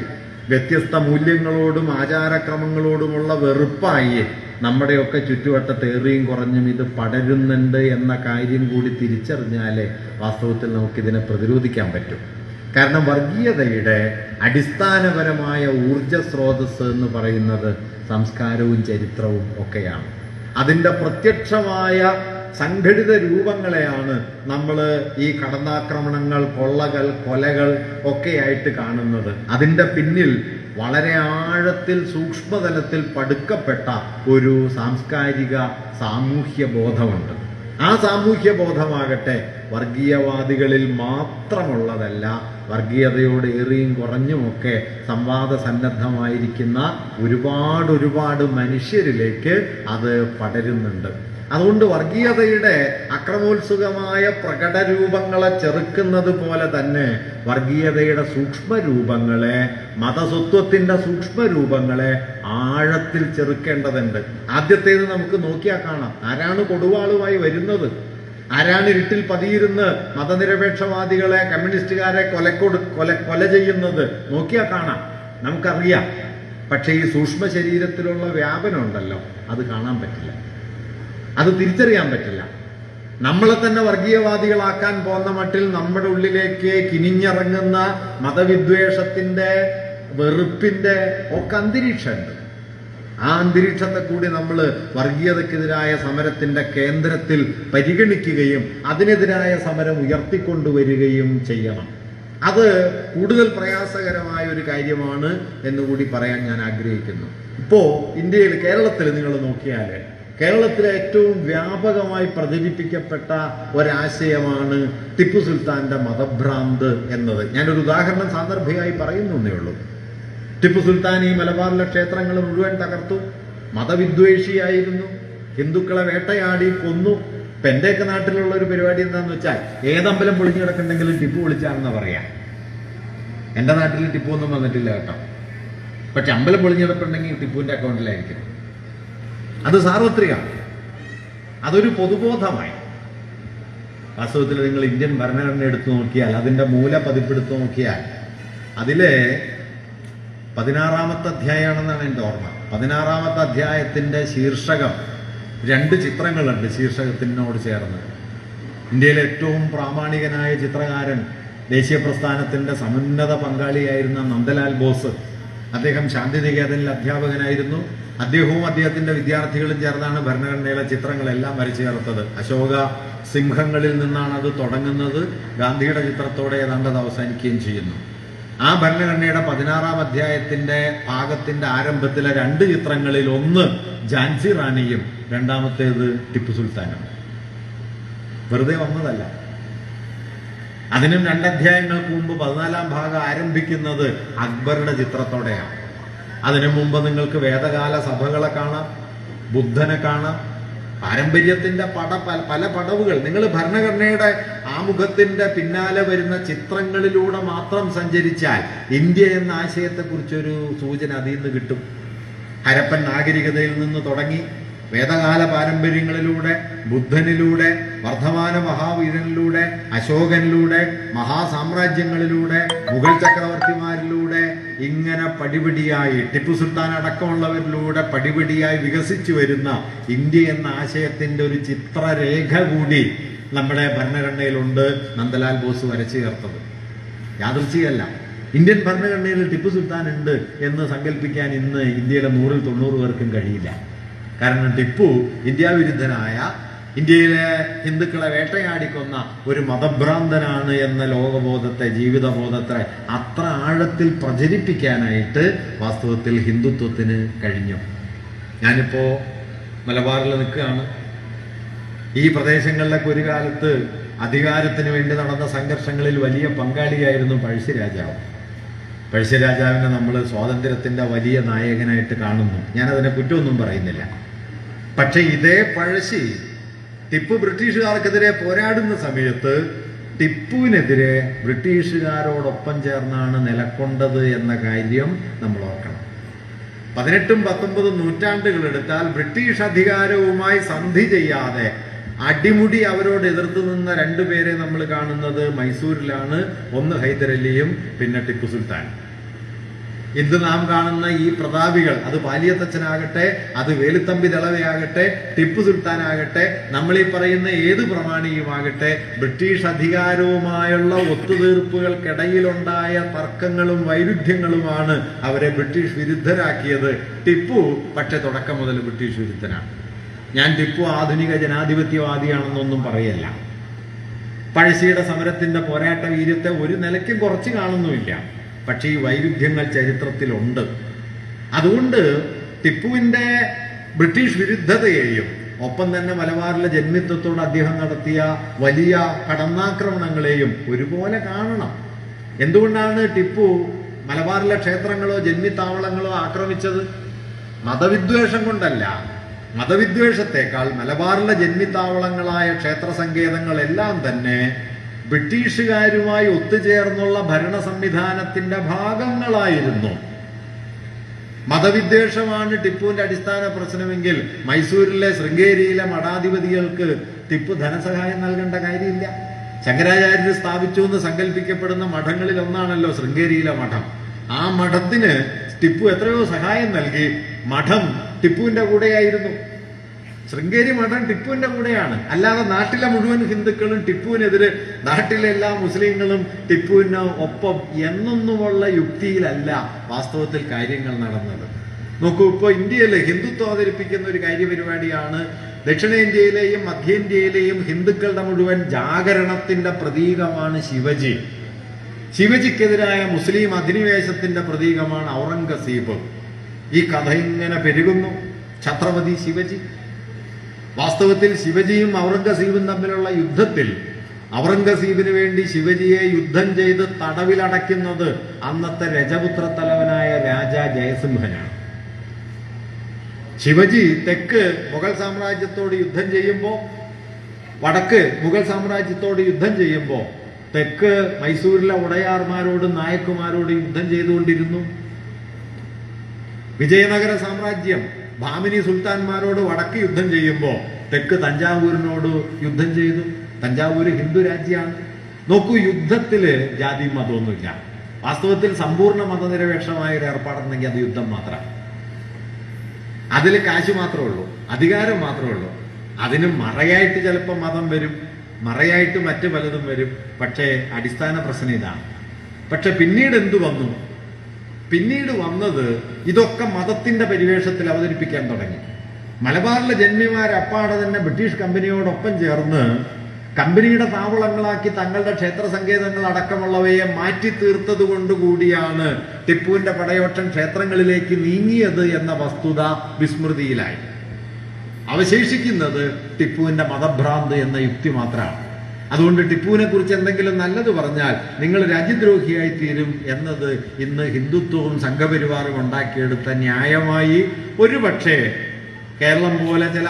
വ്യത്യസ്ത മൂല്യങ്ങളോടും ആചാരക്രമങ്ങളോടുമുള്ള വെറുപ്പായി നമ്മുടെയൊക്കെ ചുറ്റുവട്ടത്ത് ഏറിയും കുറഞ്ഞും ഇത് പടരുന്നുണ്ട് എന്ന കാര്യം കൂടി തിരിച്ചറിഞ്ഞാലേ വാസ്തവത്തിൽ നമുക്കിതിനെ പ്രതിരോധിക്കാൻ പറ്റും. കാരണം വർഗീയതയുടെ അടിസ്ഥാനപരമായ ഊർജ സ്രോതസ് എന്ന് പറയുന്നത് സംസ്കാരവും ചരിത്രവും ഒക്കെയാണ്. അതിൻ്റെ പ്രത്യക്ഷമായ സംഘടിത രൂപങ്ങളെയാണ് നമ്മൾ ഈ കടന്നാക്രമണങ്ങൾ, കൊള്ളകൾ, കൊലകൾ ഒക്കെയായിട്ട് കാണുന്നത്. അതിൻ്റെ പിന്നിൽ വളരെ ആഴത്തിൽ സൂക്ഷ്മതലത്തിൽ പടുക്കപ്പെട്ട ഒരു സാംസ്കാരിക സാമൂഹ്യ ബോധമുണ്ട്. ആ സാമൂഹ്യ ബോധമാകട്ടെ വർഗീയവാദികളിൽ മാത്രമുള്ളതല്ല, വർഗീയതയോട് ഏറിയും കുറഞ്ഞുമൊക്കെ സംവാദ സന്നദ്ധമായിരിക്കുന്ന ഒരുപാട് മനുഷ്യരിലേക്ക് അത് പടരുന്നുണ്ട്. അതുകൊണ്ട് വർഗീയതയുടെ അക്രമോത്സുകമായ പ്രകടരൂപങ്ങളെ ചെറുക്കുന്നത് പോലെ തന്നെ വർഗീയതയുടെ സൂക്ഷ്മരൂപങ്ങളെ, മതസ്വത്വത്തിന്റെ സൂക്ഷ്മരൂപങ്ങളെ ആഴത്തിൽ ചെറുക്കേണ്ടതുണ്ട്. ആദ്യത്തേത് നമുക്ക് നോക്കിയാൽ കാണാം. ആരാണ് കൊടുവാളുമായി വരുന്നത്? ആരാണ് ഇരുട്ടിൽ പതിയിരുന്ന് മതനിരപേക്ഷവാദികളെ, കമ്മ്യൂണിസ്റ്റുകാരെ കൊല ചെയ്യുന്നത്? നോക്കിയാൽ കാണാം, നമുക്കറിയാം. പക്ഷേ ഈ സൂക്ഷ്മ ശരീരത്തിലുള്ള വ്യാപനം ഉണ്ടല്ലോ, അത് കാണാൻ പറ്റില്ല, അത് തിരിച്ചറിയാൻ പറ്റില്ല. നമ്മളെ തന്നെ വർഗീയവാദികളാക്കാൻ പോകുന്ന മട്ടിൽ നമ്മുടെ ഉള്ളിലേക്ക് കിനിഞ്ഞിറങ്ങുന്ന മതവിദ്വേഷത്തിന്റെ, വെറുപ്പിന്റെ ഒക്കെ അന്തരീക്ഷമുണ്ട്. ആ അന്തരീക്ഷത്തെ കൂടി നമ്മൾ വർഗീയതക്കെതിരായ സമരത്തിന്റെ കേന്ദ്രത്തിൽ പരിഗണിക്കുകയും അതിനെതിരായ സമരം ഉയർത്തിക്കൊണ്ടുവരികയും ചെയ്യണം. അത് കൂടുതൽ പ്രയാസകരമായ ഒരു കാര്യമാണ് എന്നുകൂടി പറയാൻ ഞാൻ ആഗ്രഹിക്കുന്നു. ഇപ്പോ ഇന്ത്യയിൽ, കേരളത്തിൽ നിങ്ങൾ നോക്കിയാൽ, കേരളത്തിലെ ഏറ്റവും വ്യാപകമായി പ്രചരിപ്പിക്കപ്പെട്ട ഒരാശയമാണ് ടിപ്പു സുൽത്താന്റെ മതഭ്രാന്ത് എന്നത്. ഞാനൊരു ഉദാഹരണം സാന്ദർഭികമായി പറയുന്നേ ഉള്ളൂ. ടിപ്പു സുൽത്താൻ ഈ മലബാറിലെ ക്ഷേത്രങ്ങൾ മുഴുവൻ തകർത്തു. മതവിദ്വേഷിയായിരുന്നു. ഹിന്ദുക്കളെ വേട്ടയാടി കൊന്നു. ഇപ്പൊ എന്റെയൊക്കെ നാട്ടിലുള്ള ഒരു പരിപാടി എന്താന്ന് വെച്ചാൽ, ഏതമ്പലം പൊളിഞ്ഞു കിടക്കുന്നുണ്ടെങ്കിലും ടിപ്പു വിളിച്ചാണെന്ന് പറയാം. എൻ്റെ നാട്ടിൽ ടിപ്പു ഒന്നും വന്നിട്ടില്ല കേട്ടോ. പക്ഷെ അമ്പലം പൊളിഞ്ഞെടുപ്പുണ്ടെങ്കിൽ ടിപ്പുവിൻ്റെ അക്കൗണ്ടിലായിരിക്കും. അത് സാർവത്രികമാണ്, അതൊരു പൊതുബോധമായി. വാസ്തവത്തിൽ നിങ്ങൾ ഇന്ത്യൻ ഭരണഘടന എടുത്തു നോക്കിയാൽ, അതിൻ്റെ മൂലപതിപ്പെടുത്തു നോക്കിയാൽ, അതിലെ 16-ാമത്തെ അധ്യായമാണെന്നാണ് എൻ്റെ ഓർമ്മ. 16-ാമത്തെ അധ്യായത്തിൻ്റെ ശീർഷകം 2 ചിത്രങ്ങളുണ്ട് ശീർഷകത്തിനോട് ചേർന്ന്. ഇന്ത്യയിലെ ഏറ്റവും പ്രാമാണികനായ ചിത്രകാരൻ, ദേശീയ പ്രസ്ഥാനത്തിൻ്റെ സമുന്നത പങ്കാളിയായിരുന്ന നന്ദലാൽ ബോസ്, അദ്ദേഹം ശാന്തിനികേതനിൽ അധ്യാപകനായിരുന്നു. അദ്ദേഹവും അദ്ദേഹത്തിന്റെ വിദ്യാർത്ഥികളും ചേർന്നാണ് ഭരണഘടനയിലെ ചിത്രങ്ങളെല്ലാം വരച്ചു ചേർത്തത്. അശോക സിംഹങ്ങളിൽ നിന്നാണ് അത് തുടങ്ങുന്നത്. ഗാന്ധിയുടെ ചിത്രത്തോടെ ഏതാണ്ട് അത് അവസാനിക്കുകയും ചെയ്യുന്നു. ആ ഭരണഘടനയുടെ 16-ാം അധ്യായത്തിന്റെ ഭാഗത്തിന്റെ ആരംഭത്തിലെ 2 ചിത്രങ്ങളിൽ ഒന്ന് ഝാൻസി റാണിയും രണ്ടാമത്തേത് ടിപ്പു സുൽത്താനും. വെറുതെ വന്നതല്ല. അതിനും 2 അധ്യായങ്ങൾക്ക് മുമ്പ് 14-ാം ഭാഗം ആരംഭിക്കുന്നത് അക്ബറുടെ ചിത്രത്തോടെയാണ്. അതിനു മുമ്പ് നിങ്ങൾക്ക് വേദകാല സഭകളെ കാണാം, ബുദ്ധനെ കാണാം, പാരമ്പര്യത്തിന്റെ പല പടവുകൾ. നിങ്ങൾ ഭരണഘടനയുടെ ആമുഖത്തിന്റെ പിന്നാലെ വരുന്ന ചിത്രങ്ങളിലൂടെ മാത്രം സഞ്ചരിച്ചാൽ ഇന്ത്യ എന്ന ആശയത്തെക്കുറിച്ചൊരു സൂചന അതിൽ നിന്ന് കിട്ടും. ഹരപ്പൻ നാഗരികതയിൽ നിന്ന് തുടങ്ങി വേദകാല പാരമ്പര്യങ്ങളിലൂടെ, ബുദ്ധനിലൂടെ, വർദ്ധമാന മഹാവീരനിലൂടെ, അശോകനിലൂടെ, മഹാസാമ്രാജ്യങ്ങളിലൂടെ, മുഗൾ ചക്രവർത്തിമാരിലൂടെ, ഇങ്ങനെ പടിപടിയായി ടിപ്പു സുൽത്താൻ അടക്കമുള്ളവരിലൂടെ പടിപടിയായി വികസിച്ചു വരുന്ന ഇന്ത്യ എന്ന ആശയത്തിന്റെ ഒരു ചിത്രരേഖ കൂടി നമ്മുടെ ഭരണഘടനയിലുണ്ട്. നന്ദലാൽ ബോസ് വരച്ചു ചേർത്തത് യാദൃച്ഛികമല്ല. ഇന്ത്യൻ ഭരണഘടനയിൽ ടിപ്പു സുൽത്താൻ ഉണ്ട് എന്ന് സങ്കല്പിക്കാൻ ഇന്ന് ഇന്ത്യയിലെ 100-90 പേർക്കും കഴിയില്ല. കാരണം ടിപ്പു ഇന്ത്യ വിരുദ്ധനായ, ഇന്ത്യയിലെ ഹിന്ദുക്കളെ വേട്ടയാടിക്കൊന്ന ഒരു മതഭ്രാന്തനാണ് എന്ന ലോകബോധത്തെ, ജീവിതബോധത്തെ അത്ര ആഴത്തിൽ പ്രചരിപ്പിക്കാനായിട്ട് വാസ്തവത്തിൽ ഹിന്ദുത്വത്തിന് കഴിഞ്ഞു. ഞാനിപ്പോ മലബാറിൽ നിൽക്കുകയാണ്. ഈ പ്രദേശങ്ങളിലൊക്കെ ഒരു കാലത്ത് അധികാരത്തിന് വേണ്ടി നടന്ന സംഘർഷങ്ങളിൽ വലിയ പങ്കാളിയായിരുന്നു പഴശ്ശിരാജാവ്. പഴശ്ശിരാജാവിനെ നമ്മൾ സ്വാതന്ത്ര്യത്തിന്റെ വലിയ നായകനായിട്ട് കാണുന്നു. ഞാനതിനെ കുറ്റമൊന്നും പറയുന്നില്ല. പക്ഷെ ഇതേ പഴശ്ശി ടിപ്പു ബ്രിട്ടീഷുകാർക്കെതിരെ പോരാടുന്ന സമയത്ത് ടിപ്പുവിനെതിരെ ബ്രിട്ടീഷുകാരോടൊപ്പം ചേർന്നാണ് നിലകൊണ്ടത് എന്ന കാര്യം നമ്മൾ ഓർക്കണം. 18ഉം 19ഉം നൂറ്റാണ്ടുകളെടുത്താൽ ബ്രിട്ടീഷ് അധികാരവുമായി സന്ധി ചെയ്യാതെ അടിമുടി അവരോട് എതിർത്ത് നിന്ന 2 പേരെ നമ്മൾ കാണുന്നത് മൈസൂരിലാണ്. ഒന്ന് ഹൈദരലിയും പിന്നെ ടിപ്പു സുൽത്താൻ. ഇന്ന് നാം കാണുന്ന ഈ പ്രതാപികൾ, അത് പാലിയത്തച്ഛനാകട്ടെ, അത് വേലുത്തമ്പി ദളവയാകട്ടെ, ടിപ്പു സുൽത്താൻ ആകട്ടെ, നമ്മളീ പറയുന്ന ഏത് പ്രമാണിയുമാകട്ടെ, ബ്രിട്ടീഷ് അധികാരവുമായുള്ള ഒത്തുതീർപ്പുകൾക്കിടയിലുണ്ടായ തർക്കങ്ങളും വൈരുദ്ധ്യങ്ങളുമാണ് അവരെ ബ്രിട്ടീഷ് വിരുദ്ധരാക്കിയത്. ടിപ്പു പക്ഷെ തുടക്കം മുതൽ ബ്രിട്ടീഷ് വിരുദ്ധനാണ്. ഞാൻ ടിപ്പു ആധുനിക ജനാധിപത്യവാദിയാണെന്നൊന്നും പറയല്ല. പഴശ്ശിയുടെ സമരത്തിന്റെ പോരാട്ട വീര്യത്തെ ഒരു നിലയ്ക്കും കുറച്ച് കാണുന്നുമില്ല. പക്ഷേ ഈ വൈരുദ്ധ്യങ്ങൾ ചരിത്രത്തിലുണ്ട്. അതുകൊണ്ട് ടിപ്പുവിന്റെ ബ്രിട്ടീഷ് വിരുദ്ധതയെയും ഒപ്പം തന്നെ മലബാറിലെ ജന്മിത്വത്തോട് അദ്ദേഹം നടത്തിയ വലിയ കടന്നാക്രമണങ്ങളെയും ഒരുപോലെ കാണണം. എന്തുകൊണ്ടാണ് ടിപ്പു മലബാറിലെ ക്ഷേത്രങ്ങളോ ജന്മിത്താവളങ്ങളോ ആക്രമിച്ചത്? മതവിദ്വേഷം കൊണ്ടല്ല. മതവിദ്വേഷത്തെക്കാൾ മലബാറിലെ ജന്മിത്താവളങ്ങളായ ക്ഷേത്ര സങ്കേതങ്ങളെല്ലാം തന്നെ ബ്രിട്ടീഷുകാരുമായി ഒത്തുചേർന്നുള്ള ഭരണ സംവിധാനത്തിന്റെ ഭാഗങ്ങളായിരുന്നു. മതവിദ്വേഷമാണ് ടിപ്പുവിന്റെ അടിസ്ഥാന പ്രശ്നമെങ്കിൽ മൈസൂരിലെ ശൃംഗേരിയിലെ മഠാധിപതികൾക്ക് ടിപ്പു ധനസഹായം നൽകേണ്ട കാര്യമില്ല. ശങ്കരാചാര്യർ സ്ഥാപിച്ചു എന്ന് സങ്കല്പിക്കപ്പെടുന്ന മഠങ്ങളിൽ ഒന്നാണല്ലോ ശൃംഗേരിയിലെ മഠം. ആ മഠത്തിന് ടിപ്പു എത്രയോ സഹായം നൽകി. മഠം ടിപ്പുവിന്റെ കൂടെയായിരുന്നു. ശൃംഗേരി മഠം ടിപ്പുവിന്റെ കൂടെയാണ്. അല്ലാതെ നാട്ടിലെ മുഴുവൻ ഹിന്ദുക്കളും ടിപ്പുവിനെതിരെ, നാട്ടിലെ എല്ലാ മുസ്ലിങ്ങളും ടിപ്പുവിന് ഒപ്പം എന്നൊന്നുമുള്ള യുക്തിയിലല്ല വാസ്തവത്തിൽ കാര്യങ്ങൾ നടന്നത്. നോക്കൂ, ഇപ്പൊ ഇന്ത്യയിൽ ഹിന്ദുത്വം അവതരിപ്പിക്കുന്ന ഒരു കാര്യപരിപാടിയാണ്. ദക്ഷിണേന്ത്യയിലെയും മധ്യേന്ത്യയിലെയും ഹിന്ദുക്കളുടെ മുഴുവൻ ജാഗരണത്തിന്റെ പ്രതീകമാണ് ശിവജി. ശിവജിക്കെതിരായ മുസ്ലിം അധിനിവേശത്തിന്റെ പ്രതീകമാണ് ഔറംഗസീബ്. ഈ കഥ ഇങ്ങനെ പെരുകുന്നു. ഛത്രപതി ശിവജി. വാസ്തവത്തിൽ ശിവജിയും ഔറംഗസീബും തമ്മിലുള്ള യുദ്ധത്തിൽ ഔറംഗസീബിന് വേണ്ടി ശിവജിയെ യുദ്ധം ചെയ്ത് തടവിലടയ്ക്കുന്നത് അന്നത്തെ രജപുത്ര തലവനായ രാജാ ജയസിംഹനാണ്. ശിവജി തെക്ക് മുഗൾ സാമ്രാജ്യത്തോട് യുദ്ധം ചെയ്യുമ്പോൾ, വടക്ക് മുഗൾ സാമ്രാജ്യത്തോട് യുദ്ധം ചെയ്യുമ്പോൾ തെക്ക് മൈസൂരിലെ ഉടയാർമാരോടും നായക്കുമാരോടും യുദ്ധം ചെയ്തുകൊണ്ടിരുന്നു. വിജയനഗര സാമ്രാജ്യം ഭാമിനി സുൽത്താൻമാരോട് വടക്ക് യുദ്ധം ചെയ്യുമ്പോൾ തെക്ക് തഞ്ചാവൂരിനോട് യുദ്ധം ചെയ്തു. തഞ്ചാവൂര് ഹിന്ദു രാജ്യമാണ്. നോക്കൂ, യുദ്ധത്തില് ജാതി മതമൊന്നുമില്ല. വാസ്തവത്തിൽ സമ്പൂർണ്ണ മതനിരപേക്ഷമായ ഒരു ഏർപ്പാടുണ്ടെങ്കിൽ അത് യുദ്ധം മാത്രമാണ്. അതിൽ കാശ് മാത്രമേ ഉള്ളൂ, അധികാരം മാത്രമേ ഉള്ളൂ. അതിന് മറയായിട്ട് ചിലപ്പോൾ മതം വരും, മറയായിട്ട് മറ്റു പലതും വരും. പക്ഷേ അടിസ്ഥാന പ്രശ്നം ഇതാണ്. പക്ഷെ പിന്നീട് എന്തു വന്നു? പിന്നീട് വന്നത് ഇതൊക്കെ മതത്തിന്റെ പരിവേഷത്തിൽ അവതരിപ്പിക്കാൻ തുടങ്ങി. മലബാറിലെ ജന്മിമാർ അപ്പാടെ തന്നെ ബ്രിട്ടീഷ് കമ്പനിയോടൊപ്പം ചേർന്ന് കമ്പനിയുടെ താവളങ്ങളാക്കി തങ്ങളുടെ ക്ഷേത്ര സങ്കേതങ്ങൾ അടക്കമുള്ളവയെ മാറ്റി തീർത്തത് കൊണ്ടുകൂടിയാണ് ടിപ്പുവിന്റെ പടയോട്ടം ക്ഷേത്രങ്ങളിലേക്ക് നീങ്ങിയത് എന്ന വസ്തുത വിസ്മൃതിയിലായി. അവശേഷിക്കുന്നത് ടിപ്പുവിന്റെ മതഭ്രാന്ത് എന്ന യുക്തി മാത്രമാണ്. അതുകൊണ്ട് ടിപ്പുവിനെ കുറിച്ച് എന്തെങ്കിലും നല്ലത് പറഞ്ഞാൽ നിങ്ങൾ രാജ്യദ്രോഹിയായി തീരും എന്നത് ഇന്ന് ഹിന്ദുത്വവും സംഘപരിവാറും ഉണ്ടാക്കിയെടുത്ത ന്യായമായി ഒരുപക്ഷെ കേരളം പോലെ ചില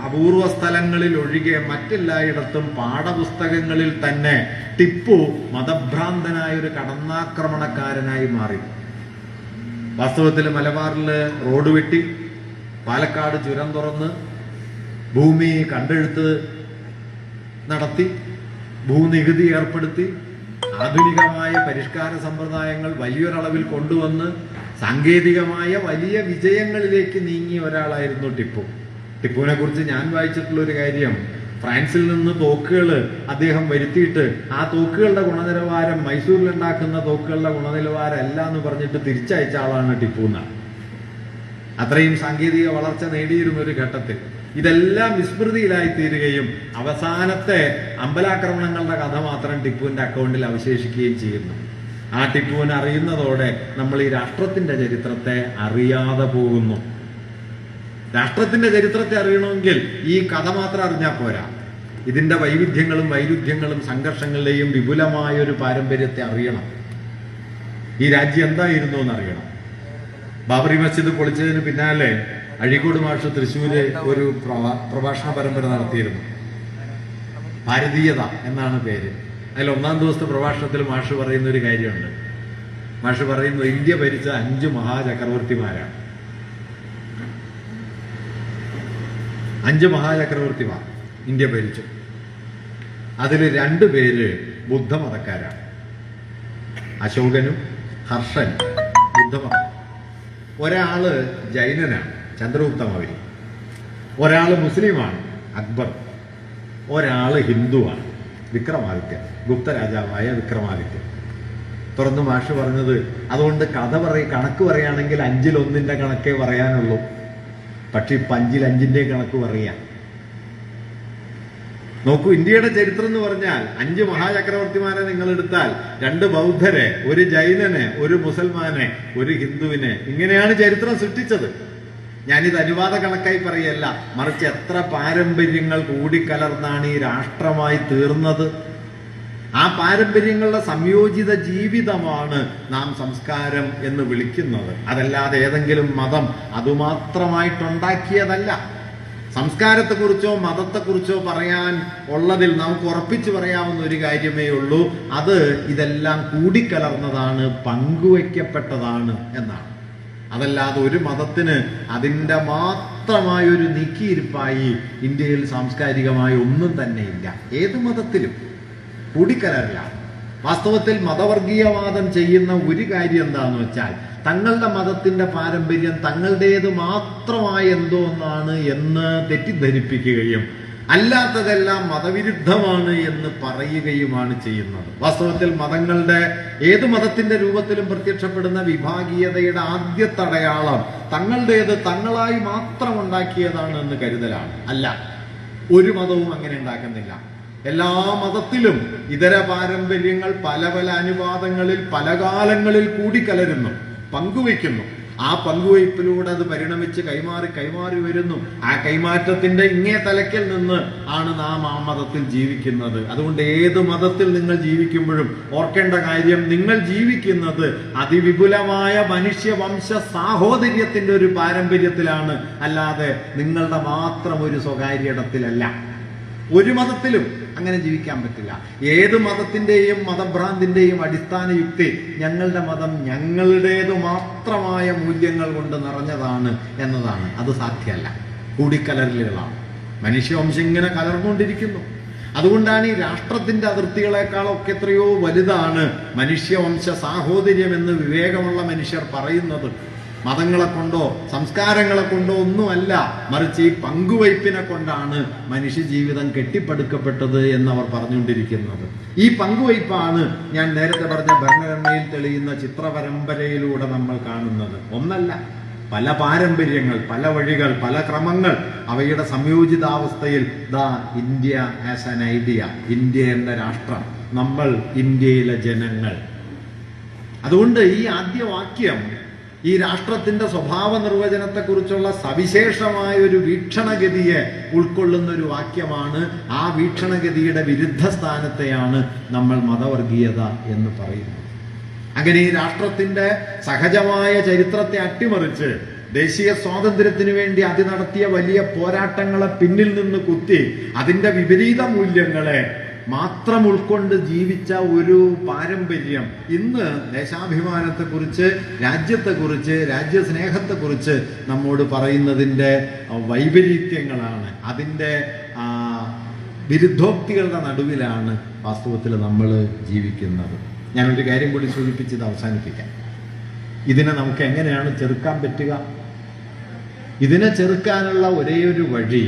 അപൂർവ സ്ഥലങ്ങളിൽ ഒഴികെ മറ്റെല്ലായിടത്തും പാഠപുസ്തകങ്ങളിൽ തന്നെ ടിപ്പു മതഭ്രാന്തനായ ഒരു കടന്നാക്രമണക്കാരനായി മാറി. വാസ്തവത്തിൽ മലബാറില് റോഡ് വെട്ടി, പാലക്കാട് ചുരം തുറന്ന്, ഭൂമി കണ്ടെഴുത്ത് നടത്തി, ഭൂനികുതി ഏർപ്പെടുത്തി, ആധുനികമായ പരിഷ്കാര സമ്പ്രദായങ്ങൾ വലിയൊരളവിൽ കൊണ്ടുവന്ന് സാങ്കേതികമായ വലിയ വിജയങ്ങളിലേക്ക് നീങ്ങിയ ഒരാളായിരുന്നു ടിപ്പു. ടിപ്പുവിനെ കുറിച്ച് ഞാൻ വായിച്ചിട്ടുള്ള ഒരു കാര്യം, ഫ്രാൻസിൽ നിന്ന് തോക്കുകൾ അദ്ദേഹം വരുത്തിയിട്ട് ആ തോക്കുകളുടെ ഗുണനിലവാരം മൈസൂരിലുണ്ടാക്കുന്ന തോക്കുകളുടെ ഗുണനിലവാരം അല്ല എന്ന് പറഞ്ഞിട്ട് തിരിച്ചയച്ച ആളാണ് ടിപ്പു എന്നാണ്. അത്രയും സാങ്കേതിക വളർച്ച നേടിയിരുന്ന ഒരു ഘട്ടത്തിൽ ഇതെല്ലാം വിസ്മൃതിയിലായി തീരുകയും അവസാനത്തെ അമ്പലാക്രമണങ്ങളുടെ കഥ മാത്രം ടിപ്പുവിന്റെ അക്കൗണ്ടിൽ അവശേഷിക്കുകയും ചെയ്യുന്നു. ആ ടിപ്പുവിനെ അറിയുന്നതോടെ നമ്മൾ ഈ രാഷ്ട്രത്തിന്റെ ചരിത്രത്തെ അറിയാതെ പോകുന്നു. രാഷ്ട്രത്തിന്റെ ചരിത്രത്തെ അറിയണമെങ്കിൽ ഈ കഥ മാത്രം അറിഞ്ഞാൽ പോരാ. ഇതിന്റെ വൈവിധ്യങ്ങളും വൈരുദ്ധ്യങ്ങളും സംഘർഷങ്ങളുടെയും വിപുലമായ ഒരു പാരമ്പര്യത്തെ അറിയണം. ഈ രാജ്യം എന്തായിരുന്നു എന്നറിയണം. ബാബറി മസ്ജിദ് പൊളിച്ചതിന് പിന്നാലെ അഴീക്കോട് മാഷ് തൃശ്ശൂര് ഒരു പ്രഭാഷണ പരമ്പര നടത്തിയിരുന്നു. ഭാരതീയത എന്നാണ് പേര്. അതിൽ ഒന്നാം ദിവസത്തെ പ്രഭാഷണത്തിൽ മാഷ് പറയുന്ന ഒരു കാര്യമുണ്ട്. മാഷ് പറയുന്നത് ഇന്ത്യ ഭരിച്ച 5 മഹാചക്രവർത്തിമാരാണ്. 5 മഹാചക്രവർത്തിമാർ ഇന്ത്യ ഭരിച്ചു. അതിൽ 2 പേര് ബുദ്ധമതക്കാരാണ്. അശോകനും ഹർഷനും ബുദ്ധമതം. ഒരാള് ജൈനനാണ്, ചന്ദ്രഗുപ്ത മൗര്യ. ഒരാള് മുസ്ലിമാണ്, അക്ബർ. ഒരാള് ഹിന്ദുവാണ്, വിക്രമാദിത്യൻ, ഗുപ്ത രാജാവായ വിക്രമാദിത്യൻ. തുറന്ന് മാഷ് പറഞ്ഞത്, അതുകൊണ്ട് കണക്ക് പറയുകയാണെങ്കിൽ 5-ൽ 1 കണക്കേ പറയാനുള്ളൂ. പക്ഷെ ഇപ്പം 5-ൽ 5 കണക്ക് പറയാം. നോക്കൂ, ഇന്ത്യയുടെ ചരിത്രം എന്ന് പറഞ്ഞാൽ 5 മഹാചക്രവർത്തിമാരെ നിങ്ങൾ എടുത്താൽ 2 ബൗദ്ധരെ, 1 ജൈനനെ, 1 മുസൽമാനെ, 1 ഹിന്ദുവിനെ, ഇങ്ങനെയാണ് ചരിത്രം സൃഷ്ടിച്ചത്. ഞാനിത് അനുവാദ കണക്കായി പറയല്ല, മറിച്ച് എത്ര പാരമ്പര്യങ്ങൾ കൂടിക്കലർന്നാണ് ഈ രാഷ്ട്രമായി തീർന്നത്. ആ പാരമ്പര്യങ്ങളുടെ സംയോജിത ജീവിതമാണ് നാം സംസ്കാരം എന്ന് വിളിക്കുന്നത്. അതല്ലാതെ ഏതെങ്കിലും മതം അതുമാത്രമായിട്ടുണ്ടാക്കിയതല്ല. സംസ്കാരത്തെക്കുറിച്ചോ മതത്തെക്കുറിച്ചോ പറയാൻ ഉള്ളതിൽ നമുക്ക് ഉറപ്പിച്ചു പറയാവുന്ന ഒരു കാര്യമേ ഉള്ളൂ, അത് ഇതെല്ലാം കൂടിക്കലർന്നതാണ്, പങ്കുവയ്ക്കപ്പെട്ടതാണ് എന്നാണ്. അതല്ലാതെ ഒരു മതത്തിന് അതിൻ്റെ മാത്രമായൊരു നീക്കിയിരിപ്പായി ഇന്ത്യയിൽ സാംസ്കാരികമായി ഒന്നും തന്നെയില്ല. ഏത് മതത്തിലും കൂടിക്കലറില്ല. വാസ്തവത്തിൽ മതവർഗീയവാദം ചെയ്യുന്ന ഒരു കാര്യം എന്താണെന്ന് വെച്ചാൽ തങ്ങളുടെ മതത്തിന്റെ പാരമ്പര്യം തങ്ങളുടേത് മാത്രമായ എന്തോ ഒന്നാണ് എന്ന് തെറ്റിദ്ധരിപ്പിക്കുകയും അല്ലാത്തതെല്ലാം മതവിരുദ്ധമാണ് എന്ന് പറയുകയുമാണ് ചെയ്യുന്നത്. വാസ്തവത്തിൽ മതങ്ങളുടെ ഏത് മതത്തിന്റെ രൂപത്തിലും പ്രത്യക്ഷപ്പെടുന്ന വിഭാഗീയതയുടെ ആദ്യത്തെ അടയാളം തങ്ങളുടേത് തങ്ങളായി മാത്രം ഉണ്ടാക്കിയതാണ് എന്ന് കരുതലാണ്. അല്ല, ഒരു മതവും അങ്ങനെ ഉണ്ടാക്കുന്നില്ല. എല്ലാ മതത്തിലും ഇതര പാരമ്പര്യങ്ങൾ പല പല അനുവാദങ്ങളിൽ പല കാലങ്ങളിൽ കൂടിക്കലരുന്നു, പങ്കുവയ്ക്കുന്നു. ആ പങ്കുവയ്പിലൂടെ അത് പരിണമിച്ച് കൈമാറി വരുന്നു. ആ കൈമാറ്റത്തിന്റെ ഇങ്ങേ തലയ്ക്കൽ നിന്ന് ആണ് നാം ആ മതത്തിൽ ജീവിക്കുന്നത്. അതുകൊണ്ട് ഏത് മതത്തിൽ നിങ്ങൾ ജീവിക്കുമ്പോഴും ഓർക്കേണ്ട കാര്യം, നിങ്ങൾ ജീവിക്കുന്നത് അതിവിപുലമായ മനുഷ്യവംശ സാഹോദര്യത്തിന്റെ ഒരു പാരമ്പര്യത്തിലാണ്, അല്ലാതെ നിങ്ങളുടെ മാത്രം ഒരു സ്വകാര്യ ഇടത്തിലല്ല. ഒരു മതത്തിലും അങ്ങനെ ജീവിക്കാൻ പറ്റില്ല. ഏത് മതത്തിന്റെയും മതഭ്രാന്തിന്റെയും അടിസ്ഥാന യുക്തി ഞങ്ങളുടെ മതം ഞങ്ങളുടേത് മാത്രമായ മൂല്യങ്ങൾ കൊണ്ട് നിറഞ്ഞതാണ് എന്നതാണ്. അത് സാധ്യമല്ല. കൂടിക്കലരലുകളാണ്. മനുഷ്യവംശം ഇങ്ങനെ കലർന്നുകൊണ്ടിരിക്കുന്നു. അതുകൊണ്ടാണ് ഈ രാഷ്ട്രത്തിന്റെ അതിർത്തികളെക്കാളൊക്കെ എത്രയോ വലുതാണ് മനുഷ്യവംശ സാഹോദര്യം എന്ന് വിവേകമുള്ള മനുഷ്യർ പറയുന്നത്. മതങ്ങളെ കൊണ്ടോ സംസ്കാരങ്ങളെ കൊണ്ടോ ഒന്നുമല്ല, മറിച്ച് ഈ പങ്കുവയ്പ്പിനെ കൊണ്ടാണ് മനുഷ്യജീവിതം കെട്ടിപ്പടുക്കപ്പെട്ടത് എന്നവർ പറഞ്ഞുകൊണ്ടിരിക്കുന്നത്. ഈ പങ്കുവയ്പ്പാണ് ഞാൻ നേരത്തെ പറഞ്ഞ ഭരണഘടനയിൽ തെളിയുന്ന ചിത്രപരമ്പരയിലൂടെ നമ്മൾ കാണുന്നത്. ഒന്നല്ല, പല പാരമ്പര്യങ്ങൾ, പല വഴികൾ, പല ക്രമങ്ങൾ, അവയുടെ സംയോജിതാവസ്ഥയിൽ ദാ India as an idea, India എന്ന രാഷ്ട്രം, നമ്മൾ ഇന്ത്യയിലെ ജനങ്ങൾ. അതുകൊണ്ട് ഈ ആദ്യ വാക്യം ഈ രാഷ്ട്രത്തിന്റെ സ്വഭാവ നിർവചനത്തെക്കുറിച്ചുള്ള സവിശേഷമായ ഒരു വീക്ഷണഗതിയെ ഉൾക്കൊള്ളുന്ന ഒരു വാക്യമാണ്. ആ വീക്ഷണഗതിയുടെ വിരുദ്ധ സ്ഥാനത്തെയാണ് നമ്മൾ മതവർഗീയത എന്ന് പറയുന്നത്. അങ്ങനെ ഈ രാഷ്ട്രത്തിന്റെ സഹജമായ ചരിത്രത്തെ അട്ടിമറിച്ച് ദേശീയ സ്വാതന്ത്ര്യത്തിന് വേണ്ടി അത് നടത്തിയ വലിയ പോരാട്ടങ്ങളെ പിന്നിൽ നിന്ന് കുത്തി അതിന്റെ വിപരീത മൂല്യങ്ങളെ മാത്രം ഉൾക്കൊണ്ട് ജീവിച്ച ഒരു പാരമ്പര്യം ഇന്ന് ദേശാഭിമാനത്തെക്കുറിച്ച്, രാജ്യത്തെക്കുറിച്ച്, രാജ്യസ്നേഹത്തെക്കുറിച്ച് നമ്മോട് പറയുന്നതിൻ്റെ വൈപരീത്യങ്ങളാണ്. അതിൻ്റെ വിരുദ്ധോക്തികളുടെ നടുവിലാണ് വാസ്തവത്തിൽ നമ്മൾ ജീവിക്കുന്നത്. ഞാനൊരു കാര്യം കൂടി സൂചിപ്പിച്ചത് അവസാനിപ്പിക്കാം. ഇതിനെ നമുക്ക് എങ്ങനെയാണ് ചെറുക്കാൻ പറ്റുക? ഇതിനെ ചെറുക്കാനുള്ള ഒരേയൊരു വഴി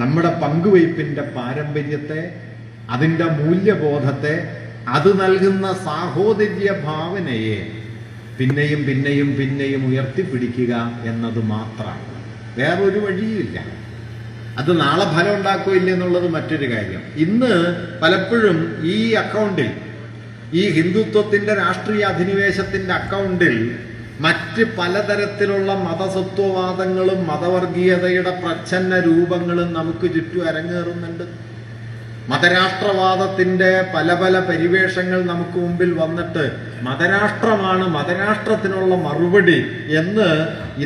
നമ്മുടെ പങ്കുവയ്പ്പിൻ്റെ പാരമ്പര്യത്തെ, അതിൻ്റെ മൂല്യബോധത്തെ, അത് നൽകുന്ന സാഹോദര്യ ഭാവനയെ പിന്നെയും പിന്നെയും പിന്നെയും ഉയർത്തിപ്പിടിക്കുക എന്നത് മാത്രമാണ്. വേറൊരു വഴിയുമില്ല. അത് നാളെ ഫലം ഉണ്ടാക്കില്ല എന്നുള്ളത് മറ്റൊരു കാര്യം. ഇന്ന് പലപ്പോഴും ഈ അക്കൗണ്ടിൽ, ഈ ഹിന്ദുത്വത്തിന്റെ രാഷ്ട്രീയ അധിനിവേശത്തിന്റെ അക്കൗണ്ടിൽ മറ്റ് പലതരത്തിലുള്ള മതസത്വവാദങ്ങളും മതവർഗീയതയുടെ പ്രച്ഛന്ന രൂപങ്ങളും നമുക്ക് ചുറ്റും അരങ്ങേറുന്നുണ്ട്. മതരാഷ്ട്രവാദത്തിന്റെ പല പല പരിവേഷങ്ങൾ നമുക്ക് മുമ്പിൽ വന്നിട്ട് മതരാഷ്ട്രമാണ് മതരാഷ്ട്രത്തിനുള്ള മറുപടി എന്ന്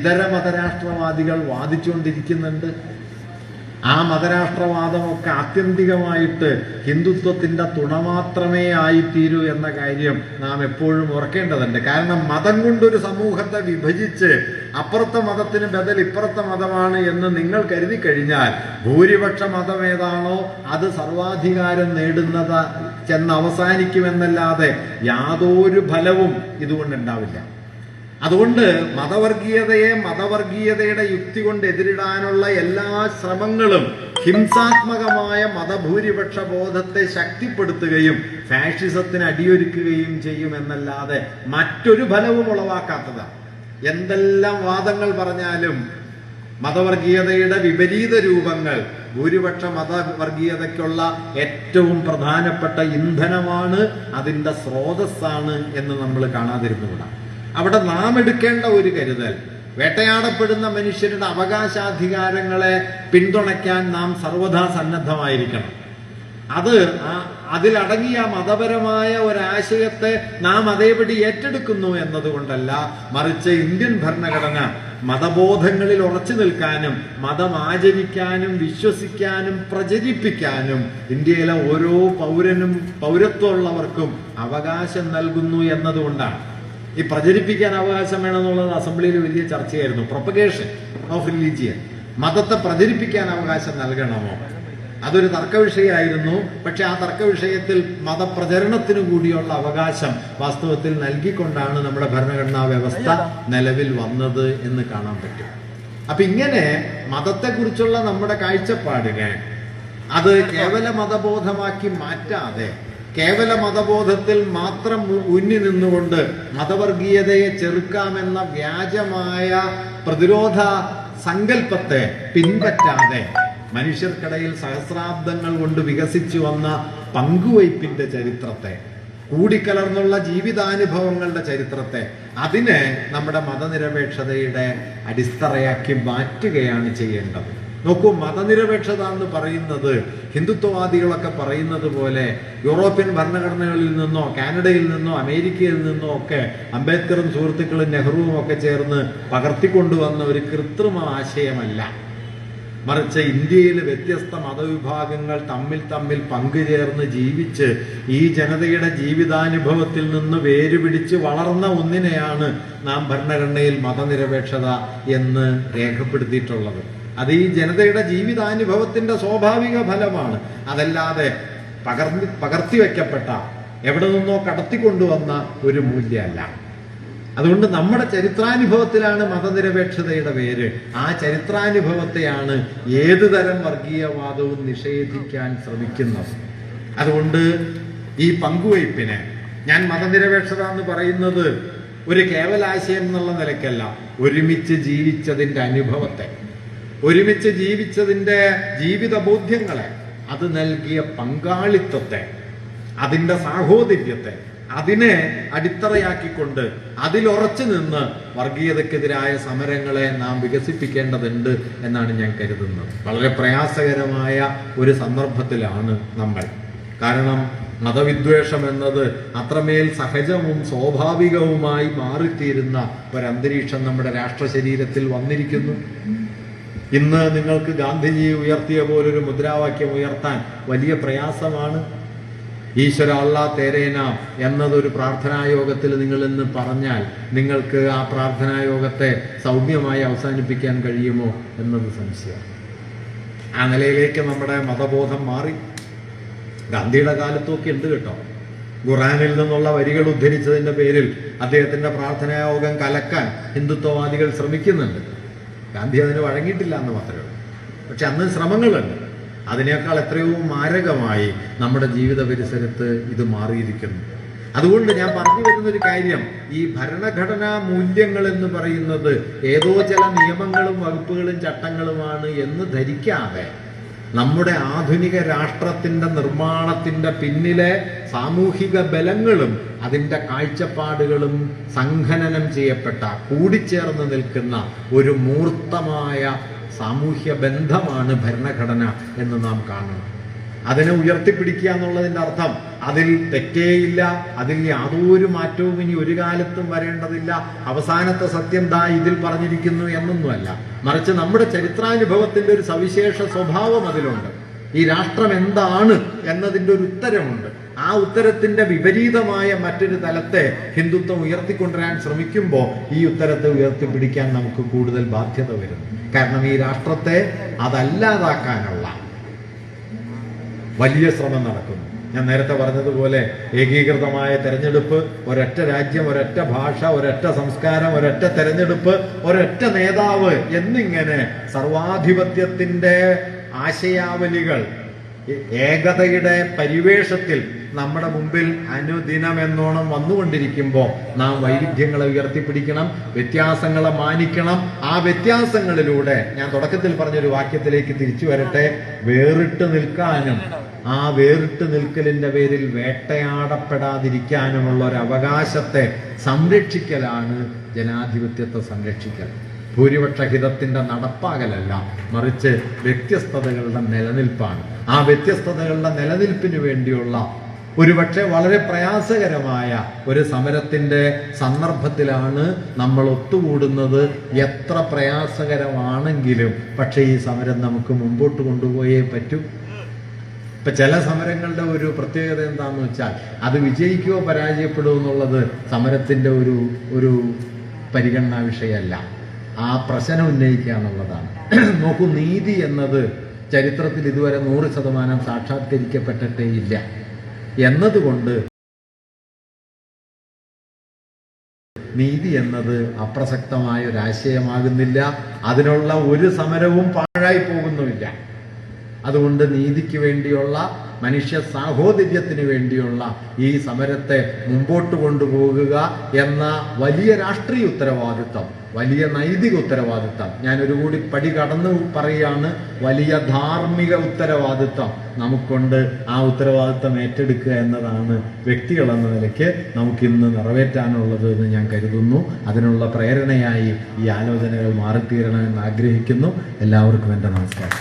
ഇതര മതരാഷ്ട്രവാദികൾ വാദിച്ചുകൊണ്ടിരിക്കുന്നുണ്ട്. ആ മതരാഷ്ട്രവാദമൊക്കെ ആത്യന്തികമായിട്ട് ഹിന്ദുത്വത്തിന്റെ തുണ മാത്രമേ ആയിത്തീരൂ എന്ന കാര്യം നാം എപ്പോഴും ഓർക്കേണ്ടതുണ്ട്. കാരണം മതം കൊണ്ടൊരു സമൂഹത്തെ വിഭജിച്ച് അപ്പുറത്തെ മതത്തിന് ബദൽ ഇപ്പുറത്തെ മതമാണ് എന്ന് നിങ്ങൾ കരുതി കഴിഞ്ഞാൽ ഭൂരിപക്ഷ മതം ഏതാണോ അത് സർവാധികാരം നേടുന്നത് ചെന്ന് അവസാനിക്കുമെന്നല്ലാതെ യാതൊരു ഫലവും ഇതുകൊണ്ടുണ്ടാവില്ല. അതുകൊണ്ട് മതവർഗീയതയെ മതവർഗീയതയുടെ യുക്തി കൊണ്ട് എതിരിടാനുള്ള എല്ലാ ശ്രമങ്ങളും ഹിംസാത്മകമായ മതഭൂരിപക്ഷ ബോധത്തെ ശക്തിപ്പെടുത്തുകയും ഫാഷിസത്തിന് അടിയൊരുക്കുകയും ചെയ്യുമെന്നല്ലാതെ മറ്റൊരു ഫലവും ഉളവാക്കാത്തതാണ്. എന്തെല്ലാം വാദങ്ങൾ പറഞ്ഞാലും മതവർഗീയതയുടെ വിപരീത രൂപങ്ങൾ ഭൂരിപക്ഷ മതവർഗീയതയ്ക്കുള്ള ഏറ്റവും പ്രധാനപ്പെട്ട ഇന്ധനമാണ്, അതിൻ്റെ സ്രോതസ്സാണ് എന്ന് നമ്മൾ കാണാതിരുന്നുകൂടാ. അവിടെ നാം എടുക്കേണ്ട ഒരു കരുതൽ, വേട്ടയാടപ്പെടുന്ന മനുഷ്യരുടെ അവകാശാധികാരങ്ങളെ പിന്തുണയ്ക്കാൻ നാം സർവ്വഥാ സന്നദ്ധമായിരിക്കണം. അതിലടങ്ങിയ മതപരമായ ഒരാശയത്തെ നാം അതേപടി ഏറ്റെടുക്കുന്നു എന്നതുകൊണ്ടല്ല, മറിച്ച് ഇന്ത്യൻ ഭരണഘടന മതബോധങ്ങളിൽ ഉറച്ചു നിൽക്കാനും മതം ആചരിക്കാനും വിശ്വസിക്കാനും പ്രചരിപ്പിക്കാനും ഇന്ത്യയിലെ ഓരോ പൗരനും പൗരത്വമുള്ളവർക്കും അവകാശം നൽകുന്നു എന്നതുകൊണ്ടാണ്. ഈ പ്രചരിപ്പിക്കാൻ അവകാശം വേണമെന്നുള്ളത് അസംബ്ലിയിൽ വലിയ ചർച്ചയായിരുന്നു. പ്രൊപ്പഗേഷൻ ഓഫ് റിലീജിയൻ, മതത്തെ പ്രചരിപ്പിക്കാൻ അവകാശം നൽകണമോ? അതൊരു തർക്ക വിഷയമായിരുന്നു. പക്ഷെ ആ തർക്ക വിഷയത്തിൽ മതപ്രചരണത്തിനു കൂടിയുള്ള അവകാശം വാസ്തവത്തിൽ നൽകിക്കൊണ്ടാണ് നമ്മുടെ ഭരണഘടനാ വ്യവസ്ഥ നിലവിൽ വന്നത് എന്ന് കാണാൻ പറ്റും. അപ്പൊ ഇങ്ങനെ മതത്തെക്കുറിച്ചുള്ള നമ്മുടെ കാഴ്ചപ്പാടിനെ അത് കേവല മതബോധമാക്കി മാറ്റാതെ കേവല മതബോധത്തിൽ മാത്രം ഊന്നി നിന്നുകൊണ്ട് മതവർഗീയതയെ ചെറുക്കാമെന്ന വ്യാജമായ പ്രതിരോധ സങ്കല്പത്തെ പിൻപറ്റാതെ മനുഷ്യർക്കിടയിൽ സഹസ്രാബ്ദങ്ങൾ കൊണ്ട് വികസിച്ചു വന്ന പങ്കുവയ്പ്പിന്റെ ചരിത്രത്തെ, കൂടിക്കലർന്നുള്ള ജീവിതാനുഭവങ്ങളുടെ ചരിത്രത്തെ, അതിനെ നമ്മുടെ മതനിരപേക്ഷതയുടെ അടിത്തറയാക്കി മാറ്റുകയാണ് ചെയ്യേണ്ടത്. നോക്കൂ, മതനിരപേക്ഷത എന്ന് പറയുന്നത് ഹിന്ദുത്വവാദികളൊക്കെ പറയുന്നത് പോലെ യൂറോപ്യൻ ഭരണഘടനകളിൽ നിന്നോ കാനഡയിൽ നിന്നോ അമേരിക്കയിൽ നിന്നോ ഒക്കെ അംബേദ്കറും സുഹൃത്തുക്കളും നെഹ്റുവും ഒക്കെ ചേർന്ന് പകർത്തിക്കൊണ്ടുവന്ന ഒരു കൃത്രിമ ആശയമല്ല. മറിച്ച് ഇന്ത്യയിൽ വ്യത്യസ്ത മതവിഭാഗങ്ങൾ തമ്മിൽ പങ്കുചേർന്ന് ജീവിച്ച് ഈ ജനതയുടെ ജീവിതാനുഭവത്തിൽ നിന്ന് വേരുപിടിച്ച് വളർന്ന ഒന്നിനെയാണ് നാം ഭരണഘടനയിൽ മതനിരപേക്ഷത എന്ന് രേഖപ്പെടുത്തിയിട്ടുള്ളത്. അത് ഈ ജനതയുടെ ജീവിതാനുഭവത്തിന്റെ സ്വാഭാവിക ഫലമാണ്. അതല്ലാതെ പകർത്തിവെക്കപ്പെട്ട എവിടെ നിന്നോ കടത്തിക്കൊണ്ടുവന്ന ഒരു മൂല്യമല്ല. അതുകൊണ്ട് നമ്മുടെ ചരിത്രാനുഭവത്തിലാണ് മതനിരപേക്ഷതയുടെ വേര്. ആ ചരിത്രാനുഭവത്തെയാണ് ഏതുതരം വർഗീയവാദവും നിഷേധിക്കാൻ ശ്രമിക്കുന്നത്. അതുകൊണ്ട് ഈ പങ്കുവയ്പ്പിനെ ഞാൻ മതനിരപേക്ഷത എന്ന് പറയുന്നത് ഒരു കേവലാശയം എന്നുള്ള നിലയ്ക്കല്ല, ഒരുമിച്ച് ജീവിച്ചതിന്റെ അനുഭവത്തെ, ഒരുമിച്ച് ജീവിച്ചതിന്റെ ജീവിത ബോധ്യങ്ങളെ, അത് നൽകിയ പങ്കാളിത്തത്തെ, അതിന്റെ സാഹോദര്യത്തെ, അതിനെ അടിത്തറയാക്കിക്കൊണ്ട് അതിലുറച്ചു നിന്ന് വർഗീയതക്കെതിരായ സമരങ്ങളെ നാം വികസിപ്പിക്കേണ്ടതുണ്ട് എന്നാണ് ഞാൻ കരുതുന്നത്. വളരെ പ്രയാസകരമായ ഒരു സന്ദർഭത്തിലാണ് നമ്മൾ. കാരണം മതവിദ്വേഷം എന്നത് അത്രമേൽ സഹജവും സ്വാഭാവികവുമായി മാറിത്തീരുന്ന ഒരന്തരീക്ഷം നമ്മുടെ രാഷ്ട്ര ശരീരത്തിൽ വന്നിരിക്കുന്നു. ഇന്ന് നിങ്ങൾക്ക് ഗാന്ധിജി ഉയർത്തിയ പോലൊരു മുദ്രാവാക്യം ഉയർത്താൻ വലിയ പ്രയാസമാണ്. ഈശ്വര അല്ലാ തേരേന എന്നതൊരു പ്രാർത്ഥനായോഗത്തിൽ നിങ്ങൾ ഇന്ന് പറഞ്ഞാൽ നിങ്ങൾക്ക് ആ പ്രാർത്ഥനായോഗത്തെ സൗമ്യമായി അവസാനിപ്പിക്കാൻ കഴിയുമോ എന്നത് സംശയം. ആ നിലയിലേക്ക് നമ്മുടെ മതബോധം മാറി. ഗാന്ധിയുടെ കാലത്തൊക്കെ ഉണ്ട് കേട്ടോ. ഖുറാനിൽ നിന്നുള്ള വരികൾ ഉദ്ധരിച്ചതിന്റെ പേരിൽ അദ്ദേഹത്തിന്റെ പ്രാർത്ഥനായോഗം കലക്കാൻ ഹിന്ദുത്വവാദികൾ ശ്രമിക്കുന്നുണ്ട്. ഗാന്ധി അതിന് വഴങ്ങിയിട്ടില്ല എന്ന് മാത്രമേ ഉള്ളൂ. പക്ഷെ അന്ന് ശ്രമങ്ങളുണ്ട്. അതിനേക്കാൾ എത്രയോ മാരകമായി നമ്മുടെ ജീവിത പരിസരത്ത് ഇത് മാറിയിരിക്കുന്നു. അതുകൊണ്ട് ഞാൻ പറഞ്ഞു വരുന്നൊരു കാര്യം, ഈ ഭരണഘടനാ മൂല്യങ്ങൾ എന്ന് പറയുന്നത് ഏതോ ചില നിയമങ്ങളും വകുപ്പുകളും ചട്ടങ്ങളുമാണ് എന്ന് ധരിക്കാതെ നമ്മുടെ ആധുനിക രാഷ്ട്രത്തിന്റെ നിർമ്മാണത്തിന്റെ പിന്നിലെ സാമൂഹിക ബലങ്ങളും അതിന്റെ കാഴ്ചപ്പാടുകളും സംഘനനം ചെയ്യപ്പെട്ട, കൂടിച്ചേർന്ന് നിൽക്കുന്ന ഒരു മൂർത്തമായ സാമൂഹ്യ ബന്ധമാണ് ഭരണഘടന എന്ന് നാം കാണണം. അതിനെ ഉയർത്തിപ്പിടിക്കുക എന്നുള്ളതിന്റെ അർത്ഥം അതിൽ തെറ്റേയില്ല, അതിൽ യാതൊരു മാറ്റവും ഇനി ഒരു കാലത്തും വരേണ്ടതില്ല, അവസാനത്തെ സത്യം ദാ ഇതിൽ പറഞ്ഞിരിക്കുന്നു എന്നൊന്നുമല്ല. മറിച്ച് നമ്മുടെ ചരിത്രാനുഭവത്തിന്റെ ഒരു സവിശേഷ സ്വഭാവം അതിലുണ്ട്. ഈ രാഷ്ട്രം എന്താണ് എന്നതിന്റെ ഒരു ഉത്തരമുണ്ട്. ആ ഉത്തരത്തിന്റെ വിപരീതമായ മറ്റൊരു തലത്തെ ഹിന്ദുത്വം ഉയർത്തിക്കൊണ്ടുവരാൻ ശ്രമിക്കുമ്പോൾ ഈ ഉത്തരത്തെ ഉയർത്തിപ്പിടിക്കാൻ നമുക്ക് കൂടുതൽ ബാധ്യത വരുന്നു. കാരണം ഈ രാഷ്ട്രത്തെ അതല്ലാതാക്കാനുള്ള വലിയ ശ്രമം നടക്കുന്നു. ഞാൻ നേരത്തെ പറഞ്ഞതുപോലെ ഏകീകൃതമായ തെരഞ്ഞെടുപ്പ്, ഒരൊറ്റ രാജ്യം, ഒരൊറ്റ ഭാഷ, ഒരൊറ്റ സംസ്കാരം, ഒരൊറ്റ തെരഞ്ഞെടുപ്പ്, ഒരൊറ്റ നേതാവ് എന്നിങ്ങനെ സർവാധിപത്യത്തിന്റെ ആശയാവലികൾ ഏകതയുടെ പരിവേഷത്തിൽ നമ്മുടെ മുമ്പിൽ അനുദിനം എന്നോണം വന്നുകൊണ്ടിരിക്കുമ്പോൾ നാം വൈവിധ്യങ്ങളെ ഉയർത്തിപ്പിടിക്കണം, വ്യത്യാസങ്ങളെ മാനിക്കണം. ആ വ്യത്യാസങ്ങളിലൂടെ ഞാൻ തുടക്കത്തിൽ പറഞ്ഞൊരു വാക്യത്തിലേക്ക് തിരിച്ചു വരട്ടെ, വേറിട്ട് നിൽക്കാനും ആ വേറിട്ട് നിൽക്കലിന്റെ പേരിൽ വേട്ടയാടപ്പെടാതിരിക്കാനുമുള്ള ഒരു അവകാശത്തെ സംരക്ഷിക്കലാണ് ജനാധിപത്യത്തെ സംരക്ഷിക്കൽ. ഭൂരിപക്ഷ ഹിതത്തിന്റെ നടപ്പാകലല്ല, മറിച്ച് വ്യത്യസ്തതകളുടെ നിലനിൽപ്പാണ്. ആ വ്യത്യസ്തതകളുടെ നിലനിൽപ്പിന് വേണ്ടിയുള്ള ഒരുപക്ഷെ വളരെ പ്രയാസകരമായ ഒരു സമരത്തിന്റെ സന്ദർഭത്തിലാണ് നമ്മൾ ഒത്തുകൂടുന്നത്. എത്ര പ്രയാസകരമാണെങ്കിലും പക്ഷെ ഈ സമരം നമുക്ക് മുമ്പോട്ട് കൊണ്ടുപോയേ പറ്റൂ. ഇപ്പൊ ചില സമരങ്ങളുടെ ഒരു പ്രത്യേകത എന്താണെന്ന് വെച്ചാൽ അത് വിജയിക്കുകയോ പരാജയപ്പെടുമോ എന്നുള്ളത് സമരത്തിന്റെ ഒരു പരിഗണനാ വിഷയമല്ല, ആ പ്രശ്നം ഉന്നയിക്കുക എന്നുള്ളതാണ്. നോക്കൂ, നീതി എന്നത് ചരിത്രത്തിൽ ഇതുവരെ 100% സാക്ഷാത്കരിക്കപ്പെട്ടിട്ടേ ഇല്ല എന്നതുകൊണ്ട് നീതി എന്നത് അപ്രസക്തമായ ഒരു ആശയമാകുന്നില്ല. അതിനുള്ള ഒരു സമരവും പാഴായി പോകുന്നുമില്ല. അതുകൊണ്ട് നീതിക്ക് വേണ്ടിയുള്ള, മനുഷ്യ സാഹോദര്യത്തിന് വേണ്ടിയുള്ള ഈ സമരത്തെ മുമ്പോട്ട് കൊണ്ടുപോകുക എന്ന വലിയ രാഷ്ട്രീയ ഉത്തരവാദിത്വം, വലിയ നൈതിക ഉത്തരവാദിത്വം, ഞാനൊരു കൂടി പടി കടന്നു പറയുകയാണ്, വലിയ ധാർമ്മിക ഉത്തരവാദിത്വം നമുക്കുണ്ട്. ആ ഉത്തരവാദിത്വം ഏറ്റെടുക്കുക എന്നതാണ് വ്യക്തികളെന്ന നിലയ്ക്ക് നമുക്കിന്ന് നിറവേറ്റാനുള്ളത് എന്ന് ഞാൻ കരുതുന്നു. അതിനുള്ള പ്രേരണയായി ഈ ആലോചനകൾ മാറിത്തീരണമെന്ന് ആഗ്രഹിക്കുന്നു. എല്ലാവർക്കും എൻ്റെ നമസ്കാരം.